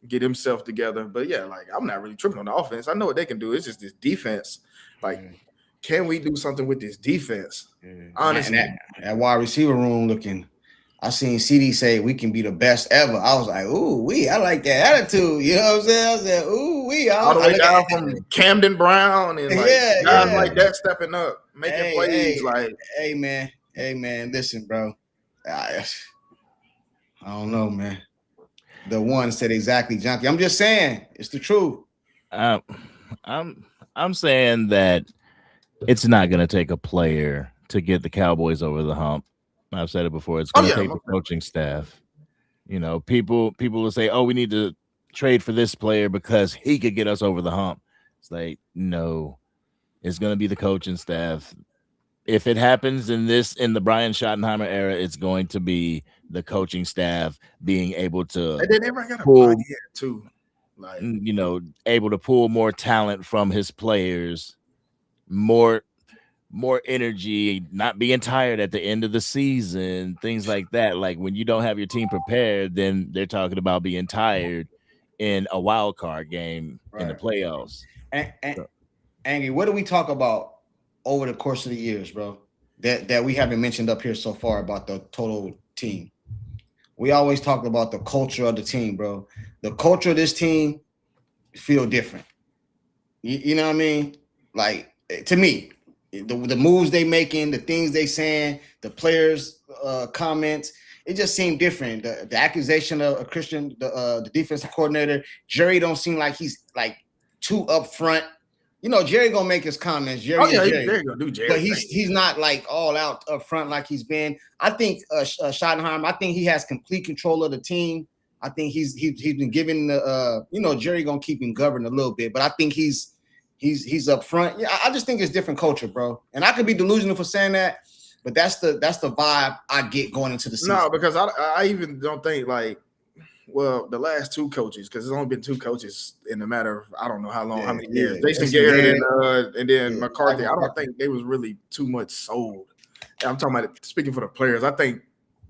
get himself together. But yeah, like I'm not really tripping on the offense. I know what they can do. It's just this defense. Like, can we do something with this defense? Honestly, and that wide receiver room looking. I seen CD say we can be the best ever. I was like, ooh, I like that attitude. You know what I'm saying? I said, ooh, all the way down from Camden Brown and guys like that stepping up, making plays. Hey man, listen, bro. I don't know, man. The one said exactly, Junkie. I'm just saying, it's the truth. I'm saying that it's not going to take a player to get the Cowboys over the hump. I've said it before. It's going to take the coaching staff. People will say, "Oh, we need to trade for this player because he could get us over the hump." It's like, no, it's going to be the coaching staff. If it happens in the Brian Schottenheimer era, it's going to be the coaching staff being able to and then everybody got a body here too, like able to pull more talent from his players, more energy, not being tired at the end of the season, things like that. Like when you don't have your team prepared, then they're talking about being tired in a wild card game in the playoffs. And Angry, what do we talk about over the course of the years, bro, that we haven't mentioned up here so far about the total team? We always talk about the culture of the team, bro. The culture of this team feel different. You know what I mean? Like, to me, the moves they making, the things they saying, the players' comments, it just seemed different. The accusation of Christian, the defensive coordinator, Jerry don't seem like he's like too upfront. Jerry gonna make his comments. Jerry gonna do Jerry, but he's not like all out up front like he's been. I think Schottenheimer. I think he has complete control of the team. I think he's been given the Jerry gonna keep him governed a little bit, but I think he's up front. Yeah, I just think it's different culture, bro. And I could be delusional for saying that, but that's the vibe I get going into the season. No, because I even don't think the last two coaches, because there's only been two coaches in a matter of I don't know how long, how many years. Jason Garrett and then McCarthy. I don't think they was really too much sold. And I'm talking about speaking for the players. I think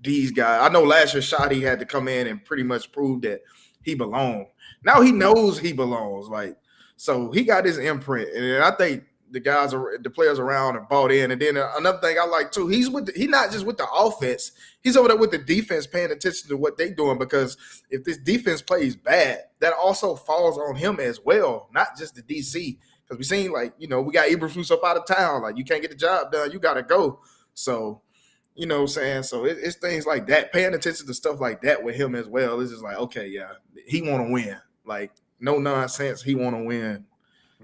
these guys. I know last year Shotty had to come in and pretty much prove that he belonged. Now he knows he belongs. So he got his imprint, and I think the players around are bought in. And then another thing I like too, he's not just with the offense, he's over there with the defense, paying attention to what they're doing. Because if this defense plays bad, that also falls on him as well, not just the DC. Because we seen we got Eberflus up out of town. Like you can't get the job done, you gotta go. So you know what I'm saying. So it's things like that, paying attention to stuff like that with him as well. It's just like, okay, yeah, he want to win. Like no nonsense, he want to win.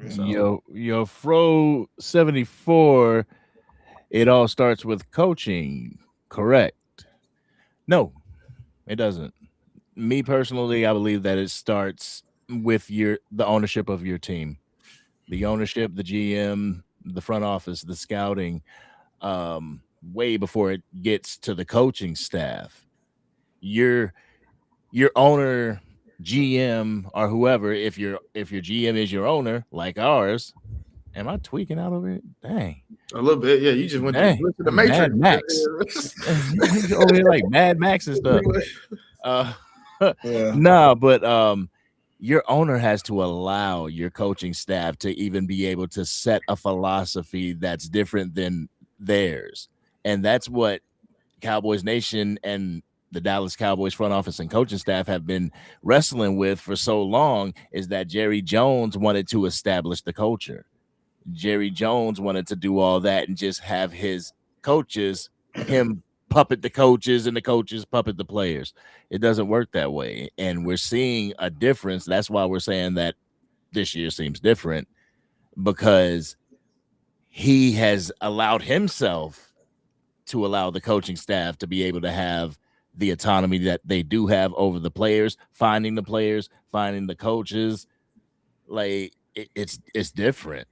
So. Yo, Fro 74. It all starts with coaching, correct? No, it doesn't. Me personally, I believe that it starts with the ownership of your team, the ownership, the GM, the front office, the scouting, way before it gets to the coaching staff. your owner, GM, or whoever, if your GM is your owner, like ours. Am I tweaking out over it? Dang. A little bit, yeah. You just went Dang. to the Mad Matrix. Max. Over here like Mad Max and stuff. Nah, but your owner has to allow your coaching staff to even be able to set a philosophy that's different than theirs. And that's what Cowboys Nation and the Dallas Cowboys front office and coaching staff have been wrestling with for so long, is that Jerry Jones wanted to establish the culture. Jerry Jones wanted to do all that and just have his coaches, him puppet the coaches and the coaches puppet the players. It doesn't work that way. And we're seeing a difference. That's why we're saying that this year seems different, because he has allowed himself to allow the coaching staff to be able to have the autonomy that they do have over the players, finding the coaches. Like it's different.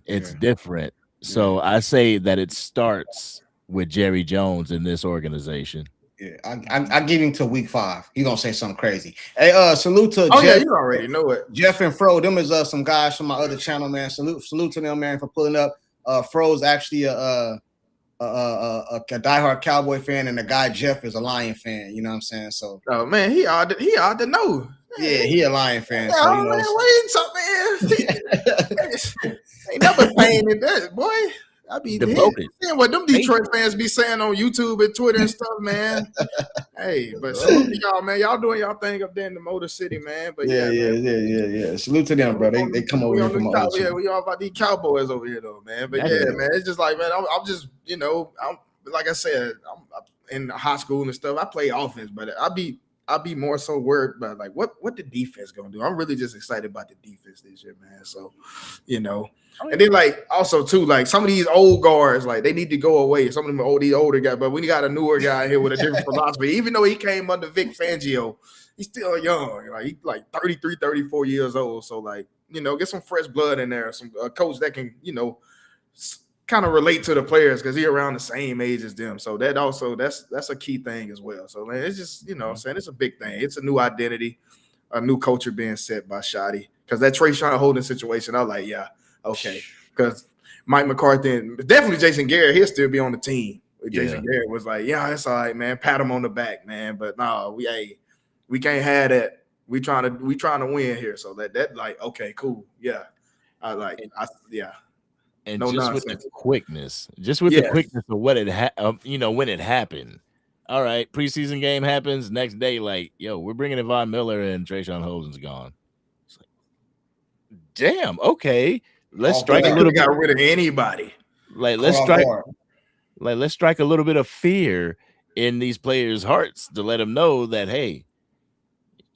It's different. So I say that it starts with Jerry Jones in this organization. Yeah, I give him to week 5. He's gonna say something crazy. Hey, salute to Jeff. Yeah, you already know it. Jeff and Fro. Them is some guys from my other channel, man. Salute to them, man, for pulling up. Fro's actually a diehard Cowboy fan, and the guy Jeff is a Lion fan. You know what I'm saying? So, oh man, he ought to know. Yeah, he a Lion fan. Yeah, so you know, man, ain't never paying in that, boy. I be devoted. What them Detroit fans be saying on YouTube and Twitter and stuff, man. Hey, but salute to y'all, man. Y'all doing y'all thing up there in the Motor City, man. But yeah. Salute to them, bro. They come over here from all. Yeah, we all about these Cowboys over here, though, man. But man, it's just like, man, I'm just, I'm like I said, I'm in high school and stuff. I play offense, but I'll be more so worried about like what the defense gonna do. I'm really just excited about the defense this year, man. So, and then like also too, like some of these old guards, like they need to go away. Some of them are these older guys, but we got a newer guy here with a different philosophy. Even though he came under Vic Fangio, he's still young. Like he's like 33, 34 years old. So like, get some fresh blood in there, some coach that can, kind of relate to the players because he's around the same age as them. So that also that's a key thing as well. So man, it's just I'm saying it's a big thing. It's a new identity, a new culture being set by Shotty. Because that Trayshawn Holden situation, I was like, yeah, okay. Because Mike McCarthy and definitely Jason Garrett, he'll still be on the team. Jason Garrett was like, yeah, that's all right, man. Pat him on the back, man. But no, we can't have that. We trying to win here. So that like, okay, cool, yeah. And no just nonsense. With the quickness, the quickness of what when it happened. All right, preseason game happens next day. Like, yo, we're bringing in Von Miller and Trayshawn Holden's gone. It's like, damn. Okay, let's strike a little. Got rid of anybody. Like, let's strike a little bit of fear in these players' hearts to let them know that, hey,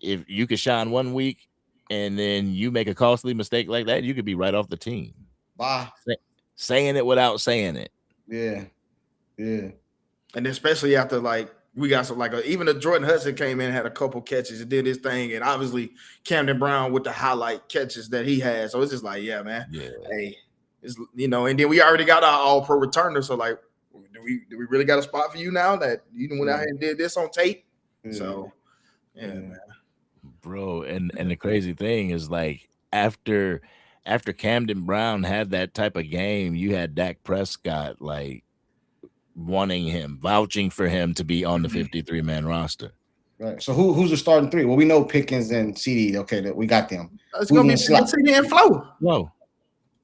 if you could shine one week and then you make a costly mistake like that, you could be right off the team. Bye. Saying it without saying it. Yeah. And especially after like we got some even the Jordan Hudson came in and had a couple catches and did his thing, and obviously Camden Brown with the highlight catches that he had. So it's just like, yeah, man. Yeah. Hey, it's and then we already got our all-pro returner. So like, do we really got a spot for you now that you went out here and did this on tape? So man. Bro, and the crazy thing is like after Camden Brown had that type of game, you had Dak Prescott like wanting him, vouching for him to be on the 53-man roster. Right. So who's the starting 3? Well, we know Pickens and CD. Okay, that we got them. It's gonna be CD and Flo. No,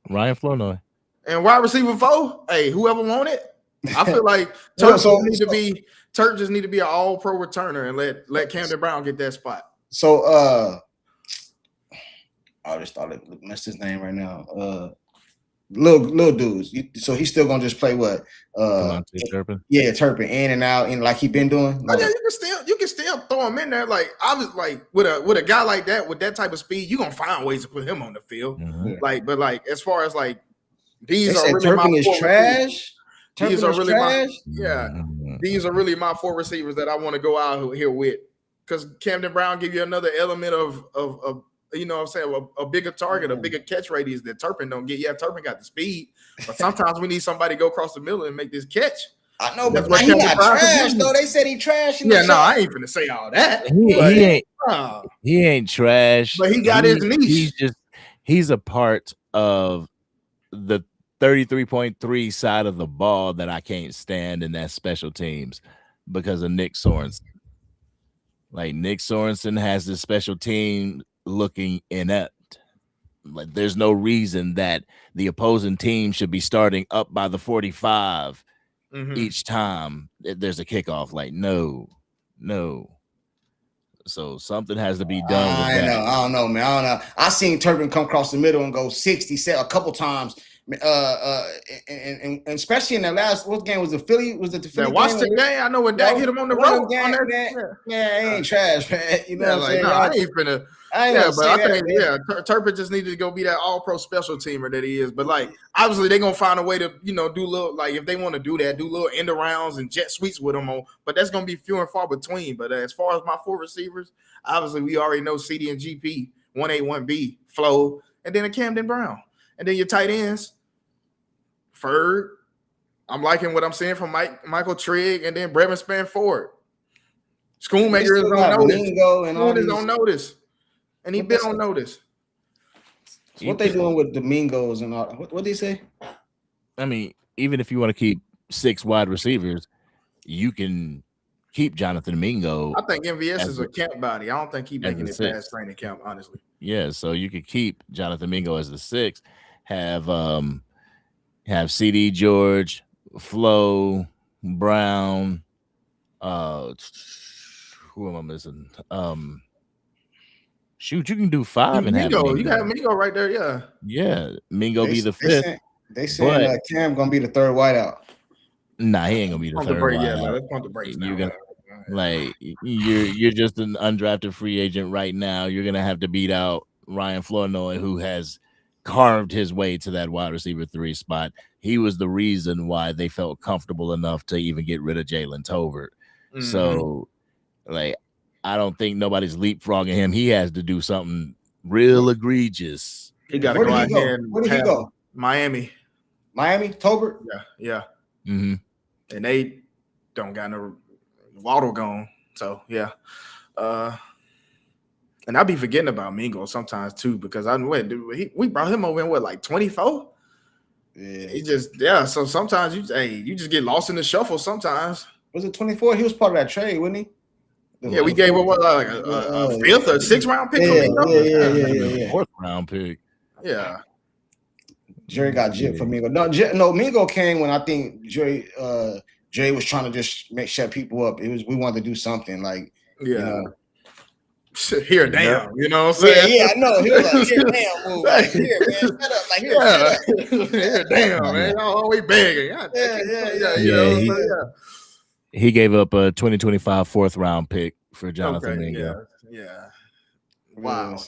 Ryan Flournoy. And wide receiver 4. Hey, whoever want it. I feel like Turk just need to be an all-pro returner and let Camden Brown get that spot. So I just thought it messed his name right now. Little dudes. So he's still gonna just play what? Turpin? Yeah, Turpin in and out, and like he been doing. Oh, yeah, you can still throw him in there. Like I was like with a guy like that with that type of speed, you gonna find ways to put him on the field. Mm-hmm. But as far as like these are really Turpin is trash. These are really these are really my 4 receivers that I want to go out here with. Because Camden Brown give you another element of what I'm saying, a bigger target, a bigger catch radius that Turpin don't get. Yeah, Turpin got the speed, but sometimes we need somebody to go across the middle and make this catch. I know, That's but what he Kevin not Brown trash can do. though. They said he trash. Yeah, no, I ain't finna say all that. He ain't trash. But he got his niche. He's a part of the 33.3 side of the ball that I can't stand, and that's special teams because of Nick Sorensen. Like Nick Sorensen has this special team looking inept. Like there's no reason that the opposing team should be starting up by the 45 each time there's a kickoff. Like no. So something has to be done with that. I don't know, man. I don't know. I seen Turpin come across the middle and go 60 a couple times. And especially in that last what game was the Philly? Was it the Philly? That Washington game? I know when Dak hit him on the road. Yeah, he ain't trash, man. You know what I'm saying? No, I ain't finna. Turpin just needed to go be that all-pro special teamer that he is. But like, obviously, they're gonna find a way to, do little like if they want to do that, do little end arounds and jet sweeps with them on. But that's gonna be few and far between. But as far as my 4 receivers, obviously we already know CD and GP, 1A, 1B, Flo, and then a Camden Brown, and then your tight ends. Ferg, I'm liking what I'm seeing from Michael Trigg, and then Brevin Spanford. Schoonmaker is on notice. On notice, and he been on notice. So what they doing with Domingos and all? What did he say? I mean, even if you want to keep 6 wide receivers, you can keep Jonathan Domingo. I think MVS is a camp body. I don't think he's making it past training camp, honestly. Yeah, so you could keep Jonathan Domingo as the 6, have CD George, Flo, Brown, who am I missing? Shoot, you can do 5 and have Mingo. You got Mingo right there, yeah. Yeah, Mingo be the 5th. They saying Cam gonna be the 3rd wideout. Nah, he ain't gonna be the 3rd wideout. Yeah, let's pump the brakes now. You're just an undrafted free agent right now. You're gonna have to beat out Ryan Flournoy, who has carved his way to that wide receiver 3 spot. He was the reason why they felt comfortable enough to even get rid of Jalen Tolbert. So, like, I don't think nobody's leapfrogging him. He has to do something real egregious. He got to go out here. Where did he go? Miami, Tolbert. Yeah. Mm-hmm. And they don't got no Waddle gone. So yeah. And I be forgetting about Mingo sometimes too, because we brought him over in like 24. Yeah, he just So sometimes you just get lost in the shuffle. Sometimes was it 24? He was part of that trade, wasn't he? Yeah, we gave him a 5th or 6th round pick. Yeah. 4th round pick. Yeah. Jerry got jip for Mingo. No, Mingo came when I think Jerry was trying to just shut people up. We wanted to do something like here, damn, you know what I'm saying? Yeah, I know. He was like, here, damn, move. Like, here, man, shut up. Like, here, shut up. Here, damn, man. Y'all always begging. He gave up a 2025 4th round pick for Jonathan Mingo. Yeah. Wow.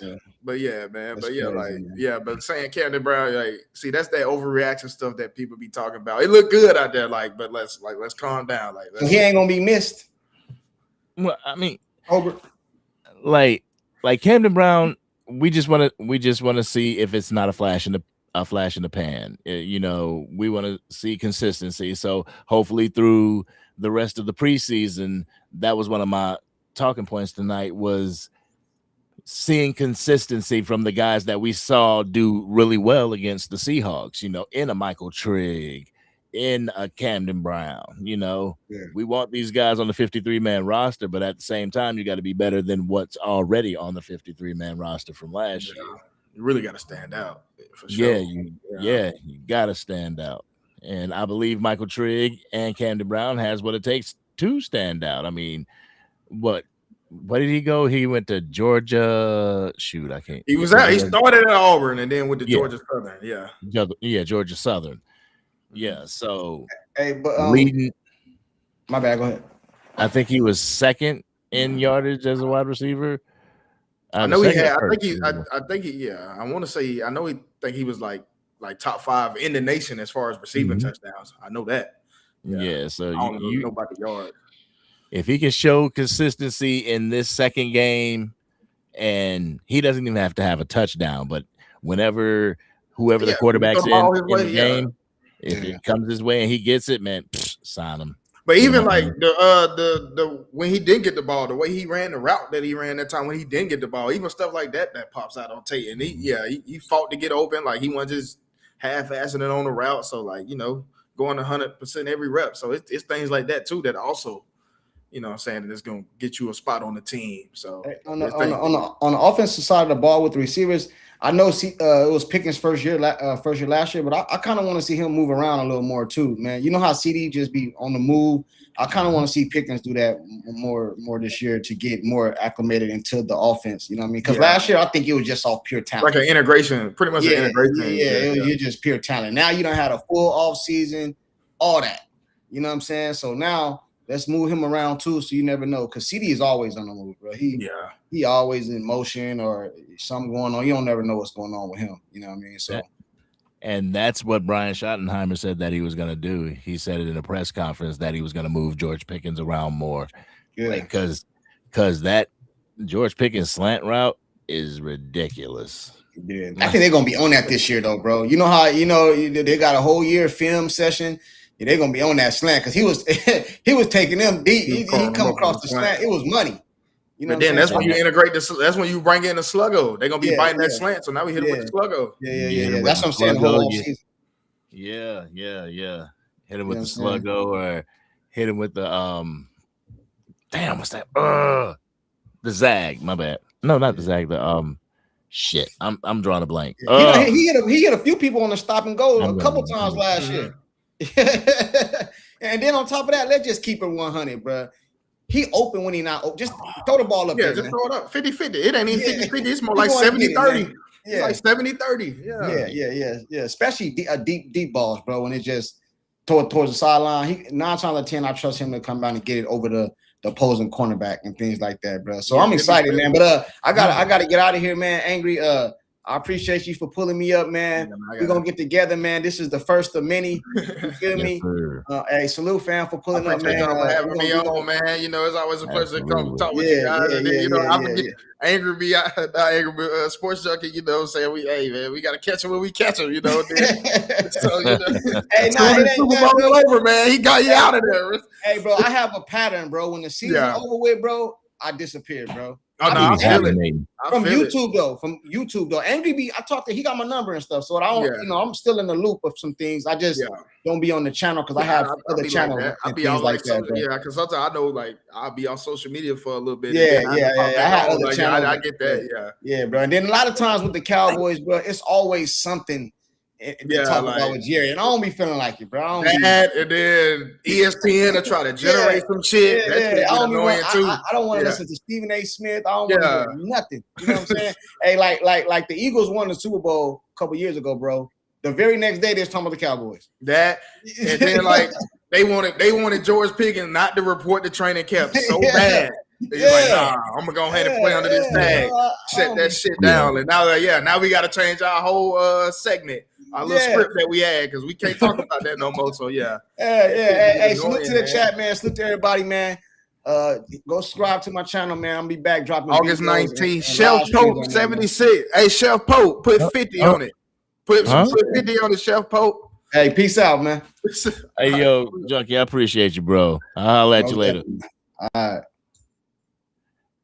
But yeah, man. That's crazy, man. But saying Camden Brown, see, that's that overreaction stuff that people be talking about. It looked good out there, but let's calm down. He ain't gonna be missed. Well, I mean, like Camden Brown, we just want to see if it's not a flash in the pan. We want to see consistency. So hopefully through the rest of the preseason, that was one of my talking points tonight, was seeing consistency from the guys that we saw do really well against the Seahawks, in a Michael Trigg, in a Camden Brown. We want these guys on the 53-man roster, but at the same time, you got to be better than what's already on the 53-man roster from last year. You really got to stand out for sure. You got to stand out. And I believe Michael Trigg and Camden Brown has what it takes to stand out. I mean, what did he go? He went to Georgia. Shoot, I can't. He started at Auburn and then went to Georgia Southern. Yeah. Georgia Southern. Yeah. So, but leading. My bad. Go ahead. I think he was 2nd in yardage as a wide receiver. I know he had. I think he. I want to say. I know he think he was like top 5 in the nation as far as receiving touchdowns. I know that. Yeah. So I don't know about the yard. If he can show consistency in this 2nd game, and he doesn't even have to have a touchdown, but whoever the quarterback's in the game, if it comes his way and he gets it, man, sign him. But even like the when he didn't get the ball, the way he ran the route that he ran that time when he didn't get the ball, even stuff like that pops out on tape. And he fought to get open, like he wasn't just half-assing it on the route. So like going 100% every rep. So it's things like that too that also what I'm saying, that it's gonna get you a spot on the team. So on the offensive side of the ball with the receivers, I know it was Pickens' first year last year, but I kind of want to see him move around a little more too, man. You know how CD just be on the move. I kind of want to see Pickens do that more this year to get more acclimated into the offense. You know what I mean? Because last year I think it was just off pure talent, like an integration, pretty much an integration. You're just pure talent. Now you don't have a full off season, all that. You know what I'm saying? So now let's move him around too, so you never know. Because CD is always on the move, bro. He always in motion or something going on. You don't never know what's going on with him. You know what I mean? So. And that's what Brian Schottenheimer said that he was going to do. He said it in a press conference that he was going to move George Pickens around more. Yeah. Because that George Pickens slant route is ridiculous. Yeah. I think they're going to be on that this year, though, bro. You know how, they got a whole year film session. Yeah, they're going to be on that slant because he was taking them deep. He come across the slant. It was money. But then that's when you integrate this. That's when you bring in the sluggo. They're gonna be biting that slant. So now we hit him with the sluggo. Yeah. That's what I'm saying. The whole season. Yeah. Hit him with the sluggo or hit him with the damn, what's that? The zag. My bad. No, not the zag. The shit. I'm drawing a blank. He hit a few people on the stop and go a couple times last year. And then on top of that, let's just keep it 100, bro. He open when he not open. Just throw the ball up there. Just throw it up. 50-50. It ain't even 50-50. It's more like 70-30. It's like 70-30. Yeah. Especially deep balls, bro. When it just towards the sideline. 9 times out of 10, I trust him to come down and get it over the opposing cornerback and things like that, bro. So I'm excited, man. But I gotta get out of here, man. Angry. I appreciate you for pulling me up, man. We're going to get together, man. This is the first of many. You feel me? Hey, salute, fam, for pulling up, man. Having me on, man. It's always a pleasure to come talk with you guys. I'm Angry Sports Junkie, saying we got to catch him when we catch him, So, hey, Super Bowl over, man. He got you out of there. Hey, bro, I have a pattern, bro. When the season over with, bro, I disappear, bro. Oh, no, I feel it. From YouTube though. Angry B, he got my number and stuff. So I don't, I'm still in the loop of some things. I just don't be on the channel because I have other channels. I'll be on like that. Because sometimes I know like I'll be on social media for a little bit. I have other channels. I get that. Yeah, bro. And then a lot of times with the Cowboys, bro, it's always something to talk about with Jerry, and I don't be feeling like it, bro. And then ESPN to try to generate some shit. I don't want to listen to Stephen A. Smith. I don't want to do nothing. You know what I'm saying? Hey, like the Eagles won the Super Bowl a couple years ago, bro. The very next day, they was talking about the Cowboys. And then like they wanted George Pickens not to report the training camp so bad. They're like, nah, I'm gonna go ahead and play under this tag, shut that shit down. And now we got to change our whole segment. Our little script that we had because we can't talk about that no more. So Hey, salute to the chat, man. Salute to everybody, man. Go subscribe to my channel, man. I'm be back dropping August 19th. Shelf Pope 76. Hey, Shelf Pope, put 50 on it. Put 50 on the Shelf Pope. Hey, peace out, man. Hey, yo, Junkie, I appreciate you, bro. I'll holler at you later. All right.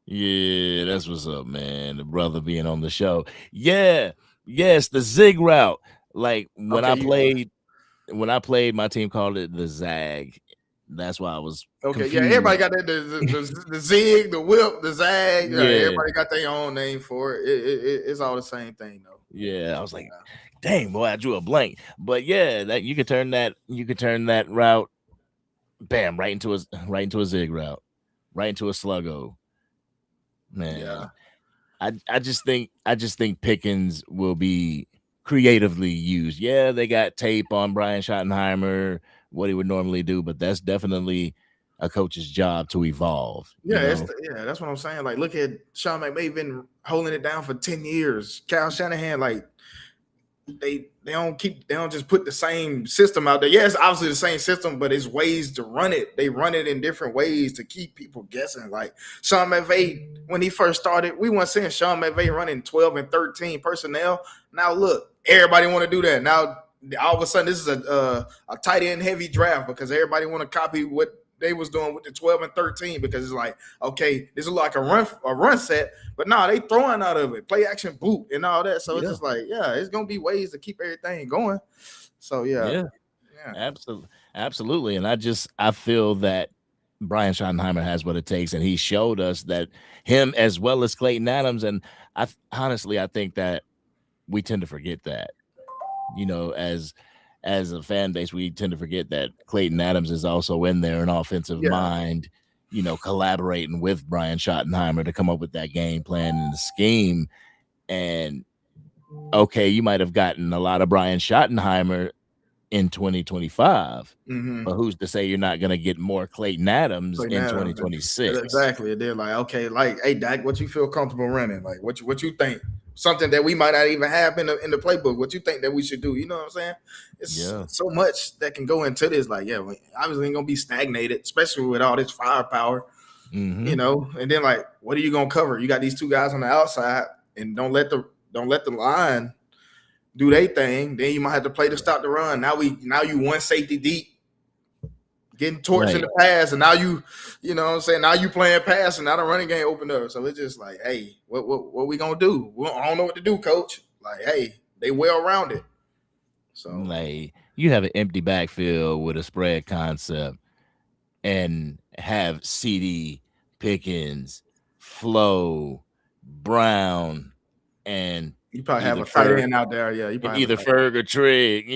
Yeah, that's what's up, man. The brother being on the show. Yeah, yes, the zig route. Like when I played, my team called it the zag. That's why I was confused. Everybody got that the zig, the whip, the zag. Everybody got their own name for it. It's all the same thing though. Yeah, I was like, dang boy, I drew a blank. But that you could turn that route, bam, right into a zig route, right into a sluggo. Man, I just think Pickens will be creatively used. Yeah, they got tape on Brian Schottenheimer, what he would normally do, but that's definitely a coach's job to evolve. That's what I'm saying. Like, look at Sean McVay been holding it down for 10 years. Kyle Shanahan, like, they don't just put the same system out there. Yeah, it's obviously the same system, but it's ways to run it. They run it in different ways to keep people guessing. Like Sean McVay, when he first started, we weren't seeing Sean McVay running 12 and 13 personnel. Now look, everybody want to do that. Now all of a sudden, this is a tight end heavy draft because everybody want to copy what they was doing with the 12 and 13 because it's like, okay, this is like a run set, but no, they throwing out of it, play action boot and all that. So it's just like, yeah, it's gonna be ways to keep everything going. So yeah. Absolutely. And I feel that Brian Schottenheimer has what it takes, and he showed us that him as well as Clayton Adams. And I think that we tend to forget that, as a fan base, we tend to forget that Clayton Adams is also in there, an offensive mind, collaborating with Brian Schottenheimer to come up with that game plan and the scheme. And okay, you might have gotten a lot of Brian Schottenheimer in 2025, but who's to say you're not going to get more Clayton Adams in 2026? Exactly. They're like, okay, like, hey, Dak, what you feel comfortable running? Like, what you think? Something that we might not even have in the playbook. What you think that we should do? You know what I'm saying? It's so much that can go into this. Like, yeah, we obviously ain't gonna be stagnated, especially with all this firepower. And then like, what are you gonna cover? You got these two guys on the outside, and don't let the line do their thing. Then you might have to play to stop the run. Now you one safety deep, getting torched in the pass, and now you know what I'm saying? Now you playing pass, and now the running game opened up. So it's just like, hey, what we gonna do? I don't know what to do, coach. Like, hey, they well rounded. So like, you have an empty backfield with a spread concept, and have CD, Pickens, Flo, Brown, and you probably have a tight end out there. Yeah, you probably either Ferg or Trigg.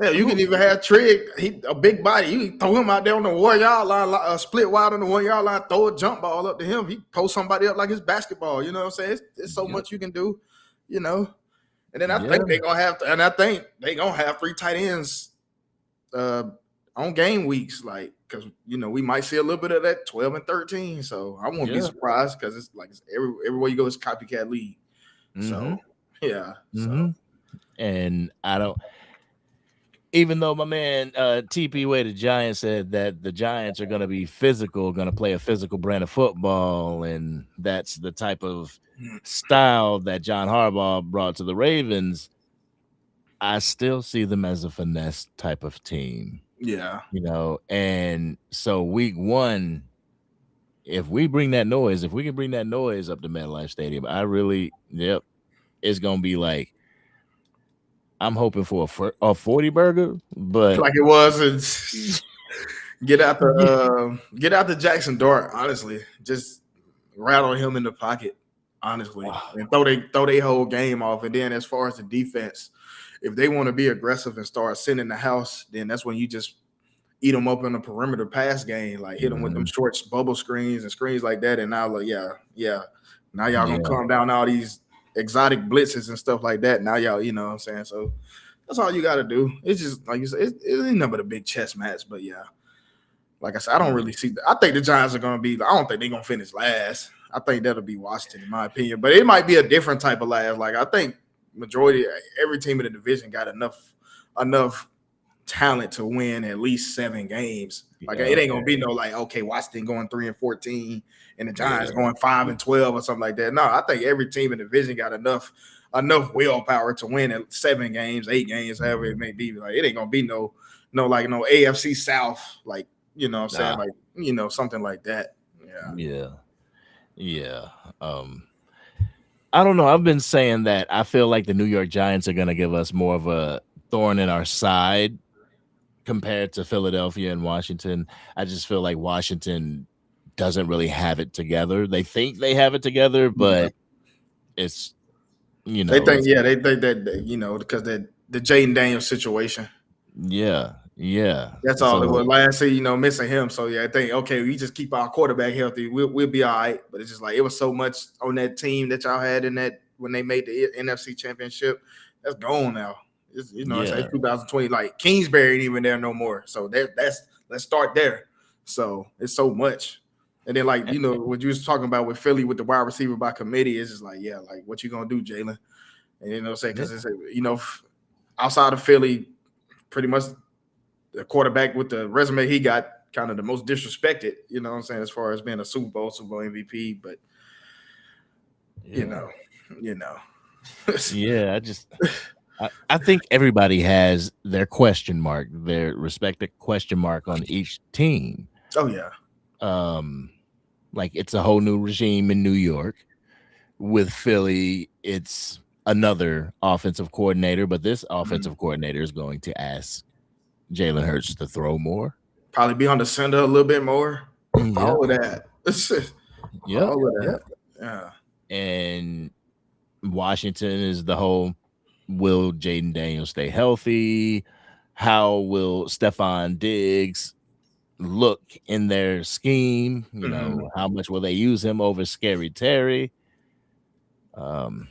Yeah, you can even have Trigg. He a big body. You throw him out there on the 1 yard line, split wide on the 1 yard line, throw a jump ball up to him. He post somebody up like his basketball. You know what I'm saying? It's so much you can do. And then I think they're gonna have to, and I think they're gonna have 3 tight ends on game weeks, like, because we might see a little bit of that 12 and 13. So I won't be surprised, because it's like everywhere you go, it's a copycat league. So and I don't. Even though my man TP Way, the Giants, said that the Giants are going to be physical, going to play a physical brand of football, and that's the type of style that John Harbaugh brought to the Ravens, I still see them as a finesse type of team. Yeah. And so week 1, if we can bring that noise up to MetLife Stadium, it's going to be like, I'm hoping for a 40 burger, but like it was. Get out the Jackson Dart. Honestly, just rattle him in the pocket. Honestly, and throw their whole game off. And then as far as the defense, if they want to be aggressive and start sending the house, then that's when you just eat them up in the perimeter pass game, like hit them with them short bubble screens and screens like that. And now, like, now y'all gonna calm down all these exotic blitzes and stuff like that. Now y'all, you know what I'm saying? So that's all you got to do. It's just, like you said, it ain't nothing but a big chess match. But like I said, I don't really see that. I think the Giants are going to be, I don't think they're going to finish last. I think that'll be Washington, in my opinion. But it might be a different type of last. Like, I think every team in the division got enough talent to win at least 7 games. Like, it ain't gonna be no like, okay, Washington going 3-14 and the Giants going 5-12 or something like that. No, I think every team in the division got enough willpower to win at 7 games, 8 games, however it may be. Like, it ain't gonna be no AFC South, like, you know what I'm saying, like, you know, something like that. Yeah. I don't know. I've been saying that I feel like the New York Giants are gonna give us more of a thorn in our side compared to Philadelphia and Washington. I just feel like Washington doesn't really have it together. They think they have it together, but it's, you know, they think that, you know, because the Jaden Daniels situation. That's all it was. Last year, you know, missing him. So I think, okay, we just keep our quarterback healthy, we'll be all right. But it's just like, it was so much on that team that y'all had in that when they made the NFC Championship. That's gone now. It's 2020. Like, Kingsbury ain't even there no more. So let's start there. So it's so much. And then, like, you know, what you was talking about with Philly with the wide receiver by committee, is just like, like, what you gonna do, Jalen? And you know what I'm saying? Because it's, you know, outside of Philly, pretty much the quarterback with the resume he got, kind of the most disrespected, you know what I'm saying, as far as being a Super Bowl MVP. But you know. I just I think everybody has their question mark, their respective question mark on each team. Oh yeah. Like it's a whole new regime in New York. With Philly, it's another offensive coordinator, but this offensive coordinator is going to ask Jalen Hurts to throw more. Probably be on the center a little bit more. Yeah. All of that. Yeah. All of that. Yeah. And Washington is the whole, will Jaden Daniels stay healthy? How will Stephon Diggs look in their scheme? You know, how much will they use him over Scary Terry? And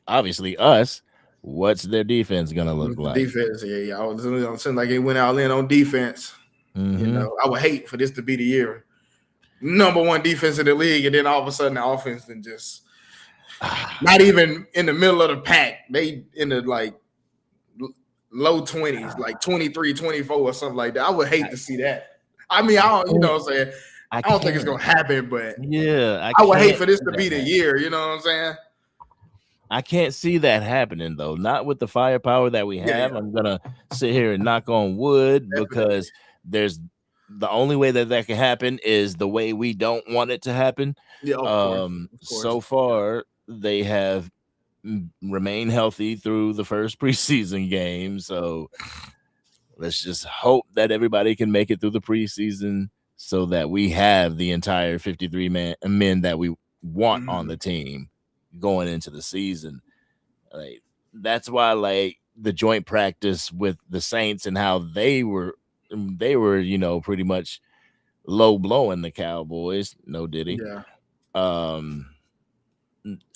obviously us, what's their defense gonna look like? Defense, yeah. I was saying like it went all in on defense. You know, I would hate for this to be the year. Number one defense in the league, and then all of a sudden the offense and just not even in the middle of the pack. They in the like low 20s, like 23, 24 or something like that. I would hate to see that. I mean, I don't, you know what I'm saying? I don't think it's gonna happen, but yeah, I would hate for this to be the year, you know what I'm saying? I can't see that happening though, not with the firepower that we have. Yeah. I'm gonna sit here and knock on wood because there's the only way that can happen is the way we don't want it to happen. Yeah, of course. So far they have remained healthy through the first preseason game, so let's just hope that everybody can make it through the preseason so that we have the entire 53 men that we want on the team going into the season. Like that's why like the joint practice with the Saints and how they were, you know, pretty much low blowing the Cowboys. No Diddy. Yeah.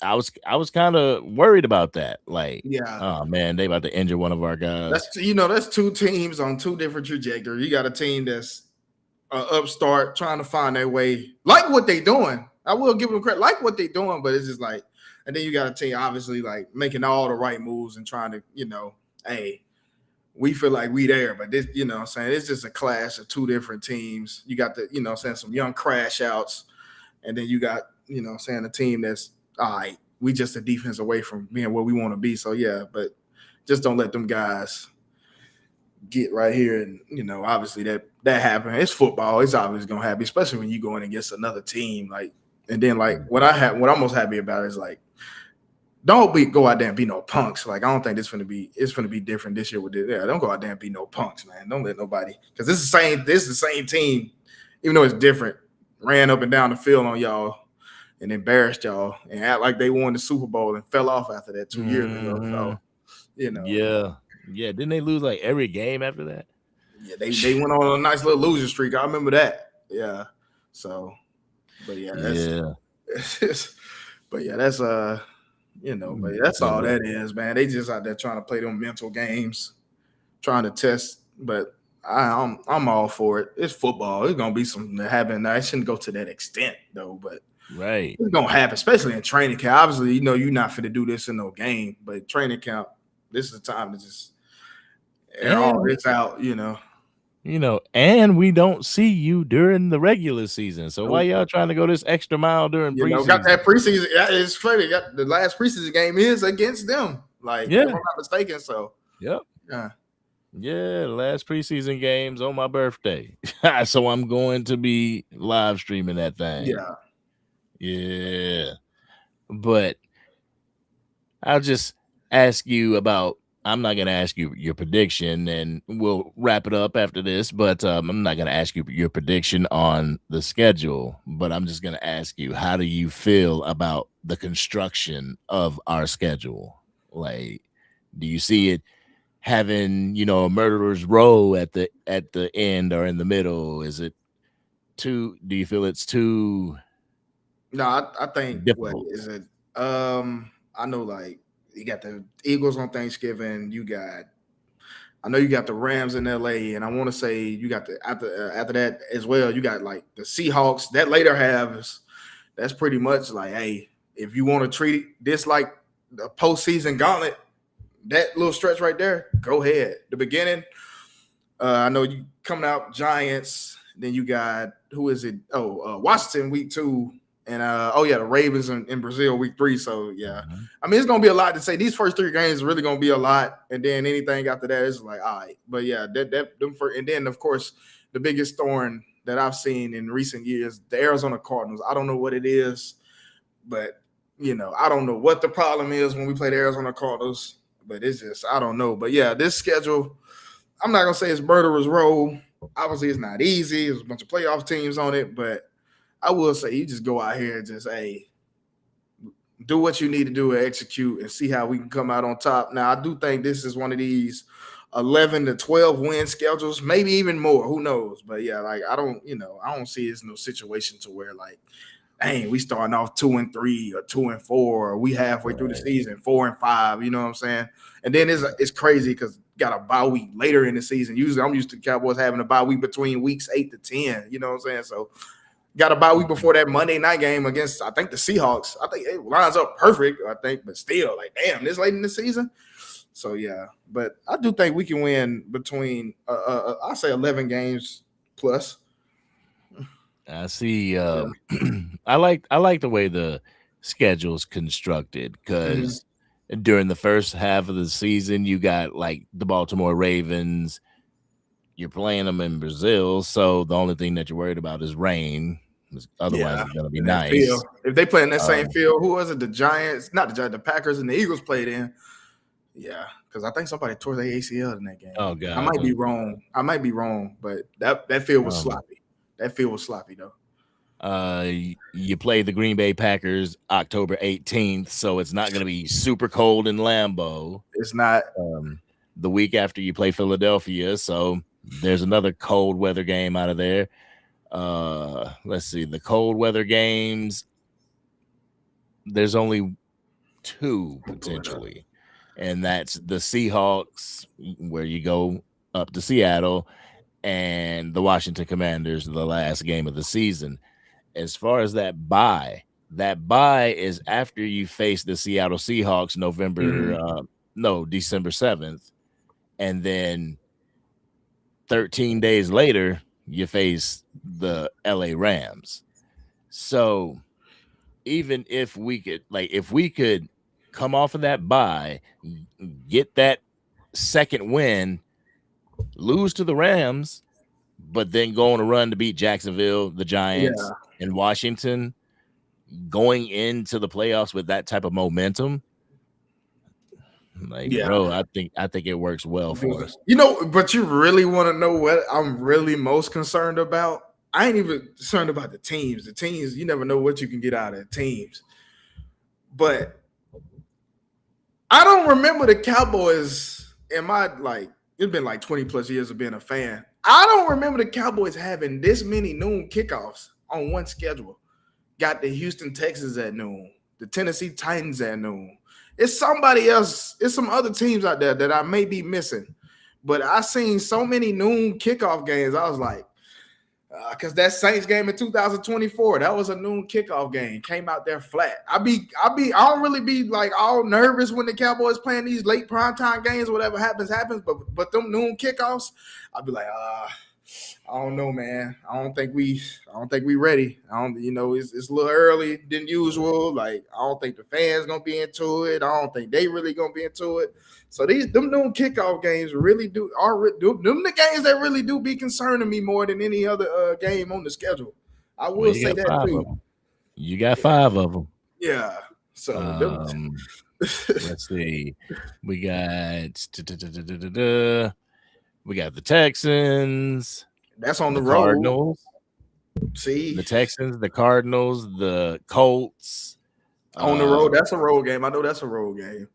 I was kind of worried about that. Like, yeah, oh man, they about to injure one of our guys. That's two teams on two different trajectories. You got a team that's upstart trying to find their way, like what they doing. I will give them credit, like what they doing, but it's just like, and then you got a team obviously like making all the right moves and trying to, you know, hey, we feel like we there, but this, you know what I'm saying, it's just a clash of two different teams. You got the, you know what I'm saying, some young crash outs, and then you got, you know what I'm saying, a team that's all right, we just a defense away from being where we want to be. So yeah, but just don't let them guys get right here. And you know, obviously that happened. It's football. It's obviously gonna happen, especially when you go in against another team. Like, and then like what I'm most happy about is like, don't go out there and be no punks. Like I don't think it's gonna be different this year with this. Yeah, don't go out there and be no punks, man. Don't let nobody, because this is the same team, even though it's different, ran up and down the field on y'all and embarrassed y'all and act like they won the Super Bowl and fell off after that 2 years ago. So, you know. Yeah. Didn't they lose like every game after that? Yeah, they went on a nice little losing streak. I remember that. Yeah. So, but yeah, that's but yeah, that's you know, but that's all that is, man. They just out there trying to play them mental games, trying to test. But I'm all for it. It's football. It's gonna be something that happen. I shouldn't go to that extent though, but right, it's gonna happen, especially in training camp. Obviously, you know you're not fit to do this in no game, but training camp, this is the time to just air all this out, you know. You know, and we don't see you during the regular season. So why y'all trying to go this extra mile during preseason? Know, got that preseason. It's funny. The last preseason game is against them. Like, if I'm not mistaken. So, yep. Yeah, the last preseason game's on my birthday. So I'm going to be live streaming that thing. Yeah. But I'll just ask you about, I'm not going to ask you your prediction, and we'll wrap it up after this, but I'm not going to ask you your prediction on the schedule, but I'm just going to ask you, how do you feel about the construction of our schedule? Like, do you see it having, you know, a murderer's row at the end or in the middle? Is it do you feel it's too? No, I think difficult. What is it? I know, like, you got the Eagles on Thanksgiving. I know you got the Rams in LA, and I want to say you got the after that as well. You got like the Seahawks. That later halves, that's pretty much like, hey, if you want to treat this like the postseason gauntlet, that little stretch right there, go ahead. The beginning, I know you coming out Giants. Then you got, who is it? Washington week 2, And the Ravens in Brazil week 3. So yeah, Mhm. I mean, it's gonna be a lot to say. These first 3 games are really gonna be a lot, and then anything after that is like, all right. But yeah, and then of course the biggest thorn that I've seen in recent years, the Arizona Cardinals. I don't know what it is, but I don't know what the problem is when we play the Arizona Cardinals. But it's just I don't know. But yeah, this schedule, I'm not gonna say it's murderer's row. Obviously, it's not easy. There's a bunch of playoff teams on it, but I will say you just go out here and just do what you need to do and execute and see how we can come out on top. Now, I do think this is one of these 11 to 12 win schedules, maybe even more. Who knows? But yeah, like I don't see it's no situation to where like, dang, we starting off 2-3 or 2-4, or we halfway through the season 4-5. You know what I'm saying? And then it's crazy because got a bye week later in the season. Usually, I'm used to the Cowboys having a bye week between weeks 8 to 10. You know what I'm saying? So got a bye week before that Monday night game against, I think, the Seahawks. I think it lines up perfect, I think, but still, like, damn, this late in the season. So, yeah. But I do think we can win between, I'll say 11 games plus. I see. I like the way the schedule's constructed because during the first half of the season, you got like the Baltimore Ravens. You're playing them in Brazil, so the only thing that you're worried about is rain. Otherwise, it's gonna be nice. Field. If they play in that same field, who was it? The Giants, not the Giants, the Packers and the Eagles played in. Yeah, because I think somebody tore their ACL in that game. Oh god, I might be wrong, but that field was sloppy. That field was sloppy though. You play the Green Bay Packers October 18th, so it's not going to be super cold in Lambeau. It's not. The week after you play Philadelphia, so there's another cold weather game out of there. Let's see, the cold weather games. There's only 2 potentially, and that's the Seahawks, where you go up to Seattle, and the Washington Commanders, the last game of the season. As far as that bye is after you face the Seattle Seahawks December 7th, and then 13 days later you face the LA Rams. So even if we could come off of that bye, get that second win, lose to the Rams, but then go on a run to beat Jacksonville, the Giants, and Washington, going into the playoffs with that type of momentum, bro, I think it works well for us. But you really want to know what I'm really most concerned about? I ain't even concerned about the teams. The teams, you never know what you can get out of the teams. But I don't remember the Cowboys in my, it's been like 20 plus years of being a fan. I don't remember the Cowboys having this many noon kickoffs on one schedule. Got the Houston Texans at noon, the Tennessee Titans at noon. It's somebody else. It's some other teams out there that I may be missing. But I seen so many noon kickoff games. I was like, because that Saints game in 2024, that was a noon kickoff game. Came out there flat. I don't really be like all nervous when the Cowboys playing these late primetime games. Whatever happens. But them noon kickoffs, I'll be like, I don't know, man. I don't think we ready. It's a little early than usual. Like, I don't think the fans gonna be into it. I don't think they really gonna be into it. So them noon kickoff games really them the games that really do be concerning me more than any other game on the schedule. I will say that too. You got 5 of them. Yeah. So let's see. We got the Texans. That's on the road. Cardinals. See, the Texans, the Cardinals, the Colts. On the road. That's a road game. I know that's a road game.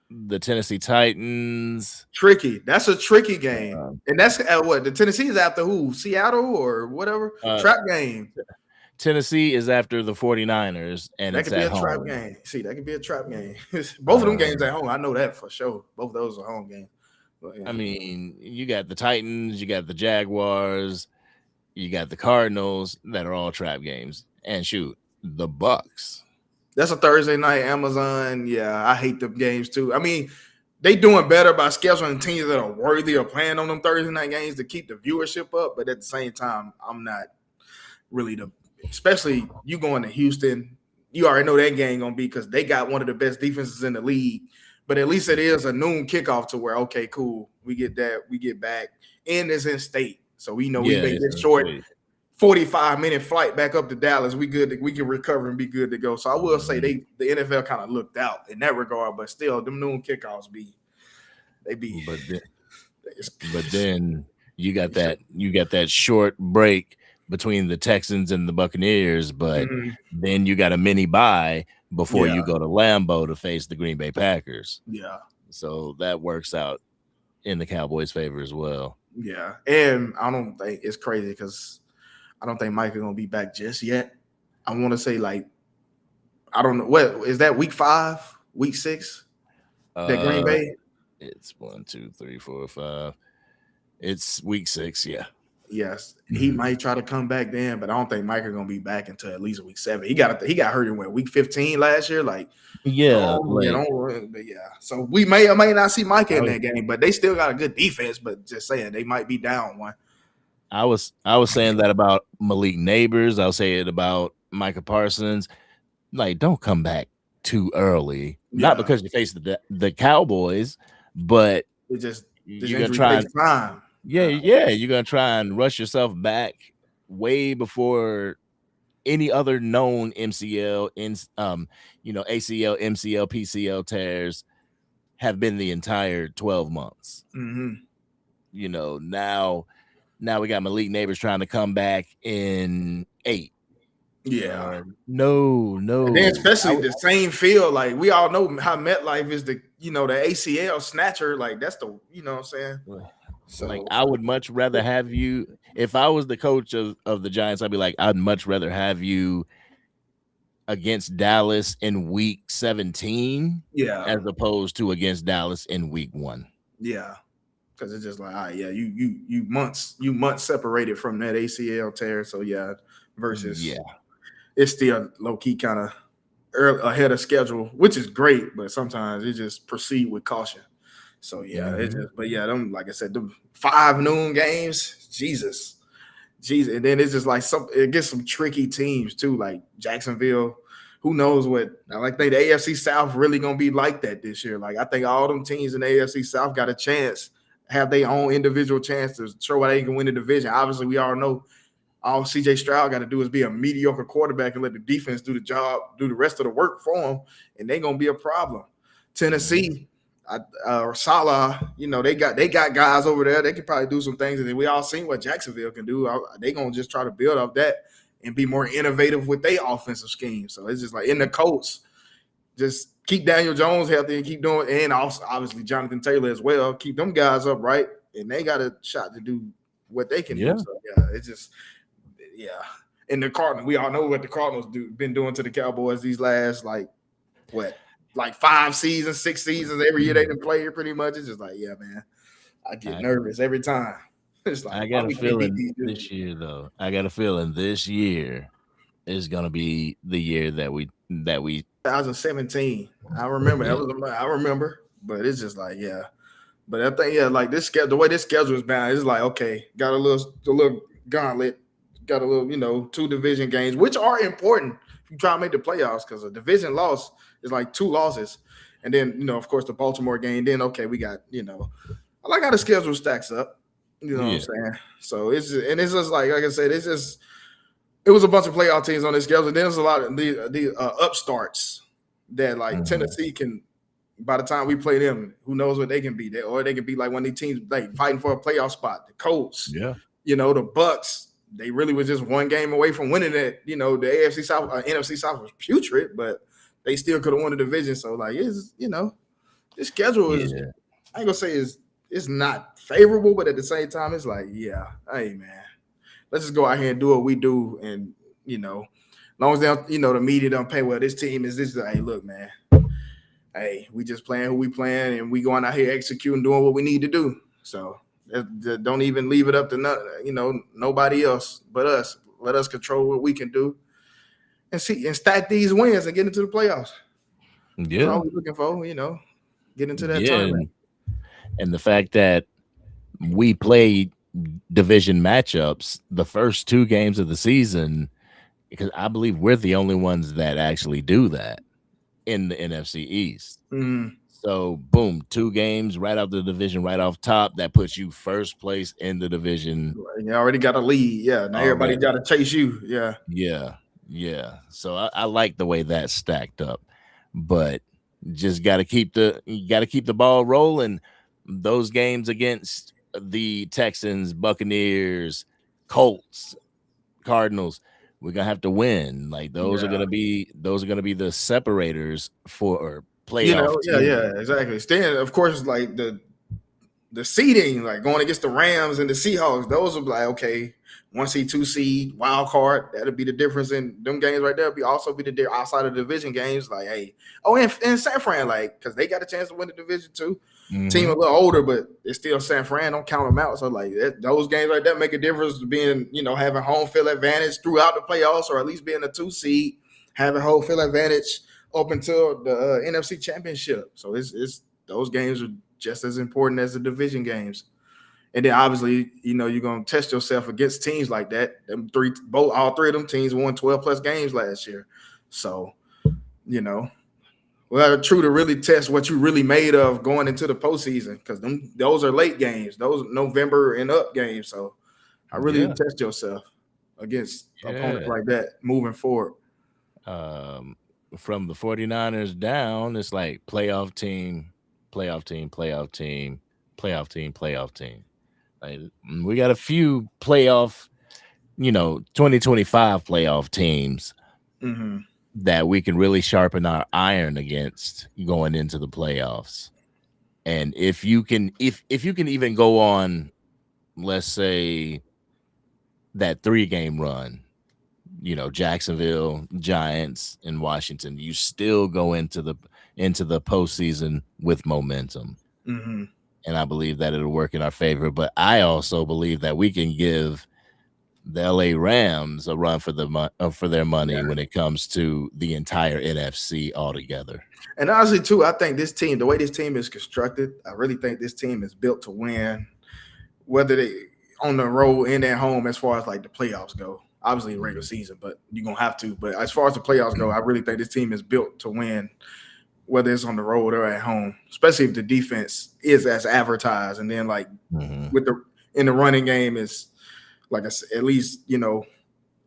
The Tennessee Titans. Tricky. That's a tricky game. And that's what? The Tennessee is after who? Seattle or whatever? Trap game. Tennessee is after the 49ers, and that it's could be at a trap home. game. See, that could be a trap game. Both of them games at home. I know that for sure. Both of those are home games. But, yeah. I mean, you got the Titans, you got the Jaguars, you got the Cardinals that are all trap games. And shoot, the Bucks. That's a Thursday night Amazon. Yeah, I hate the games too. I mean, they doing better by scheduling teams that are worthy of playing on them Thursday night games to keep the viewership up. But at the same time, I'm not really especially you going to Houston, you already know that game gonna be because they got one of the best defenses in the league. But at least it is a noon kickoff to where, okay, cool, we get back, and it's in state, so we know we make this short 45-minute flight back up to Dallas. We can recover and be good to go. So I will say the NFL kind of looked out in that regard, but still, them noon kickoffs But then you got that short break between the Texans and the Buccaneers, but then you got a mini bye before you go to Lambeau to face the Green Bay Packers. Yeah. So that works out in the Cowboys' favor as well. Yeah. And I don't think it's crazy because I don't think Mike is going to be back just yet. I want to say, like, I don't know. What is that, week 5, week 6? That Green Bay? It's 1, 2, 3, 4, 5. It's week 6, yeah. Yes, he might try to come back then, but I don't think Mike is gonna be back until at least week 7. He got hurt in week 15 last year. Like, So we may or may not see Mike in that game, but they still got a good defense. But just saying, they might be down one. I was saying that about Malik Neighbors. I'll say it about Micah Parsons. Like, don't come back too early. Yeah. Not because you face the Cowboys, but you're gonna try time. Yeah, you're gonna try and rush yourself back way before any other known MCL, ACL, MCL, PCL tears have been the entire 12 months. Now we got Malik Neighbors trying to come back in 8. Yeah, no. And then especially the same field, like we all know how MetLife is the ACL snatcher. Like that's the what I'm saying. So, like, I would much rather have you, if I was the coach of the Giants, I'd be like, I'd much rather have you against Dallas in week 17, as opposed to against Dallas in week 1. Yeah, because it's just like, you months separated from that ACL tear. So versus it's still low key kind of ahead of schedule, which is great, but sometimes it just proceed with caution. So them, like I said, the 5 noon games, Jesus, and then it's just like it gets some tricky teams too, like Jacksonville. Who knows what? I think the AFC South really gonna be like that this year. Like I think all them teams in the AFC South got a chance, have their own individual chance to show why they can win the division. Obviously, we all know all CJ Stroud got to do is be a mediocre quarterback and let the defense do the job, do the rest of the work for him, and they're gonna be a problem. Tennessee. Salah, they got guys over there. They could probably do some things, and we all seen what Jacksonville can do. They gonna just try to build up that and be more innovative with their offensive scheme. So it's just like in the Colts, just keep Daniel Jones healthy and keep doing, and also obviously Jonathan Taylor as well. Keep them guys up right, and they got a shot to do what they can do. So it's just And the Cardinals, we all know what the Cardinals been doing to the Cowboys these last like 5 seasons, 6 seasons, every year they can play it pretty much. It's just like, man, I get nervous every time. It's like, I got a feeling this year, though. I got a feeling this year is gonna be the year that we 2017. I remember I remember, but it's just like, But I think, like this schedule, the way this schedule is bound, it's like, okay, got a little gauntlet, got a little, 2 division games, which are important if you try to make the playoffs, because a division loss is like 2 losses. And then, of course, the Baltimore game. Then, okay, we got, I like how the schedule stacks up. You know what I'm saying? So it's just like I said, it was a bunch of playoff teams on this schedule. And then there's a lot of the upstarts that like Tennessee can. By the time we play them, who knows what they can be? Or they can be like one of these teams like fighting for a playoff spot. The Colts, the Bucks. They really was just one game away from winning it. The AFC South, NFC South was putrid, but they still could have won the division. So like, this schedule is. I ain't gonna say it's not favorable, but at the same time, it's like, hey man, let's just go out here and do what we do, and as long as they, the media don't pay well. This team is this. Hey, look, man. Hey, we just playing who we playing, and we going out here executing, doing what we need to do. So don't even leave it up to nobody else but us. Let us control what we can do, and stack these wins and get into the playoffs. Yeah, that's all we're looking for. Get into that tournament. And the fact that we played division matchups the first 2 games of the season, because I believe we're the only ones that actually do that in the NFC East. Mm. So boom, 2 games right out the division, right off top. That puts you first place in the division. You already got a lead. Yeah. Now everybody got to chase you. Yeah. Yeah. So I like the way that's stacked up, but just got to keep the ball rolling. Those games against the Texans, Buccaneers, Colts, Cardinals, we're gonna have to win. Like those are gonna be the separators for playoff. Exactly. Then of course, like the seeding, like going against the Rams and the Seahawks, those are like, okay, 1 seed, 2 seed, wild card. That'll be the difference in them games right there. Also be the outside of the division games. Like, hey, and San Fran, like, because they got a chance to win the division too. Mm-hmm. Team a little older, but it's still San Fran. Don't count them out. So like those games like that make a difference. Being having home field advantage throughout the playoffs, or at least being a 2 seed, having home field advantage up until the NFC Championship. So it's those games are just as important as the division games. And then obviously, you're gonna test yourself against teams like that. All three of them teams won 12 plus games last year. So, well, true to really test what you really made of going into the postseason, because those are late games, those November and up games. So I really test yourself against opponents like that moving forward. From the 49ers down, it's like playoff team. Like, we got a few playoff, 2025 playoff teams that we can really sharpen our iron against going into the playoffs. And if you can even go on, let's say, that 3-game run, Jacksonville, Giants, and Washington, you still go into the postseason with momentum. Mm-hmm. And I believe that it'll work in our favor. But I also believe that we can give the LA Rams a run for their money when it comes to the entire NFC altogether. And honestly, too, I think this team, the way this team is constructed, I really think this team is built to win, whether they on the road and at home, as far as like the playoffs go. Obviously, regular season, but you're gonna have to. But as far as the playoffs go, I really think this team is built to win, whether it's on the road or at home, especially if the defense is as advertised. And then like in the running game is, like I said, at least,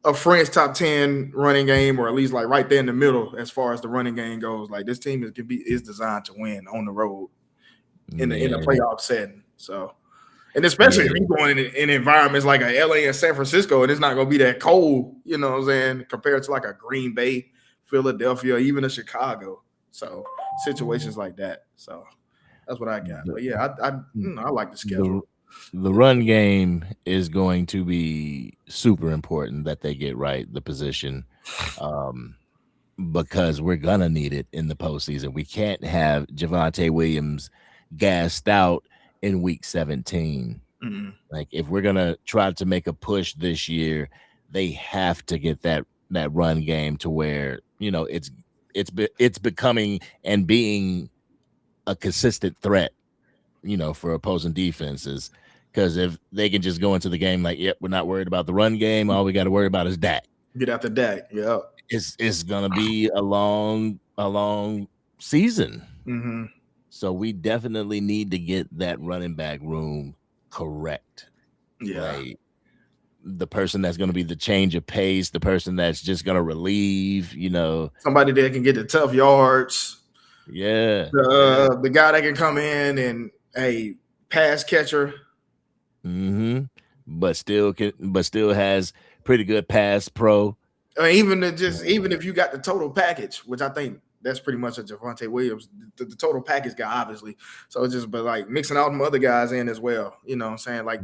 a French top 10 running game, or at least like right there in the middle as far as the running game goes. Like this team is designed to win on the road in the playoff setting. So, and especially if you're going in environments like a LA and San Francisco, and it's not going to be that cold, you know what I'm saying, compared to like a Green Bay, Philadelphia, or even a Chicago. So situations like that. So that's what I got. But yeah, I like the schedule. The run game is going to be super important that they get right, the position, because we're going to need it in the postseason. We can't have Javonte Williams gassed out in week 17. Mm-hmm. Like if we're going to try to make a push this year, they have to get that run game to where, it's becoming and being a consistent threat, for opposing defenses. Because if they can just go into the game like, yep, we're not worried about the run game, all we got to worry about is Dak. Get out the Dak, yeah. It's gonna be a long season. Mm-hmm. So we definitely need to get that running back room correct. Yeah. Like, the person that's going to be the change of pace, the person that's just going to relieve, somebody that can get the tough yards. Yeah. The guy that can come in and a pass catcher. Mm-hmm. But still has pretty good pass pro. Even if you got the total package, which I think that's pretty much a Javonte Williams, the total package guy, obviously. So it's just, but like mixing all them other guys in as well. You know what I'm saying? Like,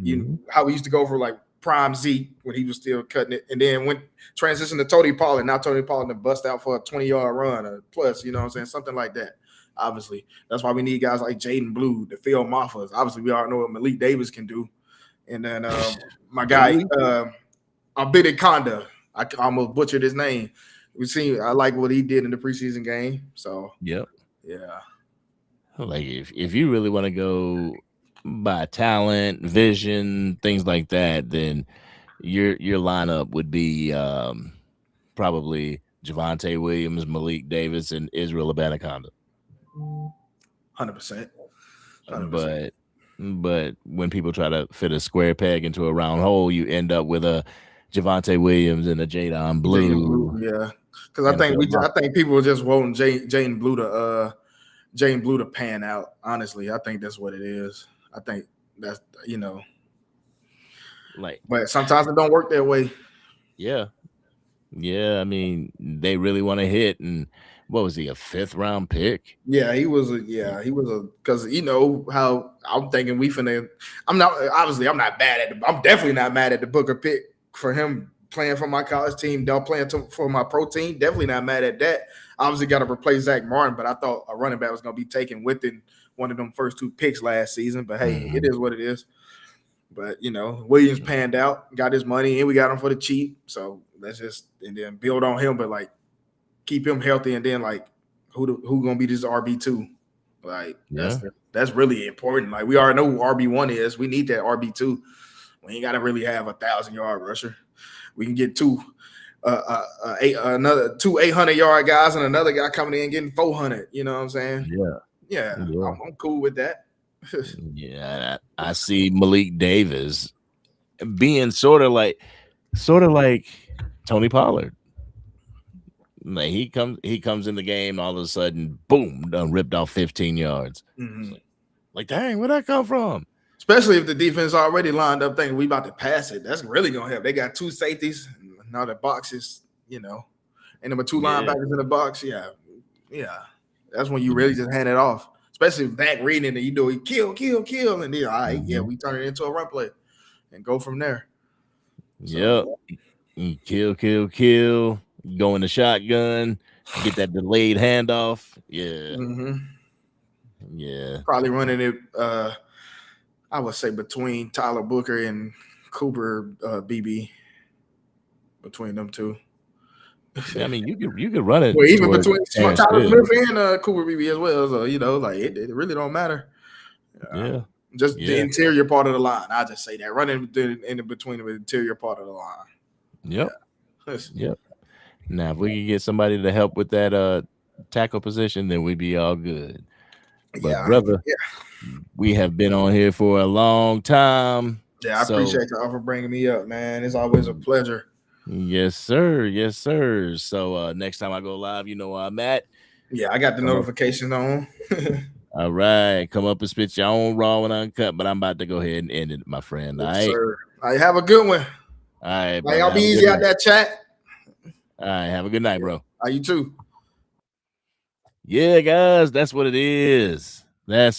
how we used to go for like prime Zeke when he was still cutting it, and then went transition to Tony Pollard. Now Tony Pollard to bust out for a 20-yard run or plus, you know what I'm saying? Something like that. Obviously, that's why we need guys like Jaden Blue, the Phil Moffas. Obviously, we all know what Malik Davis can do. And then my guy, Abidi Conda, I almost butchered his name. I like what he did in the preseason game. So yep, yeah. Like if you really want to go by talent, vision, things like that, then your lineup would be probably Javonte Williams, Malik Davis, and Israel Abanikanda. 100%. But when people try to fit a square peg into a round hole, you end up with a Javonte Williams and a Jadon Blue. Yeah, because I think people were just wanting Jaden Blue to pan out. Honestly, I think that's what it is. I think that's but sometimes it don't work that way. Yeah. I mean, they really want to hit, and what was he, a 5th round pick? Yeah, he was because how I'm thinking I'm not I'm definitely not mad at the Booker pick for him playing for my college team, playing for my pro team. Definitely not mad at that. Obviously got to replace Zach Martin, but I thought a running back was going to be taken within one of them first 2 picks last season. But hey, It is what it is. But Williams panned out, got his money, and we got him for the cheap. So let's just and then build on him, but like keep him healthy, and then like who gonna be this RB2? Like that's really important. Like we already know who RB1 is. We need that RB2. We ain't gotta really have 1,000-yard rusher. We can get two 800-yard guys and another guy coming in getting 400. You know what I'm saying? Yeah. I'm cool with that. Yeah, I see Malik Davis being sort of like Tony Pollard. Like he comes in the game, all of a sudden, boom, done ripped off 15 yards. Like, dang, where'd that come from? Especially if the defense already lined up thinking we about to pass it. That's really gonna help. They got 2 safeties, now the box is, and number 2 linebackers in the box. Yeah. That's when you really just hand it off. Especially if Dak reading it, he kill, and then all right, we turn it into a run play and go from there. So, kill. Go in the shotgun, get that delayed handoff. Yeah. Yeah. Probably running it, I would say between Tyler Booker and Cooper BB. Between them two. I mean, you could run it. Well, even between Tyler Smith and Cooper BB as well. So, like it really don't matter. Just the interior part of the line. I just say that. Running in between the interior part of the line. Yep. Now, if we can get somebody to help with that tackle position, then we'd be all good. But brother, we have been on here for a long time. Yeah, I appreciate y'all for bringing me up, man. It's always a pleasure. Yes, sir. So next time I go live, you know where I'm at. Yeah, I got the notification on. All right, come up and spit your own raw and uncut, but I'm about to go ahead and end it, my friend. Yes, all right, sir. All right, have a good one. All right, brother, y'all be easy out that chat. All right, have a good night, bro. You too. Yeah, guys, that's what it is. I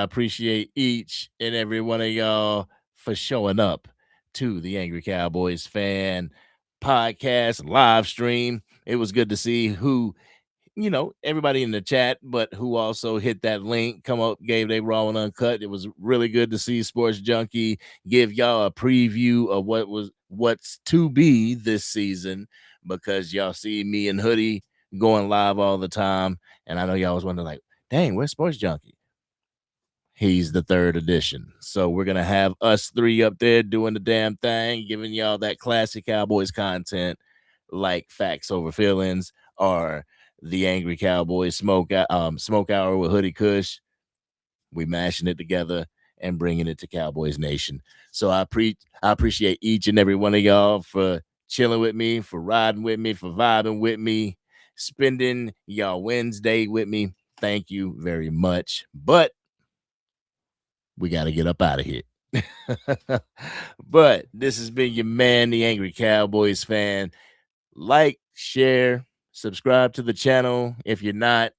appreciate each and every one of y'all for showing up to the Angry Cowboys Fan Podcast live stream. It was good to see who, everybody in the chat, but who also hit that link, come up, gave they raw and uncut. It was really good to see Sports Junkie give y'all a preview of what's to be this season, because y'all see me and Hoodie going live all the time, and I know y'all was wondering, like, dang, where's Sports Junkie? He's the 3rd edition. So we're going to have us 3 up there doing the damn thing, giving y'all that classic Cowboys content like Facts Over Feelings or the Angry Cowboys Smoke Hour with Hoodie Kush. We mashing it together and bringing it to Cowboys Nation. So I appreciate each and every one of y'all for chilling with me, for riding with me, for vibing with me, spending y'all Wednesday with me. Thank you very much. But we got to get up out of here. But this has been your man, the Angry Cowboys Fan. Like, share, subscribe to the channel. If you're not,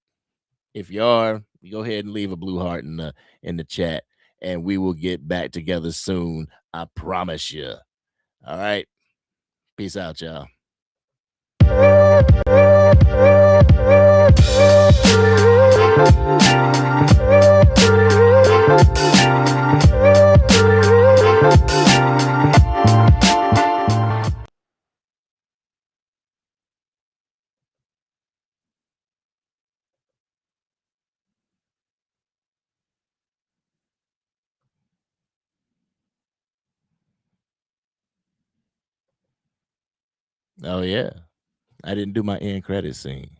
if you are, go ahead and leave a blue heart in the chat, and we will get back together soon. I promise you. All right. Peace out, y'all. Oh yeah, I didn't do my end credit scene.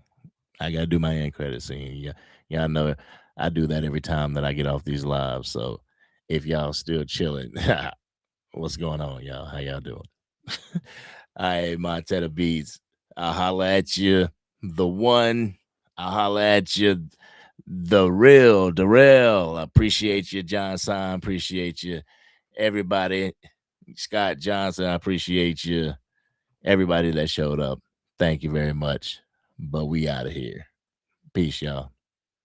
I gotta do my end credit scene. Yeah, I know. I do that every time that I get off these lives. So if y'all still chilling, what's going on, y'all? How y'all doing? All right, Montana Beats. I'll holla at you, the one. I'll holla at you, the real Darrell. I appreciate you, John Sign. Appreciate you, everybody. Scott Johnson, I appreciate you. Everybody that showed up. Thank you very much. But we out of here. Peace, y'all.